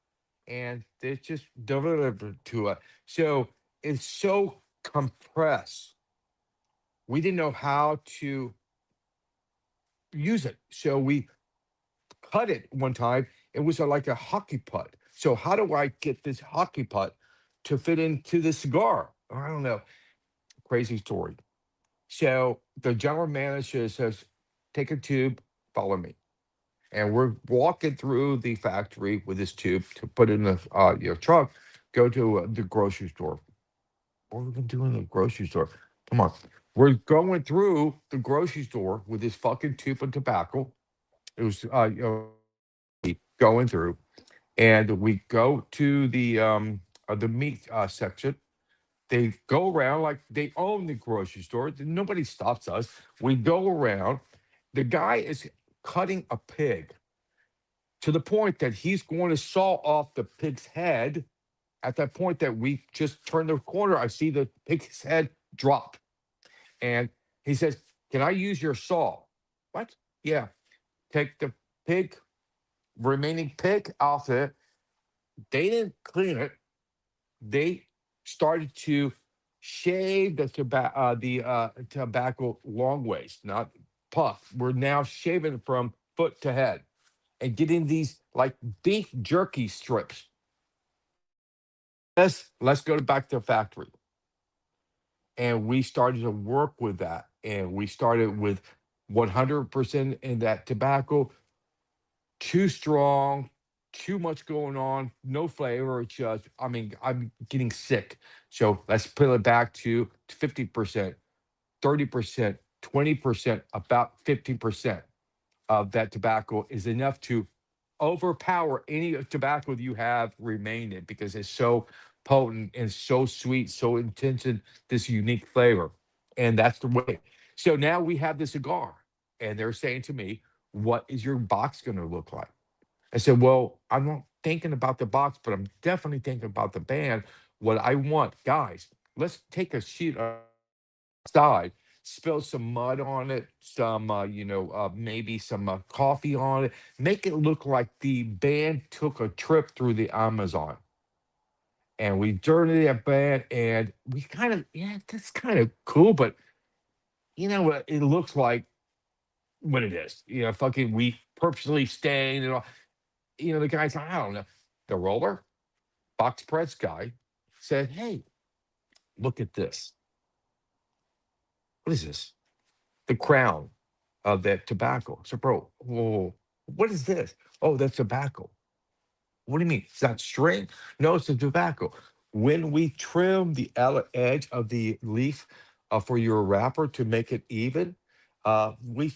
Speaker 7: and it's just delivered to it. So it's so compressed. We didn't know how to use it, so we cut it one time. It was like a hockey putt. So how do I get this hockey putt to fit into the cigar? I don't know. Crazy story. So the general manager says, "Take a tube, follow me." And we're walking through the factory with this tube to put in the truck. Go to the grocery store. What are we gonna do in the grocery store? Come on. We're going through the grocery store with this fucking tube of tobacco. It was going through, and we go to the meat section. They go around like they own the grocery store. Nobody stops us. We go around. The guy is cutting a pig to the point that he's going to saw off the pig's head. At that point that we just turn the corner, I see the pig's head drop. And he says, "Can I use your saw?" What? Yeah. Take the pig, remaining pig off it. They didn't clean it. They started to shave the tobacco long ways, not puff. We're now shaving from foot to head and getting these like beef jerky strips. Let's go back to the factory. And we started to work with that. And we started with 100% in that tobacco, too strong, too much going on, no flavor. It's just, I mean, I'm getting sick. So let's put it back to 50%, 30%, 20%, about 50% of that tobacco is enough to overpower any tobacco that you have remaining because it's so potent and so sweet, so intense in this unique flavor. And that's the way. So now we have the cigar, and they're saying to me, "What is your box going to look like?" I said, "Well, I'm not thinking about the box, but I'm definitely thinking about the band. What I want, guys, let's take a sheet outside, spill some mud on it, maybe some coffee on it, make it look like the band took a trip through the Amazon." And we journeyed that band, and we kind of, yeah, that's kind of cool, but you know what? It looks like what it is. Fucking we purposely stained and all. The guy's, I don't know, the roller box press guy said, "Hey, look at this. What is this? The crown of that tobacco." So, bro, whoa, what is this? Oh, that's tobacco. What do you mean? It's not string? No, it's the tobacco. When we trim the edge of the leaf for your wrapper to make it even, we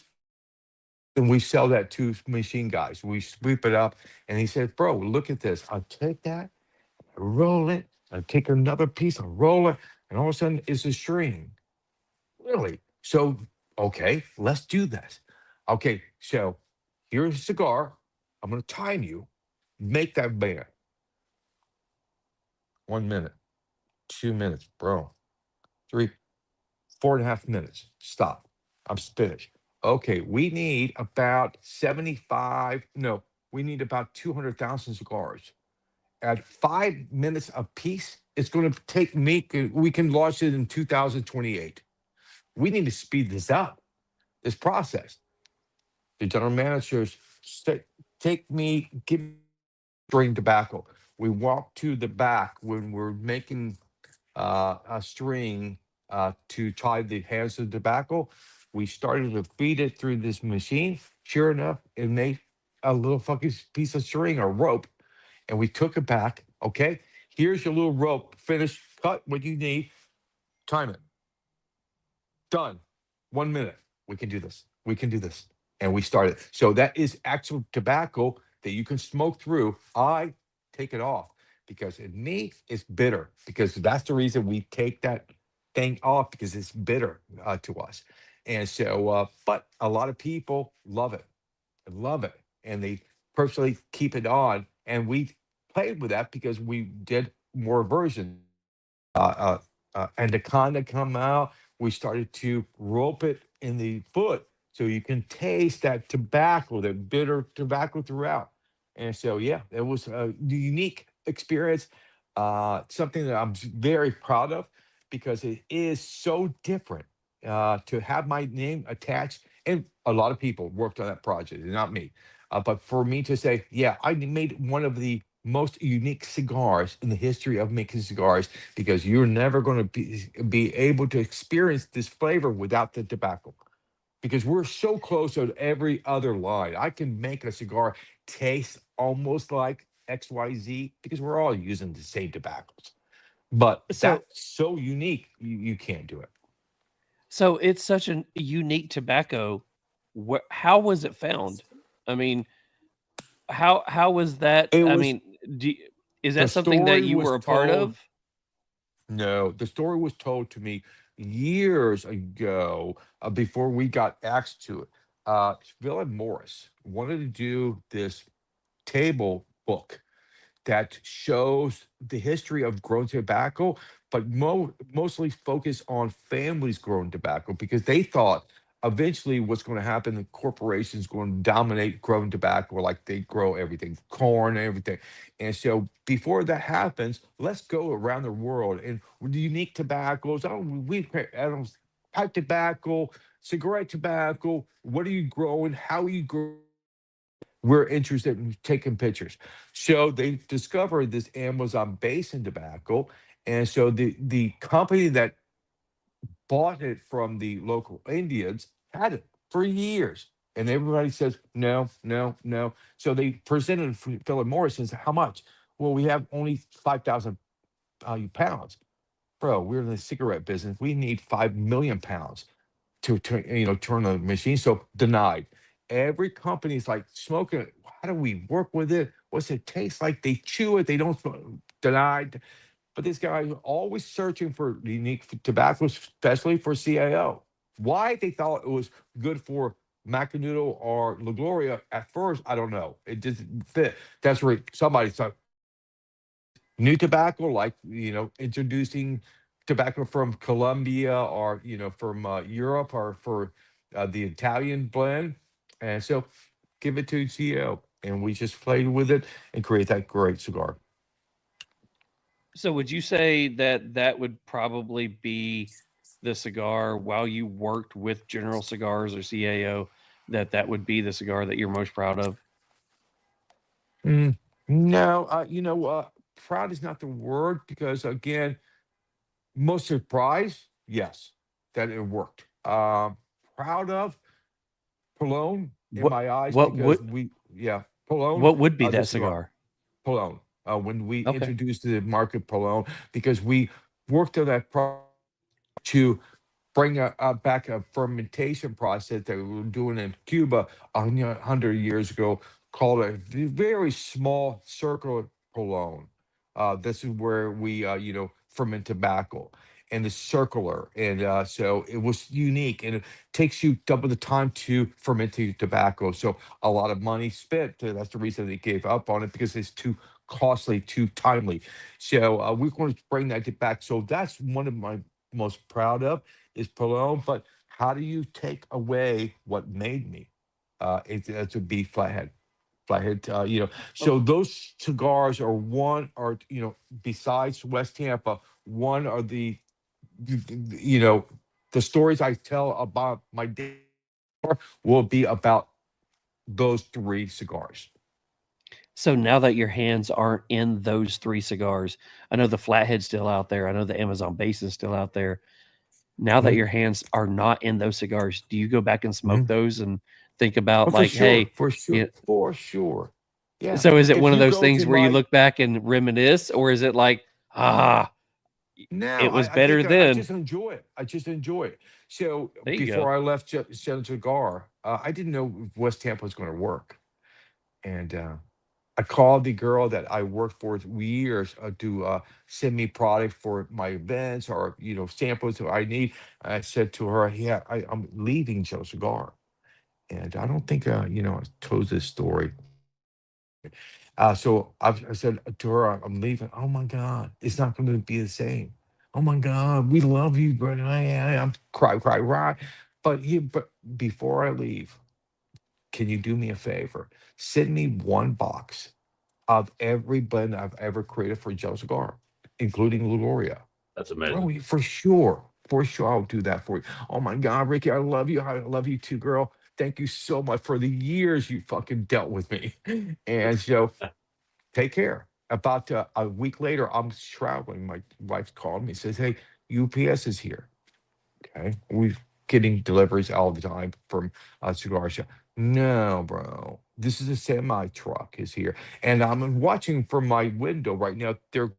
Speaker 7: and we sell that to machine guys. We sweep it up, and he said, "Bro, look at this. I'll take that, roll it, I take another piece, I roll it, and all of a sudden it's a string." Really? So, okay, let's do this. Okay, so here's a cigar. I'm going to time you. Make that band. 1 minute, 2 minutes, bro. 3, 4.5 minutes. Stop. I'm finished. Okay, we need about 75, no, we need about 200,000 cigars. At 5 minutes a piece, it's going to take me, we can launch it in 2028. We need to speed this up, this process. The general managers take me, give me string tobacco. We walk to the back when we're making a string to tie the hands of tobacco. We started to feed it through this machine. Sure enough, it made a little fucking piece of string or rope, and we took it back. Okay, here's your little rope. Finish, cut what you need, time it. Done. 1 minute. We can do this. We can do this. And we started. So that is actual tobacco that you can smoke through. I take it off because in me, it's bitter. Because that's the reason we take that thing off because it's bitter to us. And so, but a lot of people love it, and they personally keep it on. And we played with that because we did more versions and to kind of come out, we started to rope it in the foot so you can taste that tobacco, that bitter tobacco throughout. And so, yeah, it was a unique experience, something that I'm very proud of because it is so different to have my name attached. And a lot of people worked on that project, not me. But for me to say, yeah, I made one of the most unique cigars in the history of making cigars because you're never going to be able to experience this flavor without the tobacco because we're so close to every other line. I can make a cigar taste almost like XYZ because we're all using the same tobaccos. But
Speaker 4: So
Speaker 7: that's so unique, you can't do it.
Speaker 4: so it's such a unique tobacco. How was it found? I mean, how was that?
Speaker 7: It
Speaker 4: I
Speaker 7: was
Speaker 4: mean, do, is
Speaker 7: the
Speaker 4: that something that
Speaker 7: story
Speaker 4: you
Speaker 7: was
Speaker 4: were a part
Speaker 7: told.
Speaker 4: of?
Speaker 7: No, the story was told to me years ago before we got asked to it. Philip Morris wanted to do this table book that shows the history of grown tobacco, but mostly focus on families growing tobacco because they thought eventually what's going to happen, the corporations going to dominate growing tobacco like they grow everything, corn, everything. And so before that happens, let's go around the world and with the unique tobaccos. Oh, I don't pipe tobacco, cigarette tobacco. What are you growing? How are you growing? We're interested in taking pictures. So they discovered this Amazon basin tobacco. And so the company that bought it from the local Indians had it for years. And everybody says, no, no, no. So they presented Philip Morris and said, how much? Well, we have only 5,000 pounds. Bro, we're in the cigarette business. We need 5 million pounds to turn the machine. So denied. Every company's like smoking it. How do we work with it? What's it taste like? They chew it. They don't smoke. Denied. But this guy was always searching for unique tobaccos, especially for CAO. Why they thought it was good for Macanudo or La Gloria at first, I don't know. It just didn't fit. That's where somebody thought new tobacco, like introducing tobacco from Colombia or from Europe or for the Italian blend, and so give it to CEO, and we just played with it and create that great cigar.
Speaker 4: So would you say that that would probably be the cigar while you worked with General Cigars or CAO, that that would be the cigar that you're most proud of?
Speaker 7: Mm, no, proud is not the word because again, most surprised, yes, that it worked. Proud of Cologne in
Speaker 4: What
Speaker 7: my eyes
Speaker 4: what
Speaker 7: because
Speaker 4: would
Speaker 7: yeah, Cologne,
Speaker 4: what would be
Speaker 7: the
Speaker 4: that
Speaker 7: cigar,
Speaker 4: cigar?
Speaker 7: Cologne. When we
Speaker 4: Okay.
Speaker 7: introduced to the market Cologne, because we worked on that to bring back a fermentation process that we were doing in Cuba 100 years ago, called a very small circular Cologne. This is where we, ferment tobacco and the circular. And so it was unique and it takes you double the time to ferment the tobacco. So a lot of money spent. That's the reason they gave up on it because it's too costly, too timely. So we're going to bring that back. So that's one of my most proud of is Cologne. But how do you take away what made me? It would be flathead. So those cigars are besides West Tampa, one of you know, the stories I tell about my day will be about those three cigars.
Speaker 4: So now that your hands aren't in those 3 cigars, I know the Flathead's still out there. I know the Amazon Basin's still out there. Now that
Speaker 7: Mhm,
Speaker 4: your hands are not in those cigars, do you go back and smoke
Speaker 7: mhm.
Speaker 4: those and think about
Speaker 7: Oh, for
Speaker 4: like,
Speaker 7: sure,
Speaker 4: hey,
Speaker 7: for sure,
Speaker 4: you
Speaker 7: for sure. Yeah.
Speaker 4: so is it
Speaker 7: If
Speaker 4: one of
Speaker 7: you
Speaker 4: those
Speaker 7: go to
Speaker 4: things where you
Speaker 7: my
Speaker 4: look back and reminisce, or is it like, ah,
Speaker 7: now,
Speaker 4: it was
Speaker 7: I
Speaker 4: better
Speaker 7: think I
Speaker 4: then?
Speaker 7: just enjoy it. I just enjoy it. So
Speaker 4: There you go.
Speaker 7: before I left Cigar, I didn't know if West Tampa was going to work, and I called the girl that I worked for years to send me product for my events or samples that I need. I said to her, "Yeah, I'm leaving Joe Cigar," and I don't think I told this story. So I said to her, "I'm leaving." Oh my God, it's not going to be the same. Oh my God, we love you, but I'm cry, cry, cry. But before I leave, can you do me a favor? Send me one box of every blend I've ever created for Joe Cigar, including Lugoria.
Speaker 5: That's amazing.
Speaker 7: Bro, for sure. For sure, I'll do that for you. Oh my God, Ricky, I love you. I love you too, girl. Thank you so much for the years you fucking dealt with me. And so take care. About a week later, I'm traveling. My wife called me, says, "Hey, UPS is here." Okay. We're getting deliveries all the time from cigar shop. No, bro. This is a semi truck is here. And I'm watching from my window right now. They're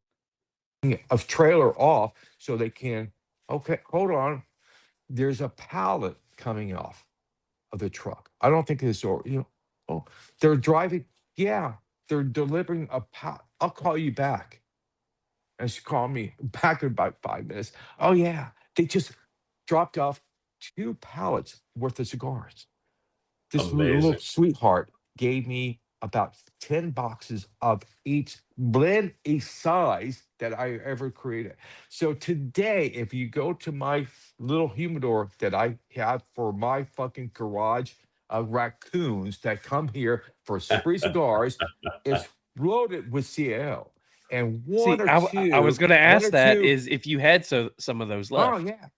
Speaker 7: a trailer off so they can, okay, hold on. There's a pallet coming off of the truck. I don't think it's, oh, they're driving. Yeah, they're delivering a pallet. I'll call you back. And she called me back in about 5 minutes. Oh, yeah. They just dropped off 2 pallets worth of cigars. This little
Speaker 5: Amazing.
Speaker 7: sweetheart gave me about 10 boxes of each blend, a size that I ever created. So today, if you go to my little humidor that I have for my fucking garage raccoons that come here for free cigars, it's loaded with CL. And
Speaker 4: See, I was going to
Speaker 7: one
Speaker 4: ask
Speaker 7: or
Speaker 4: that
Speaker 7: two,
Speaker 4: is if you had some of those
Speaker 7: oh
Speaker 4: left.
Speaker 7: yeah,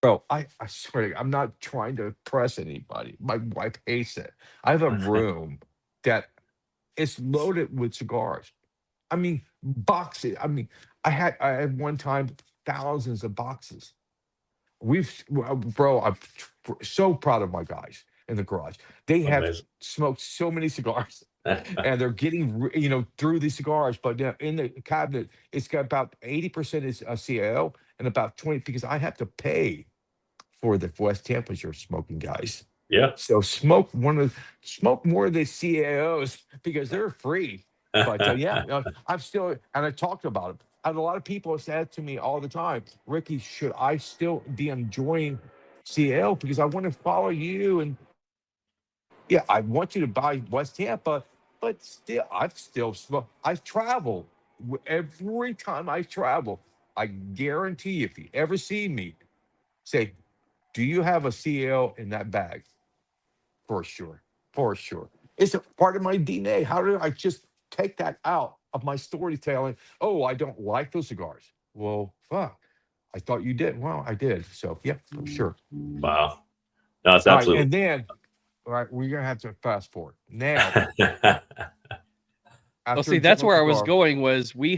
Speaker 7: bro, I swear to God, I'm not trying to impress anybody. My wife hates it. I have a room that is loaded with cigars. I mean, boxes. I mean, I had one time thousands of boxes. Bro, I'm so proud of my guys in the garage. They have
Speaker 5: Amazing.
Speaker 7: smoked so many cigars, and they're getting through these cigars. But now in the cabinet, it's got about 80% is CAO and about 20 because I have to pay for the West Tampas you're smoking, guys.
Speaker 5: Yeah.
Speaker 7: So smoke more of the CAOs because they're free. But yeah, I'm still, and I talked about it. And a lot of people have said to me all the time, "Ricky, should I still be enjoying CL because I want to follow you?" And yeah, I want you to buy West Tampa, but still, I've still smoked. I've traveled. Every time I travel, I guarantee if you ever see me, say, "Do you have a CL in that bag?" For sure. For sure. It's a part of my DNA. How did I just take that out of my storytelling? Oh, I don't like those cigars. Well, fuck. I thought you did. Well, I did. So, yeah, for sure.
Speaker 5: Wow. No, it's
Speaker 7: All right.
Speaker 5: absolutely.
Speaker 7: And then, all right, we're going to have to fast forward. Now,
Speaker 4: Well,
Speaker 7: after
Speaker 4: see, that's
Speaker 7: Joe
Speaker 4: where I was
Speaker 7: Cigar,
Speaker 4: going was we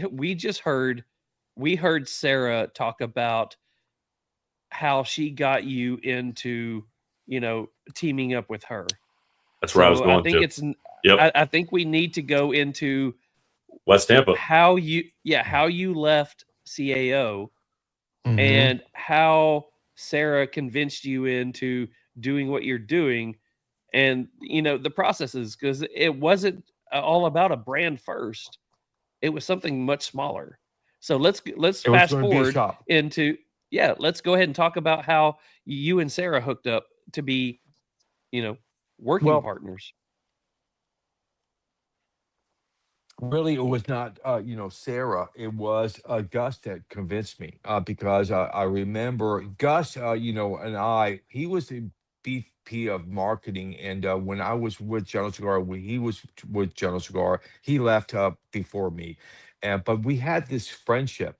Speaker 4: heard Sarah talk about how she got you into, teaming up with her.
Speaker 5: That's where I was
Speaker 4: So I
Speaker 5: going
Speaker 4: think
Speaker 5: to. Yep.
Speaker 4: I think we need to go into
Speaker 5: West Tampa.
Speaker 4: how you left CAO
Speaker 7: mhm,
Speaker 4: and how Sarah convinced you into doing what you're doing and the processes because it wasn't all about a brand first. It was something much smaller. So let's
Speaker 7: it was
Speaker 4: fast
Speaker 7: going to be a
Speaker 4: forward
Speaker 7: shop.
Speaker 4: into let's go ahead and talk about how you and Sarah hooked up to be, working
Speaker 7: Well,
Speaker 4: partners.
Speaker 7: Really, it was not, Sarah. It was Gus that convinced me because I remember Gus, and he was the VP of marketing. And when I was with General Cigar, when he was with General Cigar, he left before me. But we had this friendship.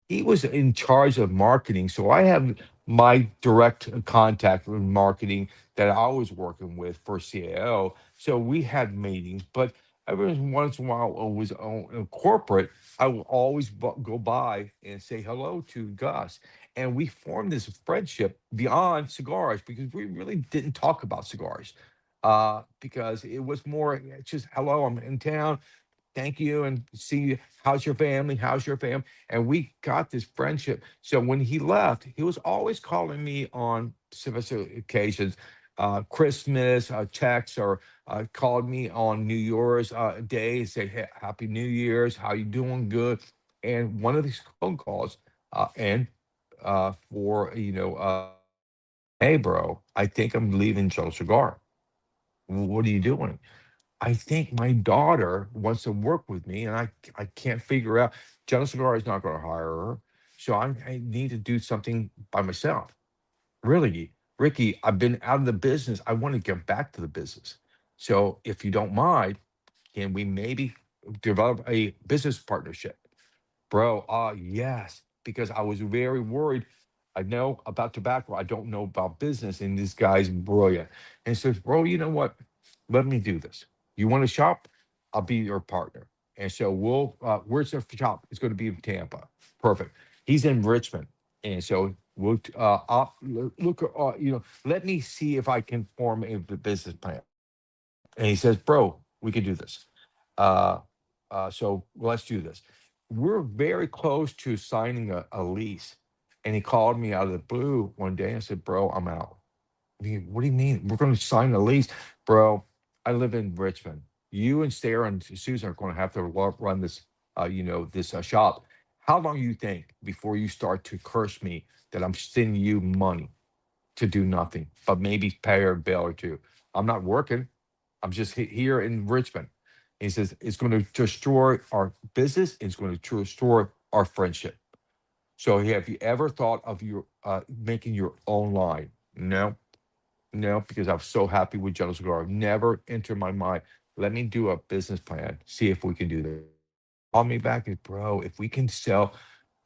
Speaker 7: He was in charge of marketing. So I have my direct contact with marketing that I was working with for CAO. So we had meetings, but every once in a while I was on corporate, I would always go by and say hello to Gus. And we formed this friendship beyond cigars because we really didn't talk about cigars. Because it was more just hello, I'm in town, thank you, and see you. How's your family? How's your family? And we got this friendship. So when he left, he was always calling me on specific occasions, Christmas checks, or called me on New Year's Day, say, hey, Happy New Year's, how you doing? Good. And one of these phone calls, and for, hey, bro, I think I'm leaving Joe Cigar. What are you doing? I think my daughter wants to work with me, and I can't figure out. Jenna Cigar is not going to hire her, so I need to do something by myself. Really, Ricky, I've been out of the business. I want to get back to the business. So if you don't mind, can we maybe develop a business partnership? Bro, yes, because I was very worried. I know about tobacco. I don't know about business, and this guy's brilliant. And says, bro, you know what? Let me do this. You want to shop? I'll be your partner. And so where's the shop? It's going to be in Tampa. Perfect. He's in Richmond. And so look, let me see if I can form a business plan. And he says, bro, we can do this. Uh, so let's do this. We're very close to signing a lease. And he called me out of the blue one day and said, bro, I'm out. What do you mean? We're going to sign a lease, bro. I live in Richmond. You and Sarah and Susan are going to have to run this, this shop. How long you think before you start to curse me that I'm sending you money to do nothing, but maybe pay a bill or two? I'm not working. I'm just here in Richmond. He says it's going to destroy our business. It's going to destroy our friendship. So have you ever thought of your making your own line? No, no, because I'm so happy with General Cigar. Never entered my mind. Let me do a business plan. See if we can do that. Call me back and bro, if we can sell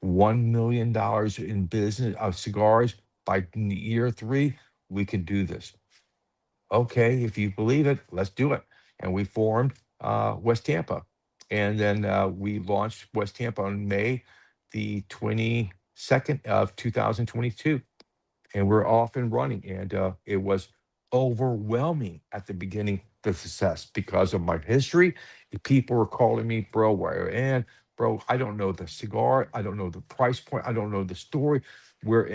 Speaker 7: $1 million in business of cigars by year three, we can do this. Okay, if you believe it, let's do it. And we formed West Tampa. And then we launched West Tampa on May the 22nd of 2022. And we're off and running. And it was overwhelming at the beginning, the success, because of my history. People were calling me, bro, where and bro, I don't know the cigar. I don't know the price point. I don't know the story. We're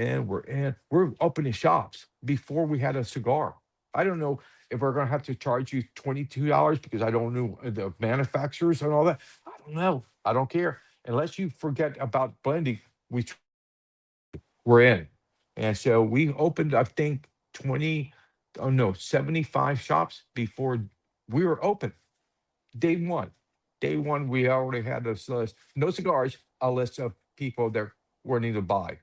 Speaker 7: opening shops before we had a cigar. I don't know if we're going to have to charge you $22 because I don't know the manufacturers and all that. I don't know. I don't care. Unless you forget about blending, we we're in. And so we opened, I think, 20, oh no, 75 shops before we were open. Day one. Day one, we already had this list, no cigars, a list of people that were needing to buy.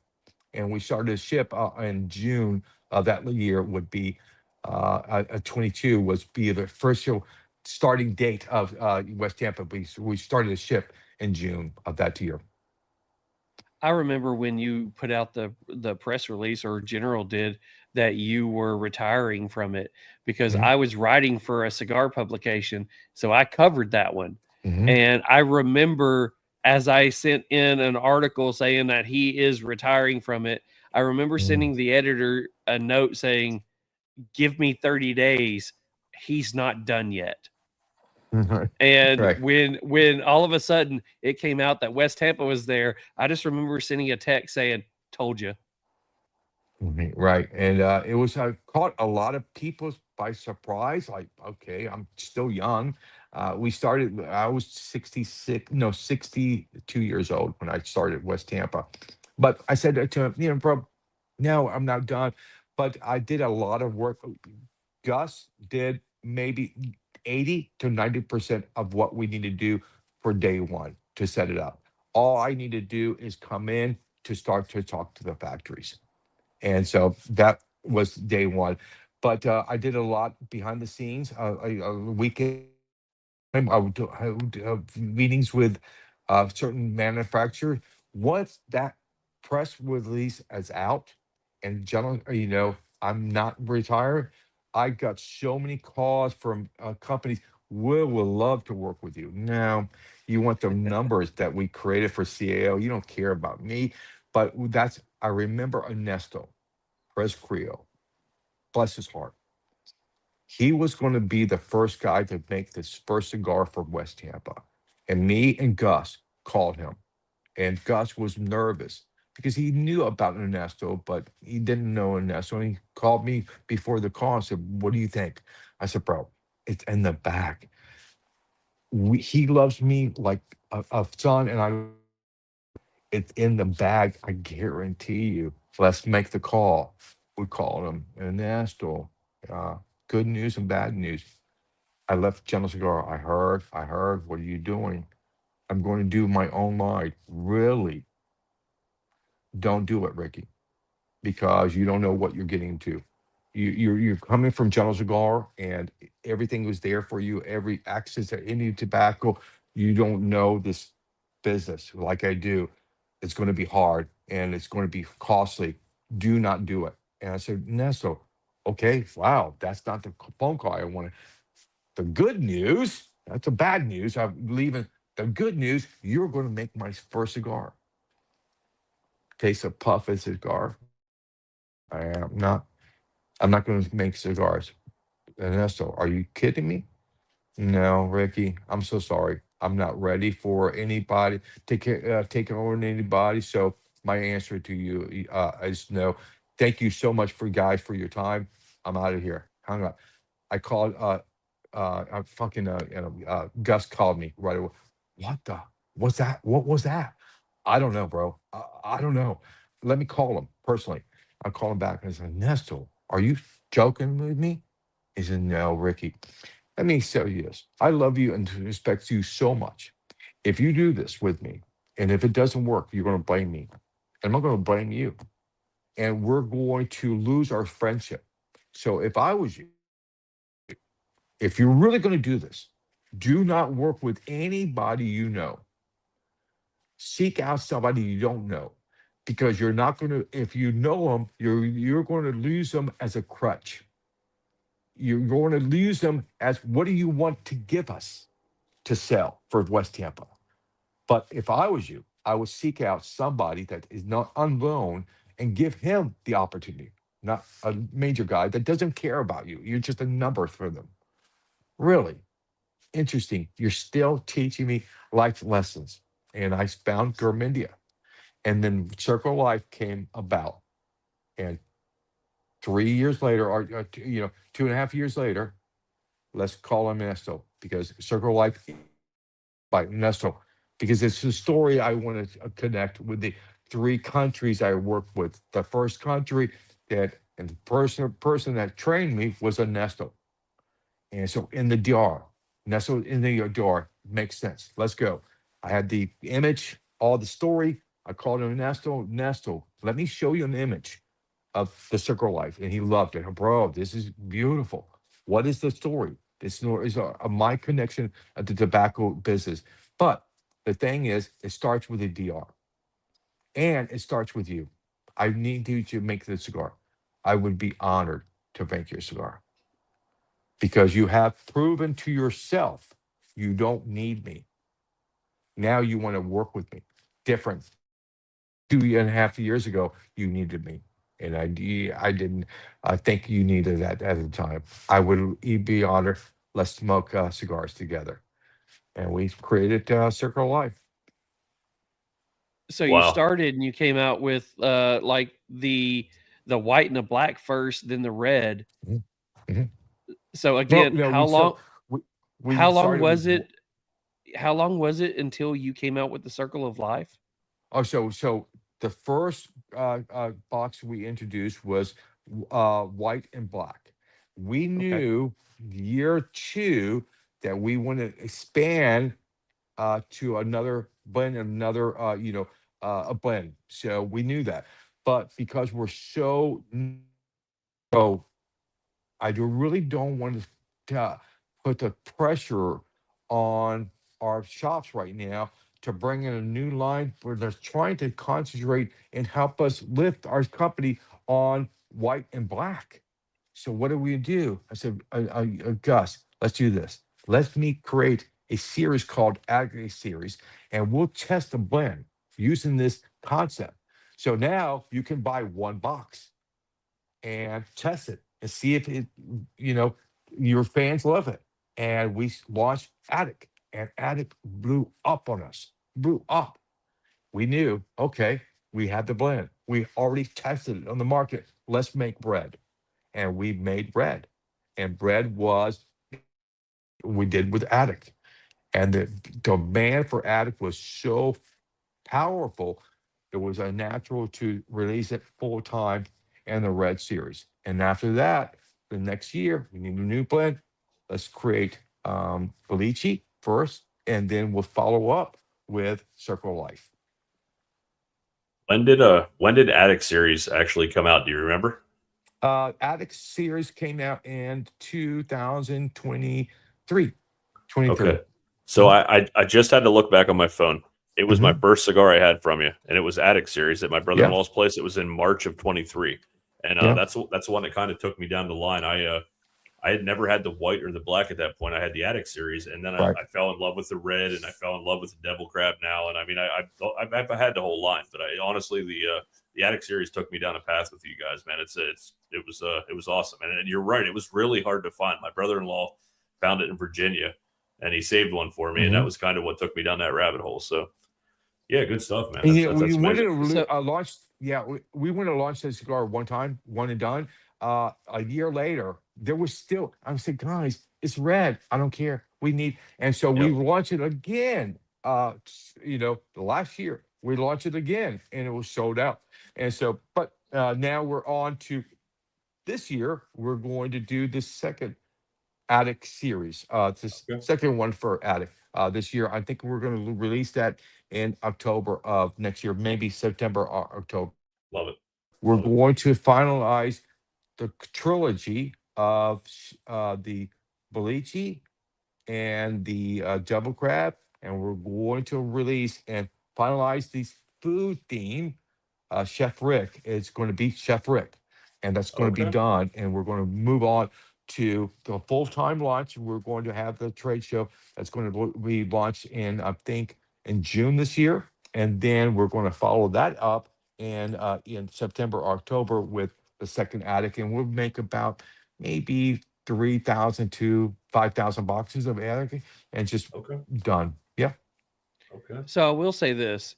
Speaker 7: And we started to ship in June of that year would be 22 was be the first show starting date of West Tampa. We started to ship in June of that year.
Speaker 4: I remember when you put out the press release, or General did, that you were retiring from it, because
Speaker 7: Mhm,
Speaker 4: I was writing for a cigar publication, so I covered that one.
Speaker 7: mhm,
Speaker 4: And I remember, as I sent in an article saying that he is retiring from it, I remember
Speaker 7: mhm.
Speaker 4: sending the editor a note saying, "Give me 30 days. He's not done yet." And
Speaker 7: Right.
Speaker 4: when all of a sudden it came out that West Tampa was there, I just remember sending a text saying, "Told you."
Speaker 7: Mhm, right. And it was caught a lot of people by surprise. Like, okay, I'm still young. We started, I was 66, no, 62 years old when I started West Tampa. But I said to him, bro, no, I'm not done. But I did a lot of work. Gus did maybe. 80 to 90% of what we need to do for day one to set it up. All I need to do is come in to start to talk to the factories. And so that was day one. But I did a lot behind the scenes. A weekend, I would have meetings with certain manufacturers. Once that press release is out, and general, I'm not retired. I got so many calls from companies. We would love to work with you. Now, you want the numbers that we created for CAO. You don't care about me, but I remember Ernesto Pres Creo, bless his heart. He was going to be the first guy to make this first cigar for West Tampa. And me and Gus called him. And Gus was nervous because he knew about Ernesto, but he didn't know Ernesto. And he called me before the call and said, "What do you think?" I said, "Bro, it's in the bag. He loves me like a son, and it's in the bag. I guarantee you. Let's make the call." We called him, Ernesto. Uh, Good news and bad news. I left General Cigar. I heard. What are you doing? I'm going to do my own line. Really? Don't do it, Ricky, because you don't know what you're getting into. You're coming from General Cigar, and everything was there for you. Every access to any tobacco. You don't know this business like I do. It's going to be hard and it's going to be costly. Do not do it. And I said, Nesto, okay, wow, that's not the phone call I wanted. The good news, that's the bad news. I'm leaving. The good news, you're going to make my first cigar. Taste a puff of cigar. I am not. I'm not going to make cigars. Ernesto, are you kidding me? No, Ricky, I'm so sorry. I'm not ready for anybody taking over anybody. So my answer to you is no. Thank you so much for guys for your time. I'm out of here. Hung up. I called. I fucking. Gus called me right away. What the? What's that? What was that? I don't know, bro. I don't know. Let me call him personally. I call him back and I said, Nesto, are you joking with me? He said, No, Ricky. Let me tell you this. I love you and respect you so much. If you do this with me, and if it doesn't work, you're going to blame me. And I'm not going to blame you. And we're going to lose our friendship. So if I was you, if you're really going to do this, do not work with anybody you know. Seek out somebody you don't know, because you're not going to. If you know them, you're going to lose them as a crutch. You're going to lose them as, what do you want to give us to sell for West Tampa? But if I was you, I would seek out somebody that is not unknown and give him the opportunity, not a major guy that doesn't care about you. You're just a number for them. Really interesting. You're still teaching me life lessons. And I found Gourmandia. And then Circle Life came about. And 3 years later, or 2.5 years later, let's call him Ernesto, because Circle Life by Ernesto, because it's the story I want to connect with the three countries I worked with. The first country that, and the person that trained me was Ernesto. And so in the DR, Ernesto in the DR makes sense. Let's go. I had the image, all the story. I called him Ernesto. Ernesto, let me show you an image of the Circle Life. And he loved it. Bro, this is beautiful. What is the story? This is my connection of the tobacco business. But the thing is, it starts with a DR. And it starts with you. I need you to make the cigar. I would be honored to make your cigar, because you have proven to yourself you don't need me. Now you want to work with me. Different. 2.5 years ago, you needed me. And I didn't think you needed that at the time. I would be honored. Let's smoke cigars together. And we created Circle Life.
Speaker 4: So you
Speaker 5: Wow.
Speaker 4: started and you came out with like the white and the black first, then the red.
Speaker 7: Mhm, mhm.
Speaker 4: So
Speaker 7: No,
Speaker 4: again,
Speaker 7: no, we
Speaker 4: how
Speaker 7: we
Speaker 4: long
Speaker 7: started
Speaker 4: was
Speaker 7: with
Speaker 4: it? How long was it until you came out with the Circle of Life?
Speaker 7: oh, so the first box we introduced was white and black. We
Speaker 4: Okay.
Speaker 7: knew year 2 that we want to expand to another blend, another a blend. So we knew that, but because we're so really don't want to put the pressure on our shops right now to bring in a new line where they're trying to concentrate and help us lift our company on white and black. So what do we do? I said, Gus, let's do this. Let me create a series called Agri Series, and we'll test the blend using this concept. So now you can buy one box and test it and see if you know, your fans love it. And we launched Attic, and Attic blew up on us, blew up. We knew, okay, we had the blend. We already tested it on the market. Let's make bread. And we made bread. And bread was, we did with Attic. And the demand for Attic was so powerful, it was unnatural to release it full time in the Red Series. And after that, the next year, we need a new blend. Let's create Felici first, and then we'll follow up with Circle Life.
Speaker 5: When did Attic Series actually come out? Do you remember?
Speaker 7: Attic Series came out in 2023. 23.
Speaker 5: Okay. So I just had to look back on my phone. It was my
Speaker 7: Mhm.
Speaker 5: first cigar I had from you, and it was Attic Series at my
Speaker 7: Yeah,
Speaker 5: brother-in-law's place. It was in March of 23, and
Speaker 7: yeah,
Speaker 5: that's the one that kind of took me down the line. I had never had the white or the black at that point. I had the Attic Series, and then
Speaker 7: right.
Speaker 5: I fell in love with the red, and I fell in love with the Devil Crab now. And I mean, I've had the whole line, but I honestly the Attic Series took me down a path with you guys, man. It was awesome, and you're right. It was really hard to find. My brother-in-law found it in Virginia, and he saved one for me, and that
Speaker 7: Mhm.
Speaker 5: was kind of what took me down that rabbit hole. So yeah, good stuff, man.
Speaker 7: And yeah, we
Speaker 5: That's
Speaker 7: wanted
Speaker 5: amazing.
Speaker 7: to
Speaker 4: So
Speaker 7: launch. Yeah, we wanted to launch the cigar one time, one and done. A year later, there was still. I said, guys, it's red. I don't care. We need, and so we
Speaker 5: Yep.
Speaker 7: launched it again. The last year we launched it again, and it was sold out. And so, but now we're on to this year. We're going to do the second Attic series. This
Speaker 5: Okay.
Speaker 7: second one for Attic this year. I think we're going to release that in October of next year, maybe September or October.
Speaker 5: Love it.
Speaker 7: We're
Speaker 5: Love it.
Speaker 7: going to finalize the trilogy of the Belici and the Double Crab, and we're going to release and finalize the food theme. Chef Rick is going to be Chef Rick, and that's going to be
Speaker 5: Okay.
Speaker 7: done. And we're going to move on to the full time launch. We're going to have the trade show that's going to be launched in, I think, in June this year, and then we're going to follow that up in September, October with the second Attic, and we'll make about maybe 3,000 to 5,000 boxes of Attic, and just
Speaker 5: Okay.
Speaker 7: done. Yeah.
Speaker 5: Okay.
Speaker 4: so I will say this,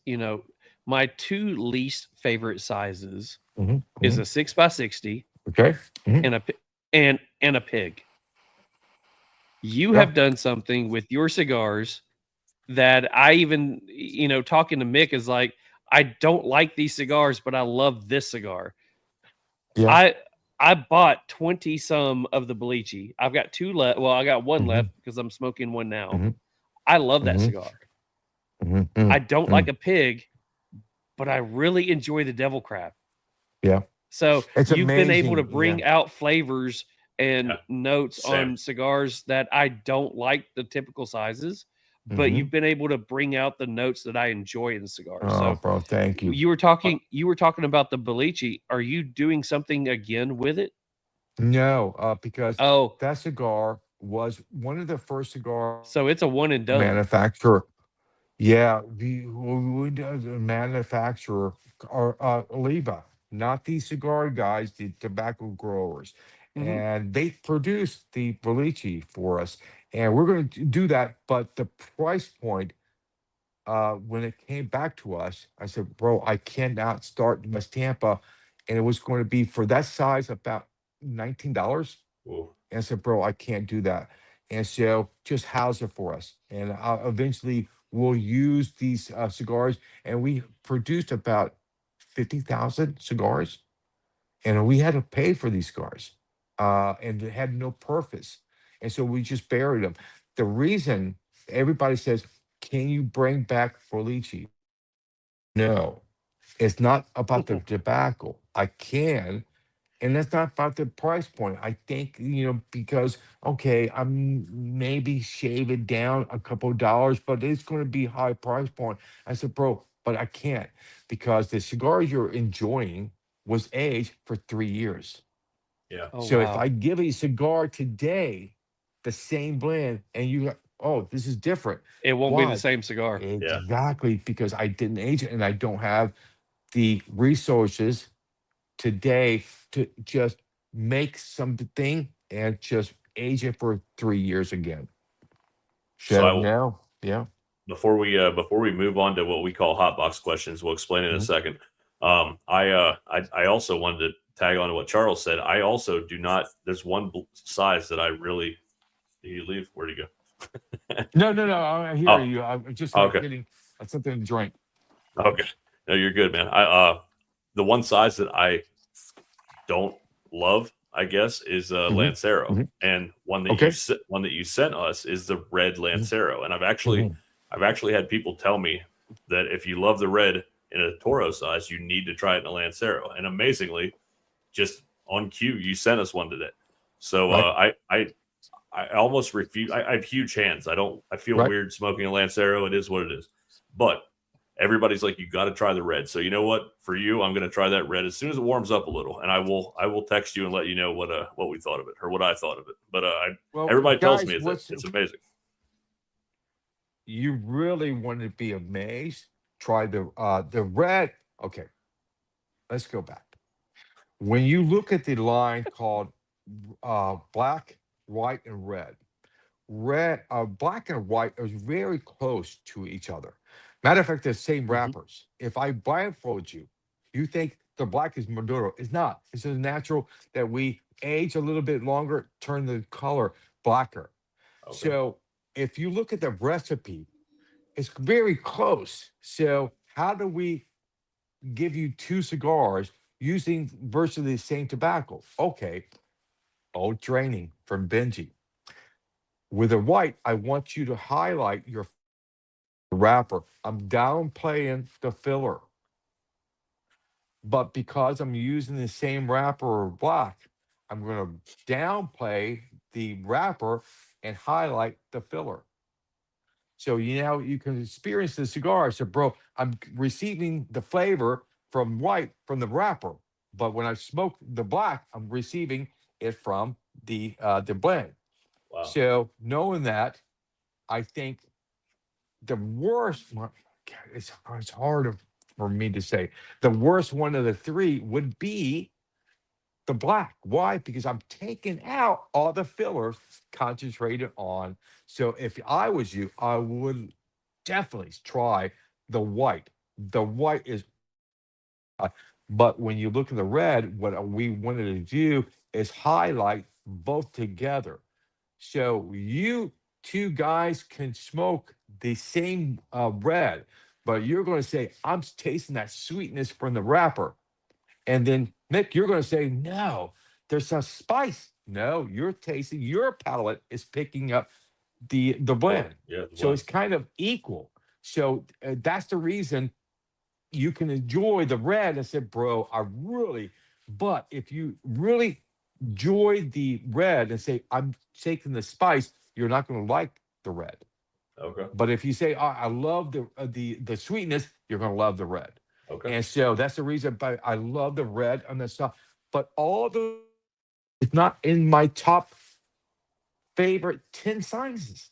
Speaker 4: my two least favorite sizes
Speaker 7: Hmm.
Speaker 4: is a 6x60
Speaker 7: Okay. Mhm.
Speaker 4: and a pig. You
Speaker 7: Yeah.
Speaker 4: have done something with your cigars that I even, talking to Mick is like, I don't like these cigars, but I love this cigar.
Speaker 7: Yeah.
Speaker 4: I I bought 20 some of the Belici. I've got two left. Well, I got one
Speaker 7: Hmm.
Speaker 4: left because I'm smoking one now.
Speaker 7: Hmm.
Speaker 4: I love that
Speaker 7: Hmm.
Speaker 4: cigar.
Speaker 7: Hmm.
Speaker 4: I don't like a pig, but I really enjoy the devil crab.
Speaker 7: Yeah.
Speaker 4: So
Speaker 7: It's
Speaker 4: you've been able to
Speaker 7: amazing. Yeah.
Speaker 4: bring out flavors
Speaker 5: Yeah.
Speaker 4: and notes
Speaker 5: Same.
Speaker 4: on cigars that I don't like the typical sizes, but
Speaker 7: Hmm.
Speaker 4: you've been able to bring out the notes that I enjoy in cigars.
Speaker 7: Oh,
Speaker 4: So
Speaker 7: bro, thank you.
Speaker 4: you were talking about the Belici. Are you doing something again with it?
Speaker 7: No, because
Speaker 4: Oh,
Speaker 7: that cigar was one of the first cigar
Speaker 4: so it's a one and done.
Speaker 7: manufacturer. Yeah, we does a manufacturer or Oliva, not the cigar guys, the tobacco growers,
Speaker 4: Hmm.
Speaker 7: and they produced the Belici for us, and we're going to do that. But the price point, when it came back to us, I said, "Bro, I cannot start in West Tampa," and it was going to be for that size about $19.
Speaker 5: Whoa.
Speaker 7: And I said, bro, I can't do that. And so just house it for us. And eventually we'll use these cigars. And we produced about 50,000 cigars. And we had to pay for these cigars. and it had no purpose. And so we just buried them. The reason everybody says, "Can you bring back Felici?" No, it's not about the tobacco. I can, and that's not about the price point. I think, because okay, I'm maybe shave it down a couple of dollars, but it's going to be high price point. I said, bro, but I can't, because the cigars you're enjoying was aged for 3 years.
Speaker 5: Yeah.
Speaker 4: Oh
Speaker 7: So if
Speaker 4: wow.
Speaker 7: I give a cigar today, the same blend, and oh, this is different.
Speaker 4: It won't be the
Speaker 7: Why?
Speaker 4: same cigar.
Speaker 5: Yeah.
Speaker 7: Exactly, because I didn't age it, and I don't have the resources today to just make something and just age it for 3 years again.
Speaker 5: So
Speaker 7: So
Speaker 5: I will,
Speaker 7: now, yeah.
Speaker 5: before we move on to what we call hot box questions, we'll explain in a
Speaker 7: Mhm.
Speaker 5: second. I also wanted to tag on to what Charles said. I also do not. There's one size that I really. Did you leave? Where'd you go?
Speaker 7: No, I hear
Speaker 5: Oh,
Speaker 7: you. I'm just
Speaker 5: okay,
Speaker 7: getting something to drink.
Speaker 5: okay. No, you're good, man. The one size that I don't love, I guess, is
Speaker 7: Mhm,
Speaker 5: Lancero,
Speaker 7: mhm.
Speaker 5: and
Speaker 7: Okay.
Speaker 5: one that you sent us is the red
Speaker 7: Mhm,
Speaker 5: Lancero, and
Speaker 7: mhm.
Speaker 5: I've actually had people tell me that if you love the red in a Toro size, you need to try it in a Lancero, and amazingly, just on cue, you sent us one today. So
Speaker 7: Right,
Speaker 5: I almost refuse. I have huge hands. I feel
Speaker 7: right.
Speaker 5: weird smoking a Lancero. It is what it is. But everybody's like, you got to try the red. So you know what? For you, I'm going to try that red as soon as it warms up a little, and I will text you and let you know what we thought of it or what I thought of it. But
Speaker 7: Well,
Speaker 5: everybody tells
Speaker 7: guys,
Speaker 5: me it's amazing.
Speaker 7: you really want to be amazed? Try the red. Okay, let's go back. When you look at the line called black, white, and black and white are very close to each other. Matter of fact, they're same
Speaker 4: Mhm.
Speaker 7: wrappers. If I blindfold you, you think the black is Maduro. It's not. It's just natural that we age a little bit longer, turn the color blacker.
Speaker 5: Okay.
Speaker 7: So if you look at the recipe, it's very close. So how do we give you two cigars using virtually the same tobacco? Okay, old training from Benji. With a white, I want you to highlight your wrapper. I'm downplaying the filler, but because I'm using the same wrapper or black, I'm going to downplay the wrapper and highlight the filler. So you can experience the cigar. So, bro, I'm receiving the flavor from white from the wrapper, but when I smoke the black, I'm receiving it from the blend.
Speaker 5: Wow.
Speaker 7: So, knowing that, I think the worst one, God, it's hard for me to say. The worst one of the three would be the black. Why? Because I'm taking out all the fillers, concentrated on. So if I was you, I would definitely try the white. The white is, but when you look at the red, what we wanted to do is highlight both together. So you two guys can smoke the same red, but you're going to say, I'm tasting that sweetness from the wrapper. And then Nick, you're going to say, no, there's some spice. No, you're tasting, your palate is picking up the blend.
Speaker 5: Yeah, the
Speaker 7: So
Speaker 5: blend.
Speaker 7: it's kind of equal. So that's the reason you can enjoy the red. I said, bro, but if you really enjoy the red and say, I'm taking the spice, you're not going to like the red.
Speaker 5: Okay.
Speaker 7: But if you say, oh, I love the sweetness, you're going to love the red.
Speaker 5: Okay.
Speaker 7: And so that's the reason I love the red on the stuff. But all the it's not in my top favorite 10 sizes.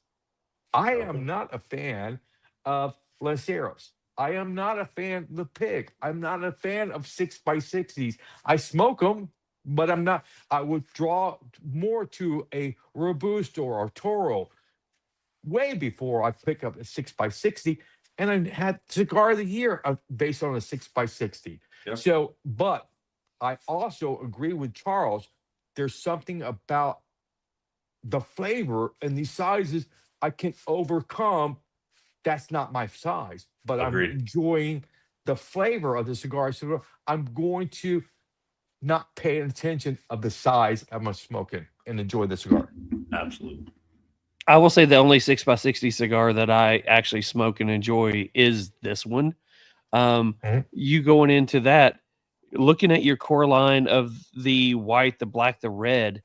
Speaker 7: I
Speaker 5: Okay.
Speaker 7: am not a fan of Lanceros. I am not a fan of the pig. I'm not a fan of 6x60s. I smoke them, but I'm not. I would draw more to a Robusto or a Toro way before I pick up a 6x60. And I had cigar of the year based on a 6x60.
Speaker 5: Yeah.
Speaker 7: So, but I also agree with Charles. There's something about the flavor and these sizes I can overcome. That's not my size, but I'm
Speaker 5: Agreed.
Speaker 7: enjoying the flavor of the cigar. So I'm going to not paying attention of the size I'm smoking and enjoy the cigar.
Speaker 5: Absolutely.
Speaker 4: I will say the only 6x60 cigar that I actually smoke and enjoy is this one.
Speaker 7: Mhm.
Speaker 4: You going into that, looking at your core line of the white, the black, the red,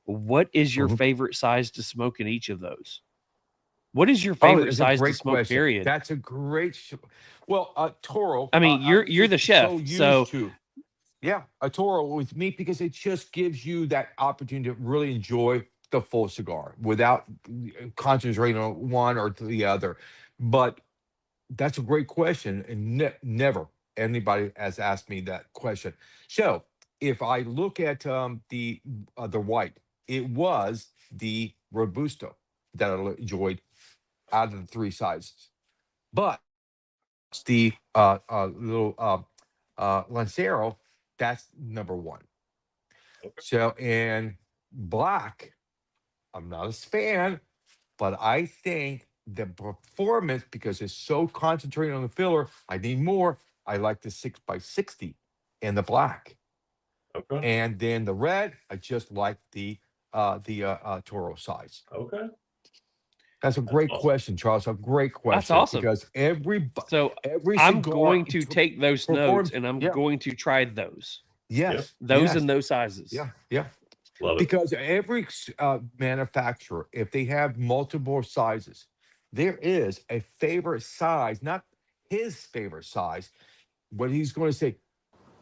Speaker 4: what is your
Speaker 7: Mhm.
Speaker 4: favorite size to smoke in each of those? What is your
Speaker 7: Oh,
Speaker 4: favorite
Speaker 7: it's a
Speaker 4: size to
Speaker 7: great
Speaker 4: smoke,
Speaker 7: question.
Speaker 4: period?
Speaker 7: That's a great. Well, Toro.
Speaker 4: I mean,
Speaker 7: I'm
Speaker 4: you're the
Speaker 7: just so
Speaker 4: chef,
Speaker 7: used
Speaker 4: so
Speaker 7: to. Yeah, a Toro with me because it just gives you that opportunity to really enjoy the full cigar without concentrating on one or the other. But that's a great question, and never anybody has asked me that question. So if I look at the white, it was the Robusto that I enjoyed out of the three sizes, but the little Lancero, that's number one. So in black, I'm not a fan, but I think the performance, because it's so concentrated on the filler, I need more. I like the 6x60 and the black.
Speaker 5: Okay.
Speaker 7: And then the red, I just like the Toro size.
Speaker 5: Okay.
Speaker 7: That's a
Speaker 5: That's
Speaker 7: great
Speaker 5: awesome.
Speaker 7: question, Charles. A great
Speaker 4: that's
Speaker 7: question
Speaker 4: awesome.
Speaker 7: because
Speaker 4: So
Speaker 7: every
Speaker 4: I'm
Speaker 7: cigar
Speaker 4: going to take those notes
Speaker 7: performs.
Speaker 4: and I'm
Speaker 7: Yeah.
Speaker 4: going to try those,
Speaker 5: Yep.
Speaker 4: those
Speaker 7: Yes.
Speaker 4: and those sizes.
Speaker 7: Yeah. Yeah.
Speaker 5: Love it.
Speaker 7: Because every manufacturer, if they have multiple sizes, there is a favorite size, not his favorite size, what he's going to say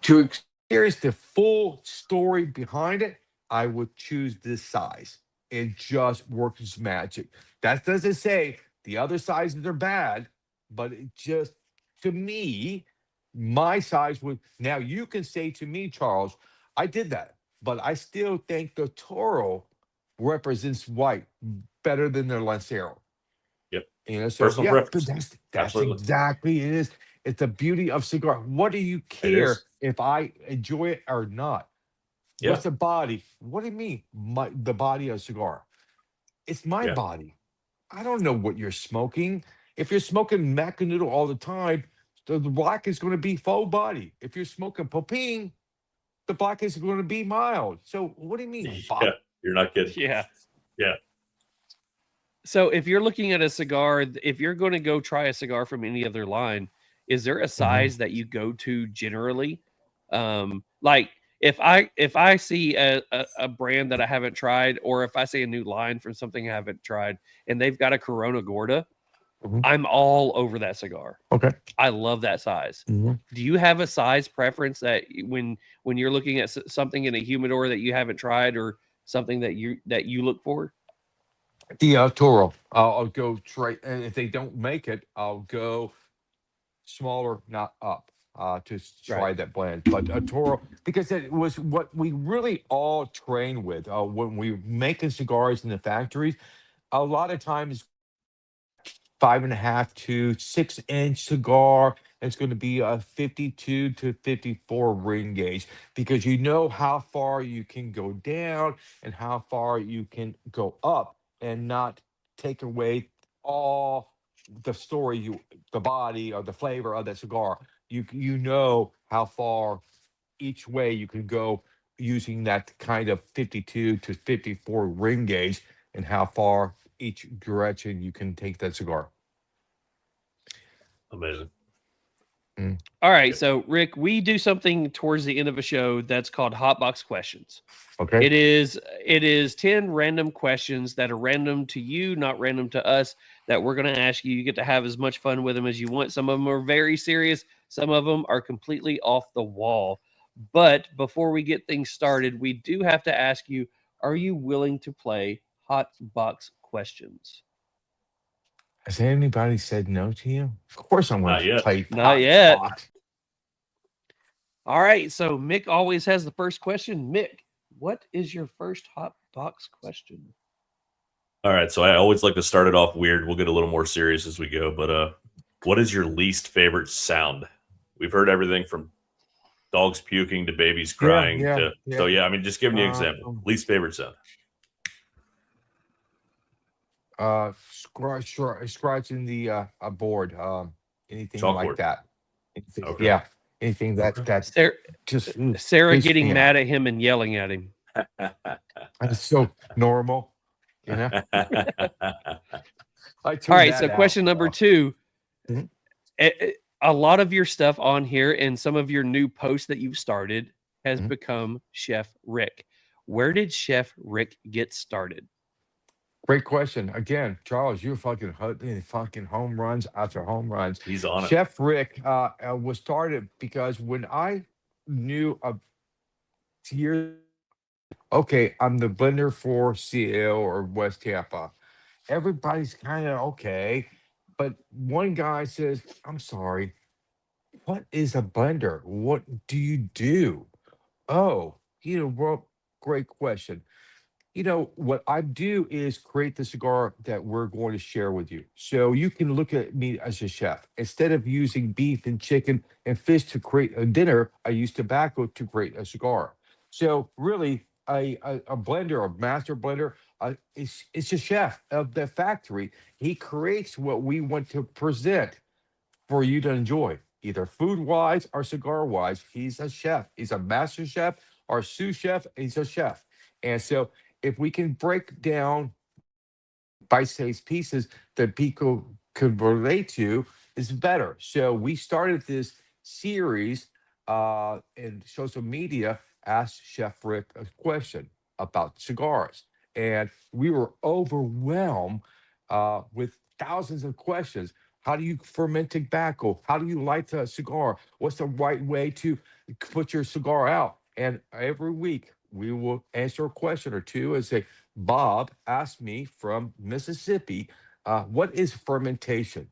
Speaker 7: to experience the full story behind it. I would choose this size. It just works its magic. That doesn't say the other sizes are bad, but it just, to me, my size would. Now you can say to me, Charles, I did that, but I still think the Toro represents white better than the Lancero.
Speaker 5: Yep.
Speaker 7: So
Speaker 5: Personal
Speaker 7: yeah, but
Speaker 5: preference.
Speaker 7: that's
Speaker 5: Absolutely.
Speaker 7: exactly it is. It's the beauty of cigar. What do you
Speaker 5: It
Speaker 7: care
Speaker 5: is.
Speaker 7: if I enjoy it or not?
Speaker 5: Yeah.
Speaker 7: What's the body? What do you mean? The body of a cigar. It's my
Speaker 5: Yeah.
Speaker 7: body. I don't know what you're smoking. If you're smoking Macanudo all the time, the black is going to be full body. If you're smoking Popine, the black is going to be mild. So what do you mean,
Speaker 5: Yeah.
Speaker 7: Bob?
Speaker 5: You're not kidding.
Speaker 4: Yeah.
Speaker 5: Yeah.
Speaker 4: So if you're looking at a cigar, if you're going to go try a cigar from any other line, is there a
Speaker 7: Mhm.
Speaker 4: size that you go to generally? Like if I see a brand that I haven't tried, or if I see a new line from something I haven't tried, and they've got a Corona Gorda,
Speaker 7: Mhm.
Speaker 4: I'm all over that cigar.
Speaker 7: Okay.
Speaker 4: I love that size.
Speaker 7: Mhm.
Speaker 4: Do you have a size preference that when you're looking at something in a humidor that you haven't tried, or something that you look for?
Speaker 7: The Toro. I'll go try, and if they don't make it, I'll go smaller, not up, to
Speaker 4: Right.
Speaker 7: try that blend. But a Toro, because it was what we really all train with when we were making cigars in the factories. A lot of times 5.5 to 6 inch cigar. It's going to be a 52 to 54 ring gauge because you know how far you can go down and how far you can go up and not take away all the story, the body or the flavor of the cigar. You know how far each way you can go using that kind of 52 to 54 ring gauge and how far each direction you can take that cigar.
Speaker 5: Amazing.
Speaker 7: Mm.
Speaker 4: All right,
Speaker 5: Yep.
Speaker 4: so Rick, we do something towards the end of a show that's called Hot Box Questions.
Speaker 7: Okay.
Speaker 4: It is 10 random questions that are random to you, not random to us, that we're going to ask you. You get to have as much fun with them as you want. Some of them are very serious, some of them are completely off the wall. But before we get things started, we do have to ask you, are you willing to play Hot Box Questions?
Speaker 7: Has anybody said no to you? Of course, I want
Speaker 5: Not
Speaker 7: to
Speaker 5: yet.
Speaker 7: play
Speaker 4: Not
Speaker 7: hot
Speaker 4: yet.
Speaker 7: box.
Speaker 4: All right, so Mick always has the first question. Mick, what is your first Hot Box question?
Speaker 5: All right. So I always like to start it off weird. We'll get a little more serious as we go. But what is your least favorite sound? We've heard everything from dogs puking to babies
Speaker 7: Yeah,
Speaker 5: crying
Speaker 7: yeah,
Speaker 5: to
Speaker 7: yeah.
Speaker 5: I mean, just giving you an example.
Speaker 7: Um,
Speaker 5: Least favorite sound.
Speaker 7: scratching the board. Anything like
Speaker 5: Chalkboard.
Speaker 7: that.
Speaker 5: Okay.
Speaker 7: Yeah. anything that
Speaker 4: Sarah,
Speaker 7: just
Speaker 4: Sarah
Speaker 7: creeps
Speaker 4: getting
Speaker 7: me
Speaker 4: mad
Speaker 7: out.
Speaker 4: at him and yelling at him.
Speaker 7: It's so normal, you know. I
Speaker 4: All
Speaker 7: tuned
Speaker 4: right. So
Speaker 7: that out.
Speaker 4: question number 2.
Speaker 7: Mhm.
Speaker 4: A lot of your stuff on here and some of your new posts that you've started has
Speaker 7: Mhm.
Speaker 4: become Chef Rick. Where did Chef Rick get started?
Speaker 7: Great question. Again, Charles, you're fucking fucking home runs after home runs.
Speaker 5: He's on it.
Speaker 7: Chef Rick was started because when I knew of years, okay, I'm the blender for CL or West Tampa. Everybody's kind of okay, but one guy says, "I'm sorry, what is a blender? What do you do?" Oh, well, great question. What I do is create the cigar that we're going to share with you. So you can look at me as a chef. Instead of using beef and chicken and fish to create a dinner, I use tobacco to create a cigar. So really, a blender, a master blender, it's a chef of the factory. He creates what we want to present for you to enjoy, either food wise or cigar wise. He's a chef. He's a master chef or sous chef. He's a chef. And so if we can break down bite-sized pieces that people could relate to, is better. So we started this series in social media, Ask Chef Rick a question about cigars. And we were overwhelmed with thousands of questions. How do you ferment tobacco? How do you light a cigar? What's the right way to put your cigar out? And every week we will answer a question or two and say, Bob asked me from Mississippi, what is fermentation?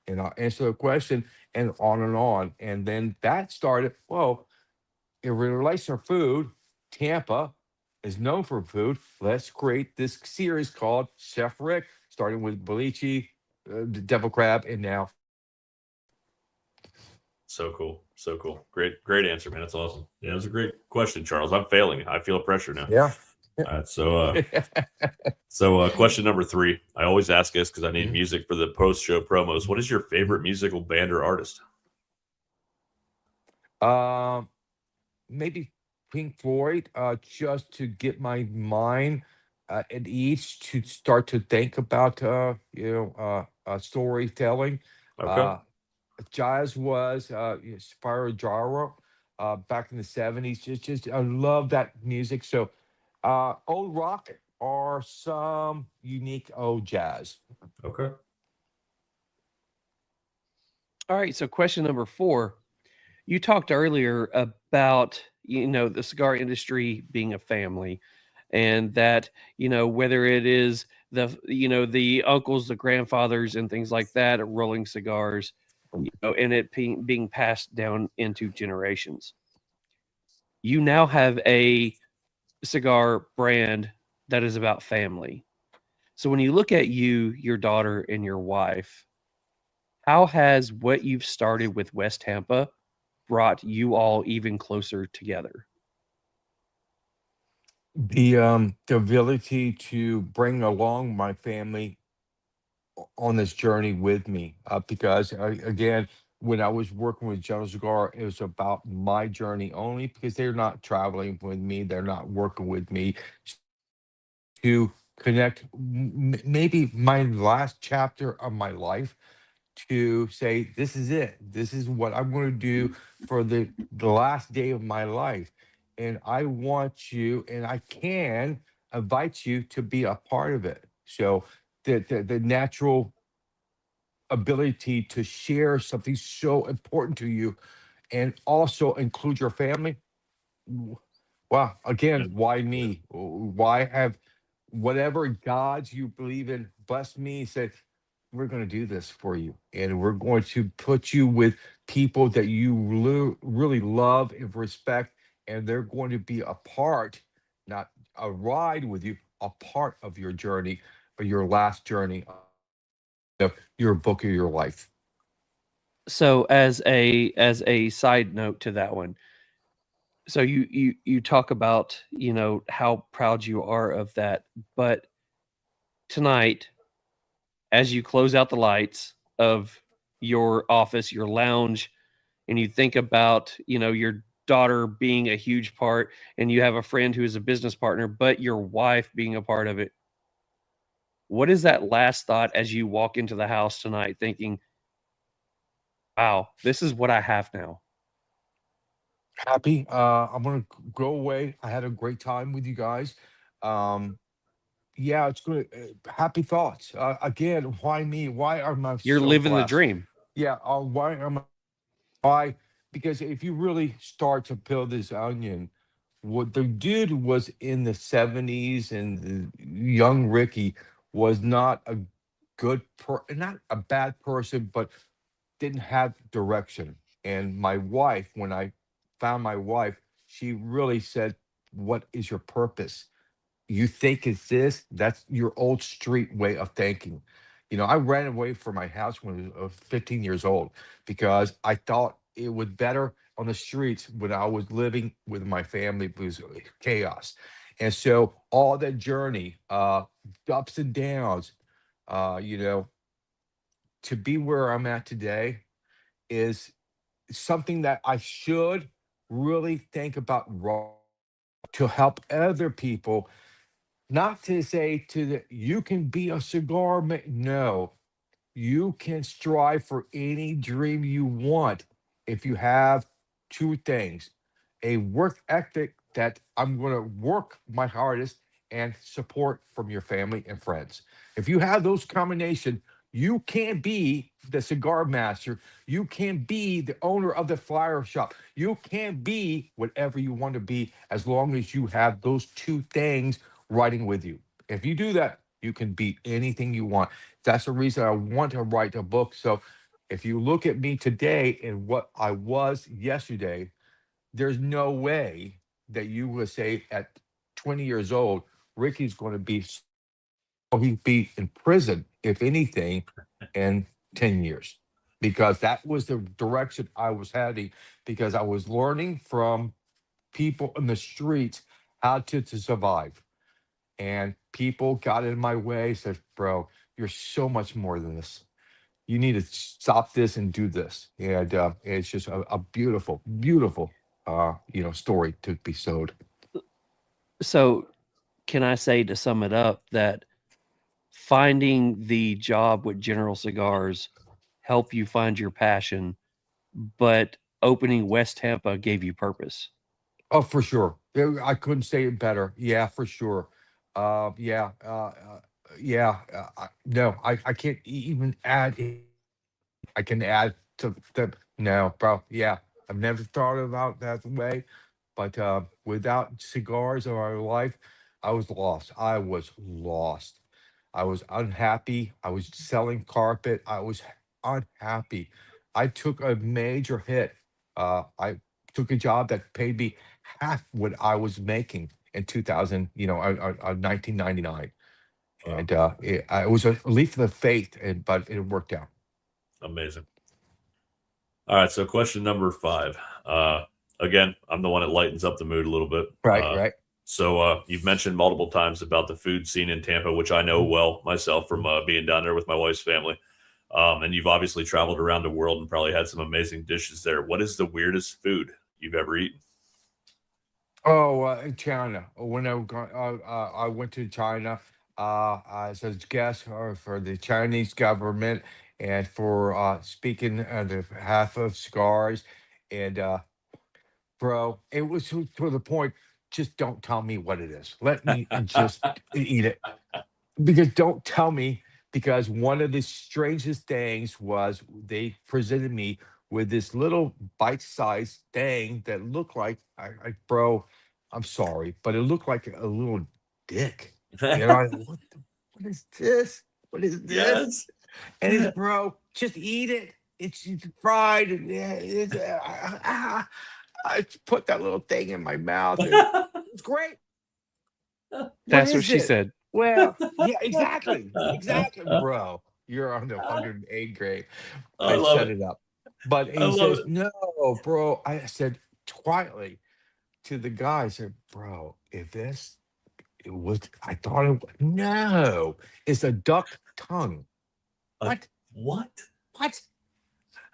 Speaker 7: And I'll answer the question and on and on. And then that started, well, in relation to food, Tampa is known for food. Let's create this series called Chef Rick, starting with Belichi, the devil crab, and now.
Speaker 5: So cool. So cool. Great answer, man. That's awesome. Yeah, it was a great question, Charles. I'm failing. I feel pressure now.
Speaker 7: Yeah.
Speaker 5: All right. So question number 3. I always ask this because I need music for the post-show promos. What is your favorite musical band or artist?
Speaker 7: Maybe Pink Floyd, just to get my mind at ease to start to think about, storytelling.
Speaker 5: Okay.
Speaker 7: Jazz was Spyro Gyro back in the 70s. Just I love that music. So old rock or some unique old jazz.
Speaker 5: Okay.
Speaker 4: All right. So question number 4. You talked earlier about, the cigar industry being a family, and that, whether it is the uncles, the grandfathers and things like that rolling cigars, and it being passed down into generations. You now have a cigar brand that is about family. So when you look at you, your daughter, and your wife, how has what you've started with West Tampa brought you all even closer together?
Speaker 7: The ability to bring along my family on this journey with me, because again, when I was working with General Cigar, it was about my journey only, because they're not traveling with me, they're not working with me to connect maybe my last chapter of my life, to say, this is it, this is what I'm going to do for the last day of my life. And I want you, and I can invite you to be a part of it. So the natural ability to share something so important to you and also include your family. Wow,
Speaker 5: Yeah.
Speaker 7: again, why me? Why have whatever gods you believe in bless me? Say, we're going to do this for you, and we're going to put you with people that you really love and respect, and they're going to be a part, not a ride with you, a part of your journey, or your last journey of your book of your life.
Speaker 4: So as a side note to that one, so you talk about, how proud you are of that, but tonight, as you close out the lights of your office, your lounge, and you think about, your daughter being a huge part, and you have a friend who is a business partner, but your wife being a part of it, what is that last thought as you walk into the house tonight thinking, wow, this is what I have now?
Speaker 7: Happy. I'm gonna go away. I had a great time with you guys. Um, yeah, it's good. Happy thoughts. Again, why me? Why am I
Speaker 4: You're
Speaker 7: so
Speaker 4: living the
Speaker 7: blessed?
Speaker 4: dream.
Speaker 7: Yeah. Why am I? Why? Because if you really start to peel this onion, what the dude was in the 70s, and the young Ricky was not a not a bad person, but didn't have direction. And my wife, when I found my wife, she really said, "What is your purpose? You think it's this? That's your old street way of thinking." I ran away from my house when I was 15 years old because I thought it was better on the streets when I was living with my family. It was chaos. And so all that journey, ups and downs, uh, you know, to be where I'm at today is something that I should really think about to help other people, not to say to you can be a cigar man. No, you can strive for any dream you want if you have two things: a work ethic that I'm going to work my hardest, and support from your family and friends. If you have those combination, you can be the cigar master. You can be the owner of the flower shop. You can be whatever you want to be as long as you have those two things riding with you. If you do that, you can be anything you want. That's the reason I want to write a book. So if you look at me today and what I was yesterday, there's no way that you will say at 20 years old, Ricky's going to be, he'd be in prison, if anything, in 10 years. Because that was the direction I was heading, because I was learning from people in the streets how to survive. And people got in my way, said, "Bro, you're so much more than this. You need to stop this and do this." And it's just a beautiful, beautiful, story to be sold.
Speaker 4: So, can I say, to sum it up, that finding the job with General Cigars helped you find your passion, but opening West Tampa gave you purpose?
Speaker 7: Oh, for sure. Yeah, I couldn't say it better. Yeah, for sure. Yeah, yeah. No, I can't even add. I can add to the no, bro. Yeah, I've never thought about that way, but without cigars in my life, I was lost. I was lost. I was unhappy. I was selling carpet. I was unhappy. I took a major hit. I took a job that paid me half what I was making in 2000, 1999.
Speaker 5: Wow,
Speaker 7: And it was a leap of the faith, but it worked out.
Speaker 5: amazing. All right, so question number 5. Again, I'm the one that lightens up the mood a little bit.
Speaker 7: Right, right.
Speaker 5: So you've mentioned multiple times about the food scene in Tampa, which I know well myself from being down there with my wife's family. And you've obviously traveled around the world and probably had some amazing dishes there. What is the weirdest food you've ever eaten?
Speaker 7: Oh, in China. When I went to China as a guest for the Chinese government, and for speaking on the behalf of cigars. And bro, it was to the point. Just don't tell me what it is. Let me just eat it. Because don't tell me, because one of the strangest things was they presented me with this little bite-sized thing that looked like, bro, I'm sorry, but it looked like a little dick. What is this? What is this?
Speaker 5: Yes.
Speaker 7: And it's, bro, just eat it. It's fried. And yeah, I put that little thing in my mouth, and it's great. What
Speaker 4: That's what
Speaker 7: is
Speaker 4: she
Speaker 7: it?
Speaker 4: said.
Speaker 7: Well, yeah, exactly. Exactly, bro. You're on the 108 grade.
Speaker 5: I
Speaker 7: I
Speaker 5: love
Speaker 7: set
Speaker 5: it.
Speaker 7: it up. But
Speaker 5: I
Speaker 7: he
Speaker 5: love
Speaker 7: says,
Speaker 5: it.
Speaker 7: "No, bro." I said quietly to the guy, I said, "Bro, if this it was, I thought it was, no, it's a duck tongue."
Speaker 5: Uh,
Speaker 7: What?
Speaker 5: what?
Speaker 7: What?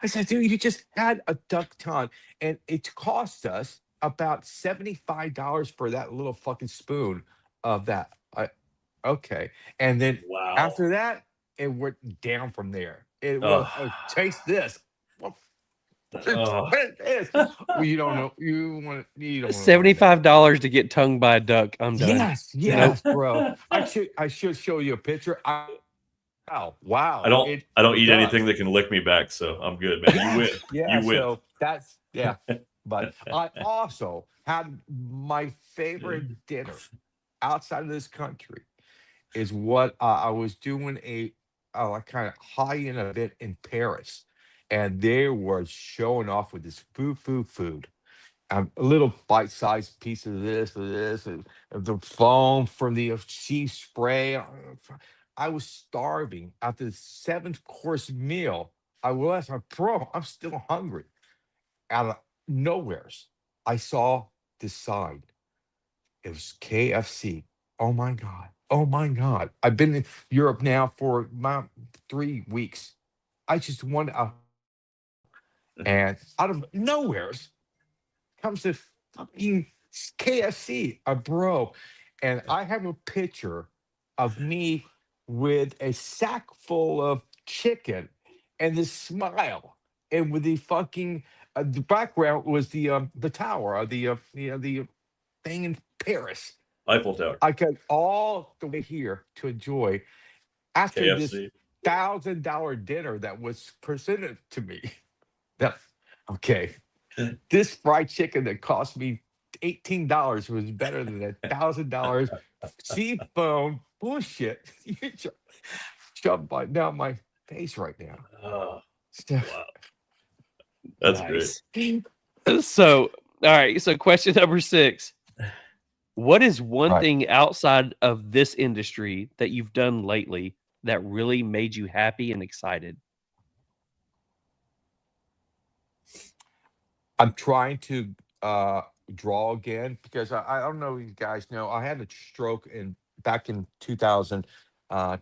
Speaker 7: I said, dude, you just had a duck ton, and it cost us about $75 for that little fucking spoon of that. Okay. And then
Speaker 5: Wow.
Speaker 7: after that, it went down from there. It was,
Speaker 5: Oh,
Speaker 7: taste this. Well,
Speaker 5: oh,
Speaker 7: what it is. Well, you don't know. You don't want to learn that.
Speaker 4: $75 to get tongued by a duck. I'm done.
Speaker 7: Yes,
Speaker 4: Nope.
Speaker 7: yes, bro. I should show you a picture. Wow,
Speaker 5: I
Speaker 7: wow.
Speaker 5: don't
Speaker 7: It
Speaker 5: I don't eat anything
Speaker 7: does.
Speaker 5: that can lick me back, so I'm good, man. You win.
Speaker 7: Yes, yeah.
Speaker 5: You win.
Speaker 7: So that's yeah. But I also had my favorite dinner outside of this country is what I was doing a kind of high-end event in Paris, and they were showing off with this food. A little bite-sized piece of this, and the foam from the sea spray. I was starving after the seventh course meal. I was, bro, I'm still hungry. Out of nowheres, I saw this sign. It was KFC. Oh my God. Oh my God. I've been in Europe now for about 3 weeks. I just want a, and out of nowheres comes this fucking KFC, a bro. And I have a picture of me with a sack full of chicken and this smile. And with the fucking, the background was the tower, the thing in Paris.
Speaker 5: Eiffel Tower.
Speaker 7: I got all the way here to enjoy after this
Speaker 5: KFC.
Speaker 7: $1,000 dinner that was presented to me. That okay, this fried chicken that cost me $18 was better than $1,000 seafoam bullshit you shoved down my face right now.
Speaker 5: Oh,
Speaker 7: So,
Speaker 5: wow. That's great.
Speaker 4: Nice. So, all right. So, question number 6. What is one
Speaker 7: Right.
Speaker 4: thing outside of this industry that you've done lately that really made you happy and excited?
Speaker 7: I'm trying to draw again because I don't know if you guys know I had a stroke back in 2000, I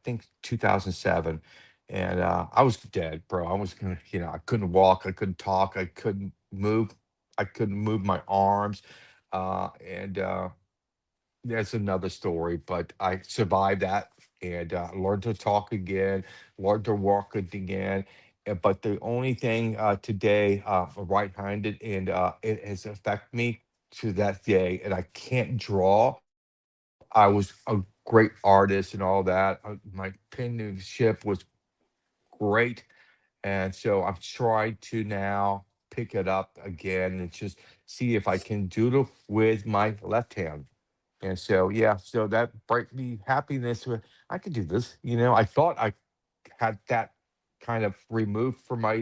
Speaker 7: think 2007, and I was dead, bro. I was gonna, I couldn't walk, I couldn't talk, I couldn't move my arms, and that's another story. But I survived that and learned to talk again, learned to walk again. But the only thing today, right-handed, and it has affected me to that day, and I can't draw. I was a great artist and all that. My penmanship was great, and so I'm trying to now pick it up again and just see if I can doodle with my left hand. And so, yeah, so that brought me happiness. I could do this. I thought I had that kind of removed from my,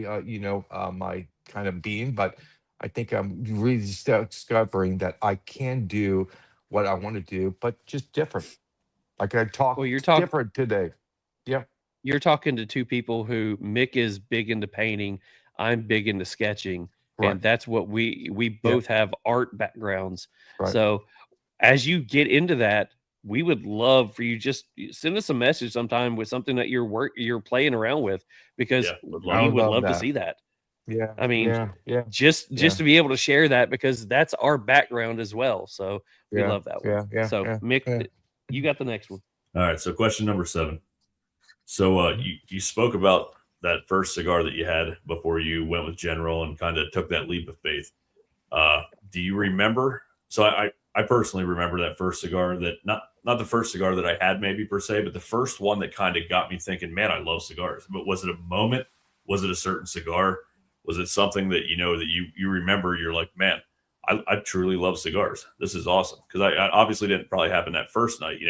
Speaker 7: my kind of being, but I think I'm really discovering that I can do what I want to do, but just different. Like I
Speaker 4: Well,
Speaker 7: talk different today. Yeah,
Speaker 4: you're talking to two people who Mick is big into painting, I'm big into sketching,
Speaker 7: right.
Speaker 4: and that's what we
Speaker 7: Yeah,
Speaker 4: both have art backgrounds.
Speaker 7: right.
Speaker 4: So as you get into that, we would love for you just send us a message sometime with something that you're playing around with because
Speaker 5: Yeah, would
Speaker 7: I
Speaker 5: love
Speaker 4: we
Speaker 5: it.
Speaker 7: would
Speaker 4: would
Speaker 7: love
Speaker 4: love to
Speaker 7: that.
Speaker 4: see that.
Speaker 7: Yeah,
Speaker 4: I mean,
Speaker 7: yeah, yeah,
Speaker 4: just
Speaker 7: yeah,
Speaker 4: to be able to share that because that's our background as well. So we
Speaker 7: yeah,
Speaker 4: love that one.
Speaker 7: yeah, yeah,
Speaker 4: So
Speaker 7: yeah,
Speaker 4: Mick,
Speaker 7: yeah.
Speaker 4: you got the next one.
Speaker 5: All right. So question number 7. So you spoke about that first cigar that you had before you went with General and kind of took that leap of faith. Do you remember? So I personally remember that first cigar, that not the first cigar that I had maybe per se, but the first one that kind of got me thinking, man, I love cigars. But was it a moment? Was it a certain cigar? Was it something that that you remember? You're like, man, I truly love cigars. This is awesome. Because I obviously didn't probably happen that first night. You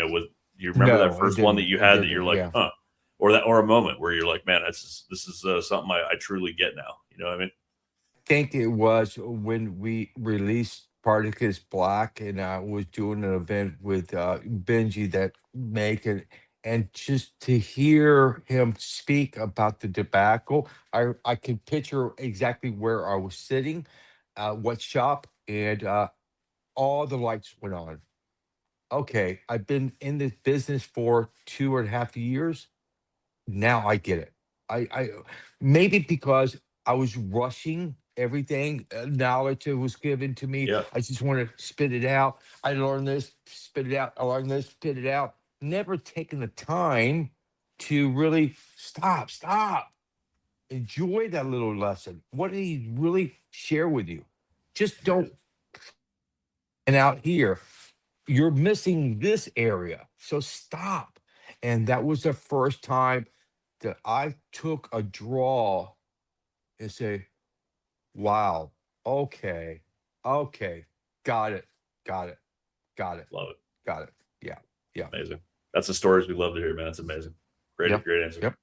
Speaker 5: remember that
Speaker 7: No, it
Speaker 5: first one that
Speaker 7: didn't.
Speaker 5: you
Speaker 7: It
Speaker 5: had that you're
Speaker 7: didn't.
Speaker 5: like,
Speaker 7: Yeah.
Speaker 5: huh? Or a moment where you're like, man, this is something I truly get now. You know what I mean?
Speaker 7: Think it was when we released Particus Black, and I was doing an event with Benji that make it, and just to hear him speak about the tobacco, I can picture exactly where I was sitting, what shop, and all the lights went on. Okay, I've been in this business for 2.5 years. Now I get it. I maybe because I was rushing everything, knowledge that was given to me.
Speaker 5: Yeah.
Speaker 7: I just want to spit it out. I learned this, spit it out. I learned this, spit it out. Never taking the time to really stop, enjoy that little lesson. What did he really share with you? Just don't. And out here, you're missing this area. So stop. And that was the first time that I took a draw and say, wow, okay, okay, got it, got it, got it,
Speaker 5: Love it.
Speaker 7: got it. Yeah, yeah.
Speaker 5: Amazing. That's the stories we love to hear, man. It's amazing. Great,
Speaker 7: Yep.
Speaker 5: great answer.
Speaker 7: Yep.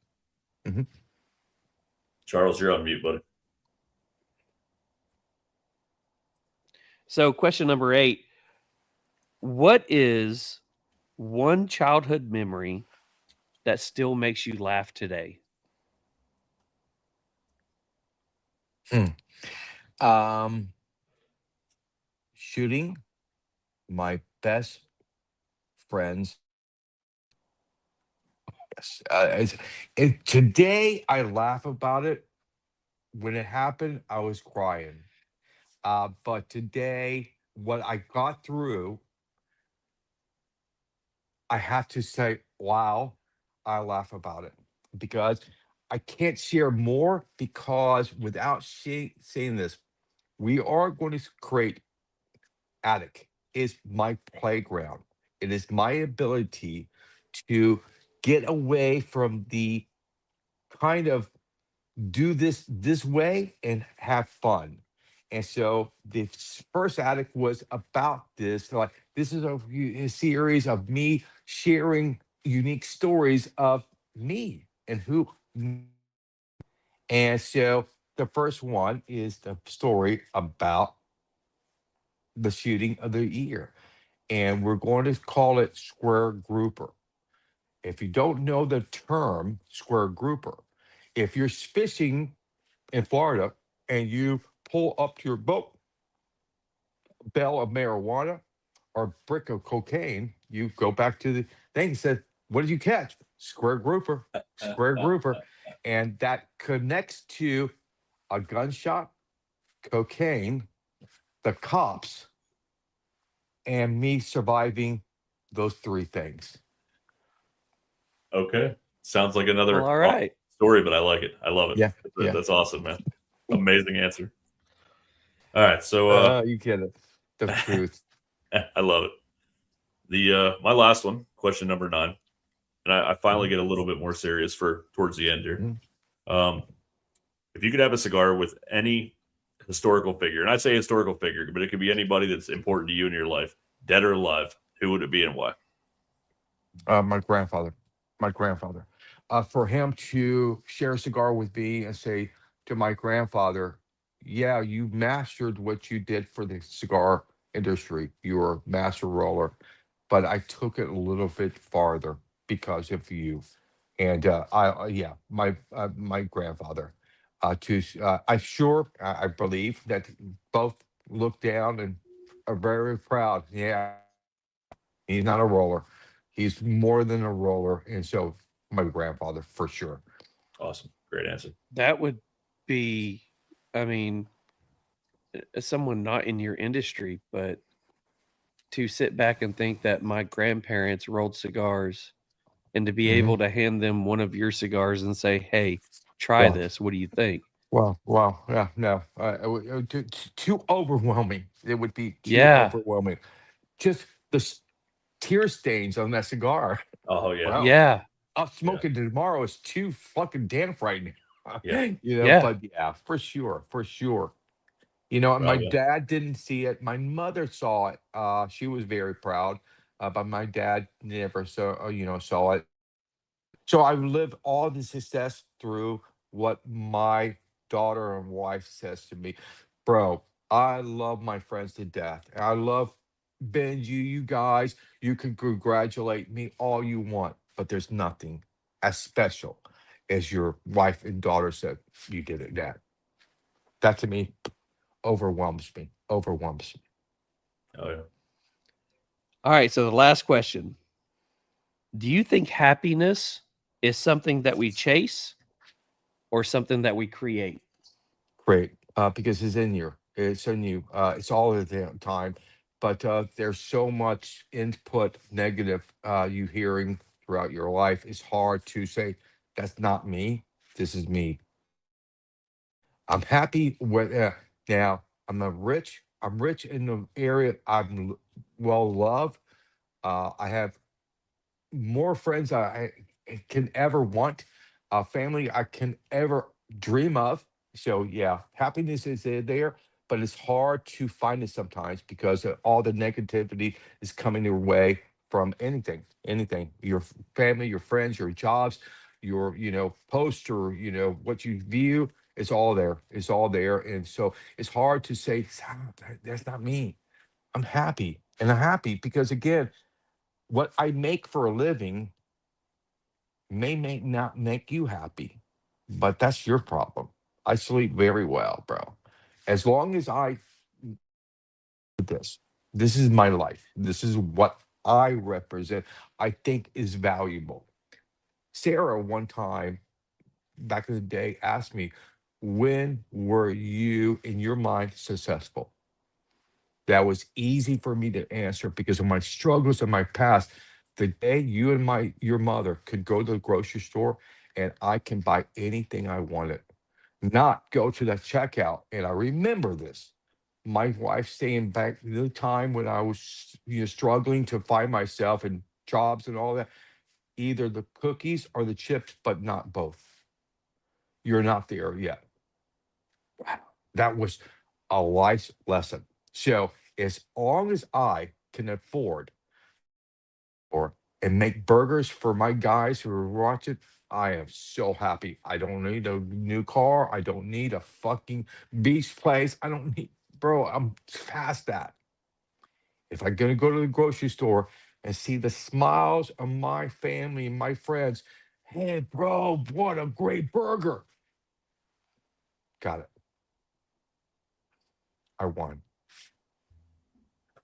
Speaker 7: hmm
Speaker 5: Charles, you're on mute, buddy.
Speaker 4: So, question number 8. What is one childhood memory that still makes you laugh today?
Speaker 7: Um, shooting my best friends. Yes. Today I laugh about it. When it happened, I was crying. But today, what I got through, I have to say, wow, I laugh about it because I can't share more because without saying this, we are going to create attic is my playground. It is my ability to get away from the kind of do this way and have fun. And so the first attic was about this. Like this is a series of me sharing unique stories of me and who. And so the first one is the story about the shooting of the year. And we're going to call it square grouper. If you don't know the term square grouper, if you're fishing in Florida and you pull up to your boat a bale of marijuana or a brick of cocaine, you go back to the thing and said, what did you catch? Square grouper, square grouper. And that connects to a gunshot, cocaine, the cops, and me surviving those 3 things.
Speaker 5: Okay. Sounds like another
Speaker 4: Well, all right.
Speaker 5: story, but I like it. I love it.
Speaker 7: Yeah, yeah.
Speaker 5: That's awesome, man. Amazing answer. All right. So
Speaker 7: You get it. The truth.
Speaker 5: I love it. The my last one, question number 9. And I finally get a little bit more serious for towards the end here. If you could have a cigar with any historical figure, and I say historical figure, but it could be anybody that's important to you in your life, dead or alive, who would it be and why?
Speaker 7: My grandfather. My grandfather. For him to share a cigar with me and say to my grandfather, yeah, you mastered what you did for the cigar industry. You were a master roller, but I took it a little bit farther because of you. And yeah, my grandfather. I believe that both look down and are very proud. Yeah, he's not a roller. He's more than a roller. And so my grandfather for sure.
Speaker 5: Awesome. Great answer.
Speaker 4: That would be, I mean, as someone not in your industry, but to sit back and think that my grandparents rolled cigars and to be able to hand them one of your cigars and say, hey, try
Speaker 7: Wow.
Speaker 4: this. What do you think?
Speaker 7: Wow. Yeah, no. Too overwhelming. It would be too
Speaker 4: Yeah.
Speaker 7: overwhelming. Just the tear stains on that cigar.
Speaker 5: Oh yeah.
Speaker 7: Wow.
Speaker 4: Yeah.
Speaker 7: I'll smoke it tomorrow. It's too fucking damp right now.
Speaker 5: Yeah.
Speaker 4: Yeah.
Speaker 7: But yeah, for sure. And my
Speaker 5: Bravo.
Speaker 7: dad didn't see it. My mother saw it. She was very proud, but my dad never saw it. So I live all the success through what my daughter and wife says to me. Bro, I love my friends to death. I love Benji, you guys. You can congratulate me all you want, but there's nothing as special as your wife and daughter said you did it, Dad. That to me overwhelms me. Overwhelms me.
Speaker 5: Oh yeah.
Speaker 4: All right. So the last question. Do you think happiness is something that we chase or something that we create?
Speaker 7: Great, because it's in you. It's in you. It's all the time. But there's so much input negative you hearing throughout your life. It's hard to say, that's not me. This is me. I'm happy with now. I'm rich in the area. Well loved. I have more friends I can ever want, family I can ever dream of. So yeah, happiness is there, but it's hard to find it sometimes because all the negativity is coming your way from anything, your family, your friends, your jobs, your post, or what you view. It's all there, and so it's hard to say, "Ah, that's not me." I'm happy, and I'm happy because again, what I make for a living may not make you happy, but that's your problem. I sleep very well, bro. As long as I this, this is my life. This is what I represent. I think is valuable. Sarah one time back in the day asked me, "When were you in your mind successful?" That was easy for me to answer because of my struggles in my past. The day you and your mother could go to the grocery store and I can buy anything I wanted, not go to the checkout. And I remember this. My wife saying back the time when I was struggling to find myself and jobs and all that, either the cookies or the chips, but not both. You're not there yet. Wow. That was a life lesson. So as long as I can afford or and make burgers for my guys who are watching, I am so happy. I don't need a new car. I don't need a fucking beach place. I don't need, bro, I'm past that. If I'm gonna go to the grocery store and see the smiles of my family and my friends, hey, bro, what a great burger. Got it. I won.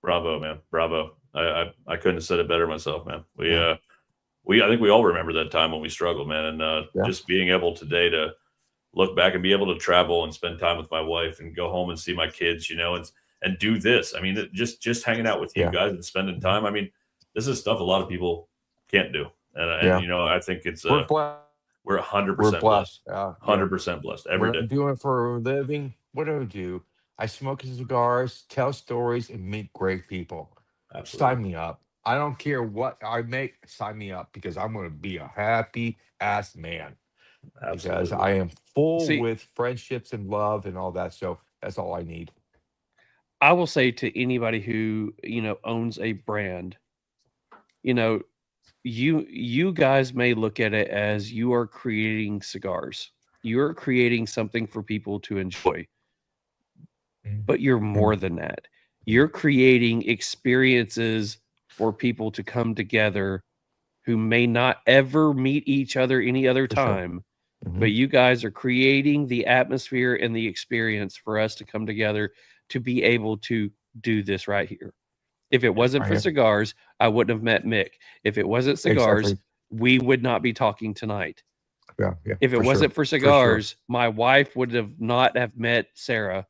Speaker 5: Bravo, man. Bravo. I couldn't have said it better myself, man. I think we all remember that time when we struggled, man. And
Speaker 7: Yeah.
Speaker 5: just being able today to look back and be able to travel and spend time with my wife and go home and see my kids, and do this. I mean, just hanging out with you
Speaker 7: Yeah.
Speaker 5: guys and spending time. I mean, this is stuff a lot of people can't do.
Speaker 7: Yeah.
Speaker 5: And I think it's
Speaker 7: We're blessed.
Speaker 5: we're 100%
Speaker 7: We're
Speaker 5: blessed.
Speaker 7: blessed. Yeah.
Speaker 5: 100% blessed every
Speaker 7: What I'm
Speaker 5: day.
Speaker 7: doing for a living, what do I do? I smoke cigars, tell stories, and meet great people.
Speaker 5: Absolutely.
Speaker 7: Sign me up. I don't care what I make, sign me up because I'm going to be a happy ass man because
Speaker 5: Absolutely.
Speaker 7: I am full
Speaker 4: See,
Speaker 7: with friendships and love and all that. So that's all I need.
Speaker 4: I will say to anybody who, owns a brand, you know, you guys may look at it as you are creating cigars. You're creating something for people to enjoy, but you're more than that. You're creating experiences for people to come together who may not ever meet each other any other
Speaker 7: For sure.
Speaker 4: time.
Speaker 7: Mhm.
Speaker 4: But you guys are creating the atmosphere and the experience for us to come together to be able to do this right here. If it wasn't
Speaker 7: I
Speaker 4: for
Speaker 7: am.
Speaker 4: cigars, I wouldn't have met Mick. If it wasn't cigars,
Speaker 7: Exactly.
Speaker 4: we would not be talking tonight.
Speaker 7: Yeah.
Speaker 4: If it
Speaker 7: for
Speaker 4: wasn't
Speaker 7: sure.
Speaker 4: for
Speaker 7: For sure.
Speaker 4: cigars, my wife would have not have met Sarah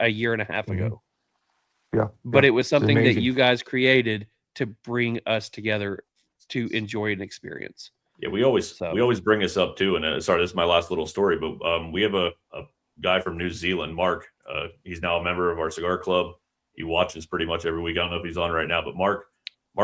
Speaker 4: a year and a half
Speaker 7: Mhm.
Speaker 4: ago.
Speaker 7: Yeah.
Speaker 4: But
Speaker 7: yeah.
Speaker 4: it was
Speaker 7: It's
Speaker 4: something that
Speaker 7: amazing.
Speaker 4: you guys created to bring us together to enjoy an experience.
Speaker 5: Yeah, we always
Speaker 4: So
Speaker 5: bring this up too. And sorry, this is my last little story, but we have a guy from New Zealand, Mark. He's now a member of our cigar club. He watches pretty much every week. I don't know if he's on right now, but Mark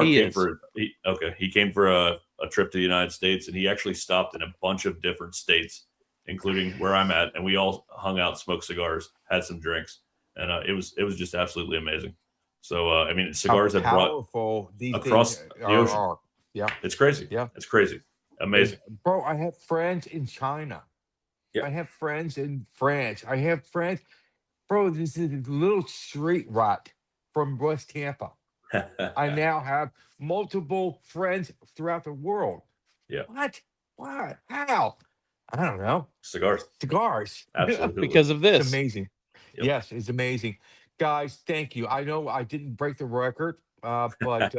Speaker 4: He
Speaker 5: came
Speaker 4: is.
Speaker 5: he came for a trip to the United States, and he actually stopped in a bunch of different states, including where I'm at, and we all hung out, smoked cigars, had some drinks, and it was just absolutely amazing. So I mean,
Speaker 7: How
Speaker 5: cigars have brought
Speaker 7: powerful these
Speaker 5: across
Speaker 7: things
Speaker 5: the ocean.
Speaker 7: are. Yeah.
Speaker 5: It's crazy.
Speaker 7: Yeah.
Speaker 5: It's crazy. Amazing.
Speaker 7: Bro, I have friends in China.
Speaker 5: Yeah.
Speaker 7: I have friends in France. I have friends. Bro, this is a little street rat from West Tampa. I now have multiple friends throughout the world.
Speaker 5: Yeah.
Speaker 7: What? What? How? I don't know.
Speaker 5: Cigars.
Speaker 7: Cigars.
Speaker 5: Absolutely.
Speaker 4: Because of
Speaker 7: It's
Speaker 4: this.
Speaker 7: amazing.
Speaker 5: Yep.
Speaker 7: Yes, it's amazing. Guys, thank you. I know I didn't break the record, but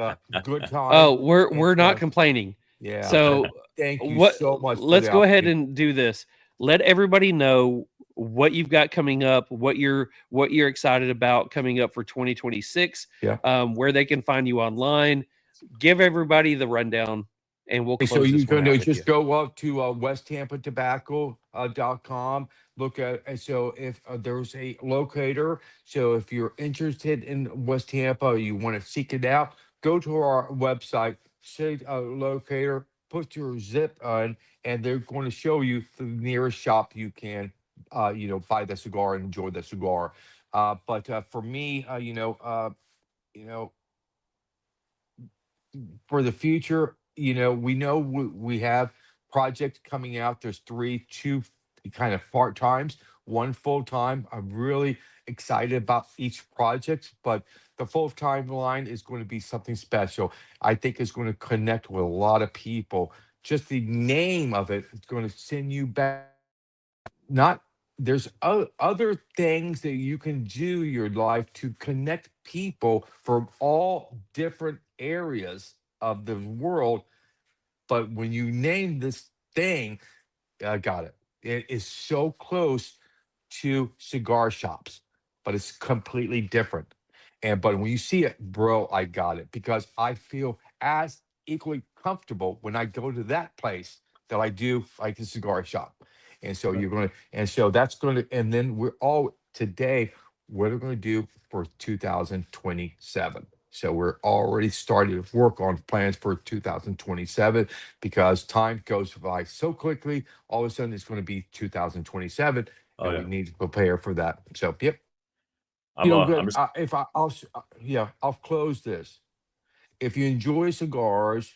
Speaker 7: good time.
Speaker 4: Oh, we're
Speaker 7: And,
Speaker 4: not complaining.
Speaker 7: yeah.
Speaker 4: So
Speaker 7: Thank you
Speaker 4: what
Speaker 7: so much for
Speaker 4: let's
Speaker 7: the
Speaker 4: go ahead
Speaker 7: opportunity.
Speaker 4: and do this. let everybody know what you've got coming up, what you're excited about coming up for 2026,
Speaker 7: Yeah.
Speaker 4: where they can find you online. Give everybody the rundown, and we'll
Speaker 7: Okay, so
Speaker 4: close
Speaker 7: you're
Speaker 4: this one
Speaker 7: going
Speaker 4: out
Speaker 7: to
Speaker 4: with you.
Speaker 7: just go up to westtampatobacco.com. Look at, and so if there's a locator, so if you're interested in West Tampa, you want to seek it out, go to our website, say locator, put your zip on, and they're going to show you the nearest shop you can, buy the cigar and enjoy the cigar. But for me, you know, for the future, we know we have projects coming out. There's two kind of part times, one full time. I'm really excited about each project, but the full time line is going to be something special. I think it's going to connect with a lot of people. Just the name of it is going to send you back. Not there's other things that you can do in your life to connect people from all different areas of the world, but when you name this thing, I got it. It is so close to cigar shops, but it's completely different. And but when you see it, bro, I got it because I feel as equally comfortable when I go to that place that I do like the cigar shop. And so you're going to, and so that's going to, and then we're all today, what are we going to do for 2027? So we're already starting to work on plans for 2027 because time goes by so quickly. All of a sudden, it's going to be 2027,
Speaker 5: Oh
Speaker 7: and we
Speaker 5: yeah.
Speaker 7: need to prepare for that. So, yep.
Speaker 5: I'm
Speaker 7: Good.
Speaker 5: just
Speaker 7: If I'll close this. If you enjoy cigars,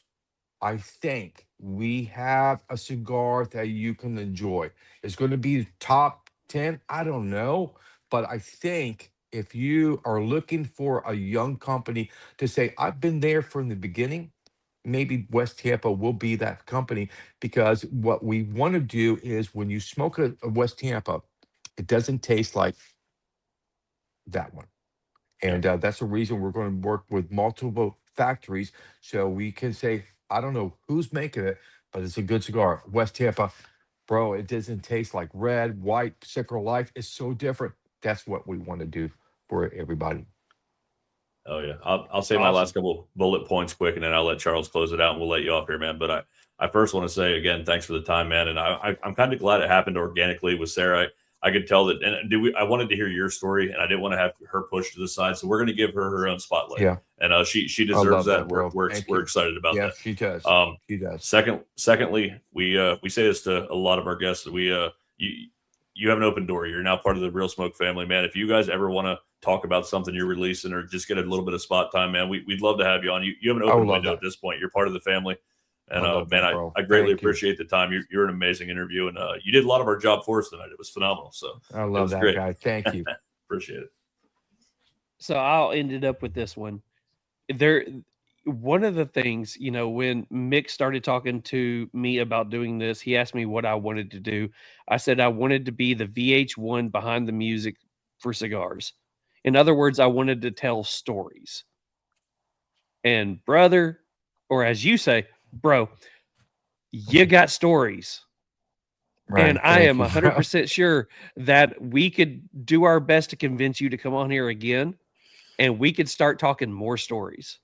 Speaker 7: I think we have a cigar that you can enjoy. It's going to be top 10. I don't know. But I think if you are looking for a young company to say, I've been there from the beginning, maybe West Tampa will be that company because what we want to do is when you smoke a West Tampa, it doesn't taste like that one.
Speaker 5: yeah.
Speaker 7: And that's the reason we're going to work with multiple factories so we can say, I don't know who's making it, but it's a good cigar. West Tampa, bro, it doesn't taste like red, white, Cigar Life. It's so different. That's what we want to do for everybody.
Speaker 5: Oh yeah, I'll say my
Speaker 4: Awesome.
Speaker 5: last couple bullet points quick, and then I'll let Charles close it out, and we'll let you off here, man. But I first want to say again, thanks for the time, man. And I'm kind of glad it happened organically with Sarah. I could tell that, and I wanted to hear your story, and I didn't want to have her pushed to the side, so we're going to give her her own spotlight,
Speaker 7: Yeah,
Speaker 5: and she
Speaker 7: I
Speaker 5: deserves
Speaker 7: love
Speaker 5: that.
Speaker 7: that,
Speaker 5: And
Speaker 7: bro. Thank
Speaker 5: we're
Speaker 7: you.
Speaker 5: excited about
Speaker 7: Yeah,
Speaker 5: that.
Speaker 7: she does. She does.
Speaker 5: Secondly, we say this to a lot of our guests that you have an open door. You're now part of the Real Smoke family, man. If you guys ever want to talk about something you're releasing or just get a little bit of spot time, man, we'd love to have you on. You have an
Speaker 7: I
Speaker 5: open
Speaker 7: love
Speaker 5: window
Speaker 7: that.
Speaker 5: at this point. You're part of the family. And
Speaker 7: I love
Speaker 5: man,
Speaker 7: that, bro.
Speaker 5: I greatly
Speaker 7: Thank you.
Speaker 5: appreciate the time. You're an amazing interview, and you did a lot of our job for us tonight. It was phenomenal. So
Speaker 7: I
Speaker 5: it
Speaker 7: love
Speaker 5: was
Speaker 7: that,
Speaker 5: great.
Speaker 7: guy. Thank you.
Speaker 5: Appreciate it.
Speaker 4: So I'll end it up with this one. One of the things, when Mick started talking to me about doing this, he asked me what I wanted to do. I said I wanted to be the VH1 behind the music for cigars. In other words, I wanted to tell stories. And brother, or as you say, bro, you got stories. And
Speaker 7: Right.
Speaker 4: I
Speaker 7: Thank
Speaker 4: am
Speaker 7: you, bro.
Speaker 4: 100% sure that we could do our best to convince you to come on here again, and we could start talking more stories.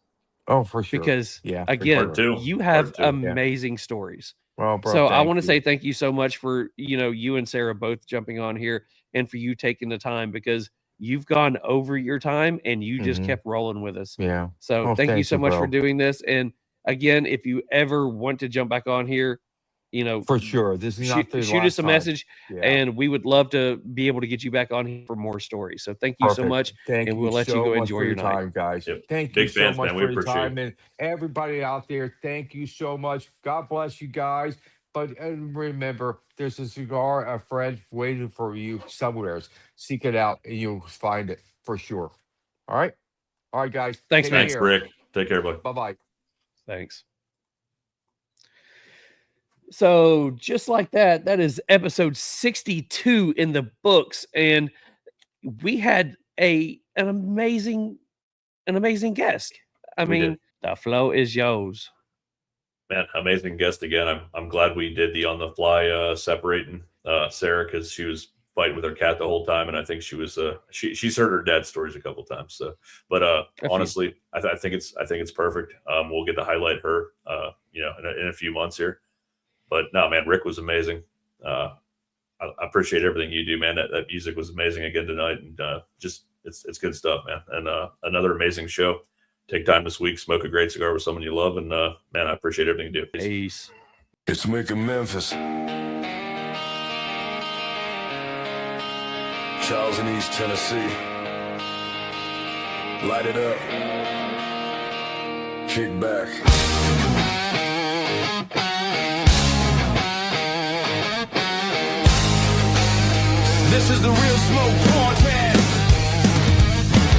Speaker 7: Oh, for sure.
Speaker 4: Because
Speaker 7: Yeah, for
Speaker 4: again,
Speaker 5: Part
Speaker 7: sure.
Speaker 5: two.
Speaker 4: you have
Speaker 5: Part two.
Speaker 7: Yeah.
Speaker 4: amazing stories.
Speaker 7: Well, bro,
Speaker 4: So I want
Speaker 7: thank
Speaker 4: to say
Speaker 7: you.
Speaker 4: thank you so much for, you and Sarah both jumping on here and for you taking the time because you've gone over your time and you just
Speaker 7: Hmm.
Speaker 4: kept rolling with us.
Speaker 7: Yeah.
Speaker 4: So
Speaker 7: Oh,
Speaker 4: thank you
Speaker 7: thank
Speaker 4: so
Speaker 7: you,
Speaker 4: much for
Speaker 7: bro.
Speaker 4: doing this. And again, if you ever want to jump back on here,
Speaker 7: For sure. This is not the
Speaker 4: shoot us
Speaker 7: last
Speaker 4: a
Speaker 7: time.
Speaker 4: message
Speaker 7: Yeah.
Speaker 4: and we would love to be able to get you back on here for more stories. So thank you so
Speaker 7: Perfect.
Speaker 4: much.
Speaker 7: Thank
Speaker 4: And
Speaker 7: you
Speaker 4: we'll let you
Speaker 7: so
Speaker 4: go
Speaker 7: much
Speaker 4: enjoy
Speaker 7: for
Speaker 4: your
Speaker 7: your
Speaker 4: night.
Speaker 7: time, guys.
Speaker 5: Yep.
Speaker 7: Thank you
Speaker 5: Big
Speaker 7: so
Speaker 5: fans,
Speaker 7: much
Speaker 5: man. We
Speaker 7: for your
Speaker 5: appreciate
Speaker 7: time.
Speaker 5: it.
Speaker 7: And everybody out there, thank you so much. God bless you guys. But remember, there's a cigar, a friend waiting for you somewhere. Seek it out and you'll find it for sure. All right. All right, guys.
Speaker 4: Thanks,
Speaker 7: Take
Speaker 4: man.
Speaker 5: Thanks,
Speaker 7: care.
Speaker 5: Rick. Take care, bud.
Speaker 7: Bye bye.
Speaker 4: Thanks. So just like that, that is episode 62 in the books. And we had an amazing guest. I
Speaker 5: We did.
Speaker 4: mean, the flow is yours.
Speaker 5: Man, amazing guest again. I'm glad we did the on the fly separating Sarah, because she was fighting with her cat the whole time, and I think she was she's heard her dad's stories a couple times. So, but honestly, I think it's perfect. We'll get to highlight her, in a few months here. But no, man, Rick was amazing. I appreciate everything you do, man. That music was amazing again tonight, and just it's good stuff, man. And another amazing show. Take time this week, smoke a great cigar with someone you love, and man, I appreciate everything you do.
Speaker 4: Peace.
Speaker 1: It's Mick in Memphis. Charles in East Tennessee. Light it up. Kick back. This is the real smoke podcast.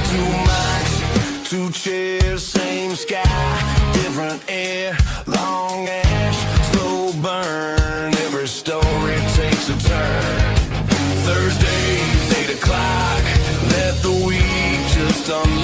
Speaker 1: 2 mics, 2 chairs, same sky, different air, long ash, slow burn. Every story takes a turn. Thursdays, 8 o'clock. Let the week just unfold.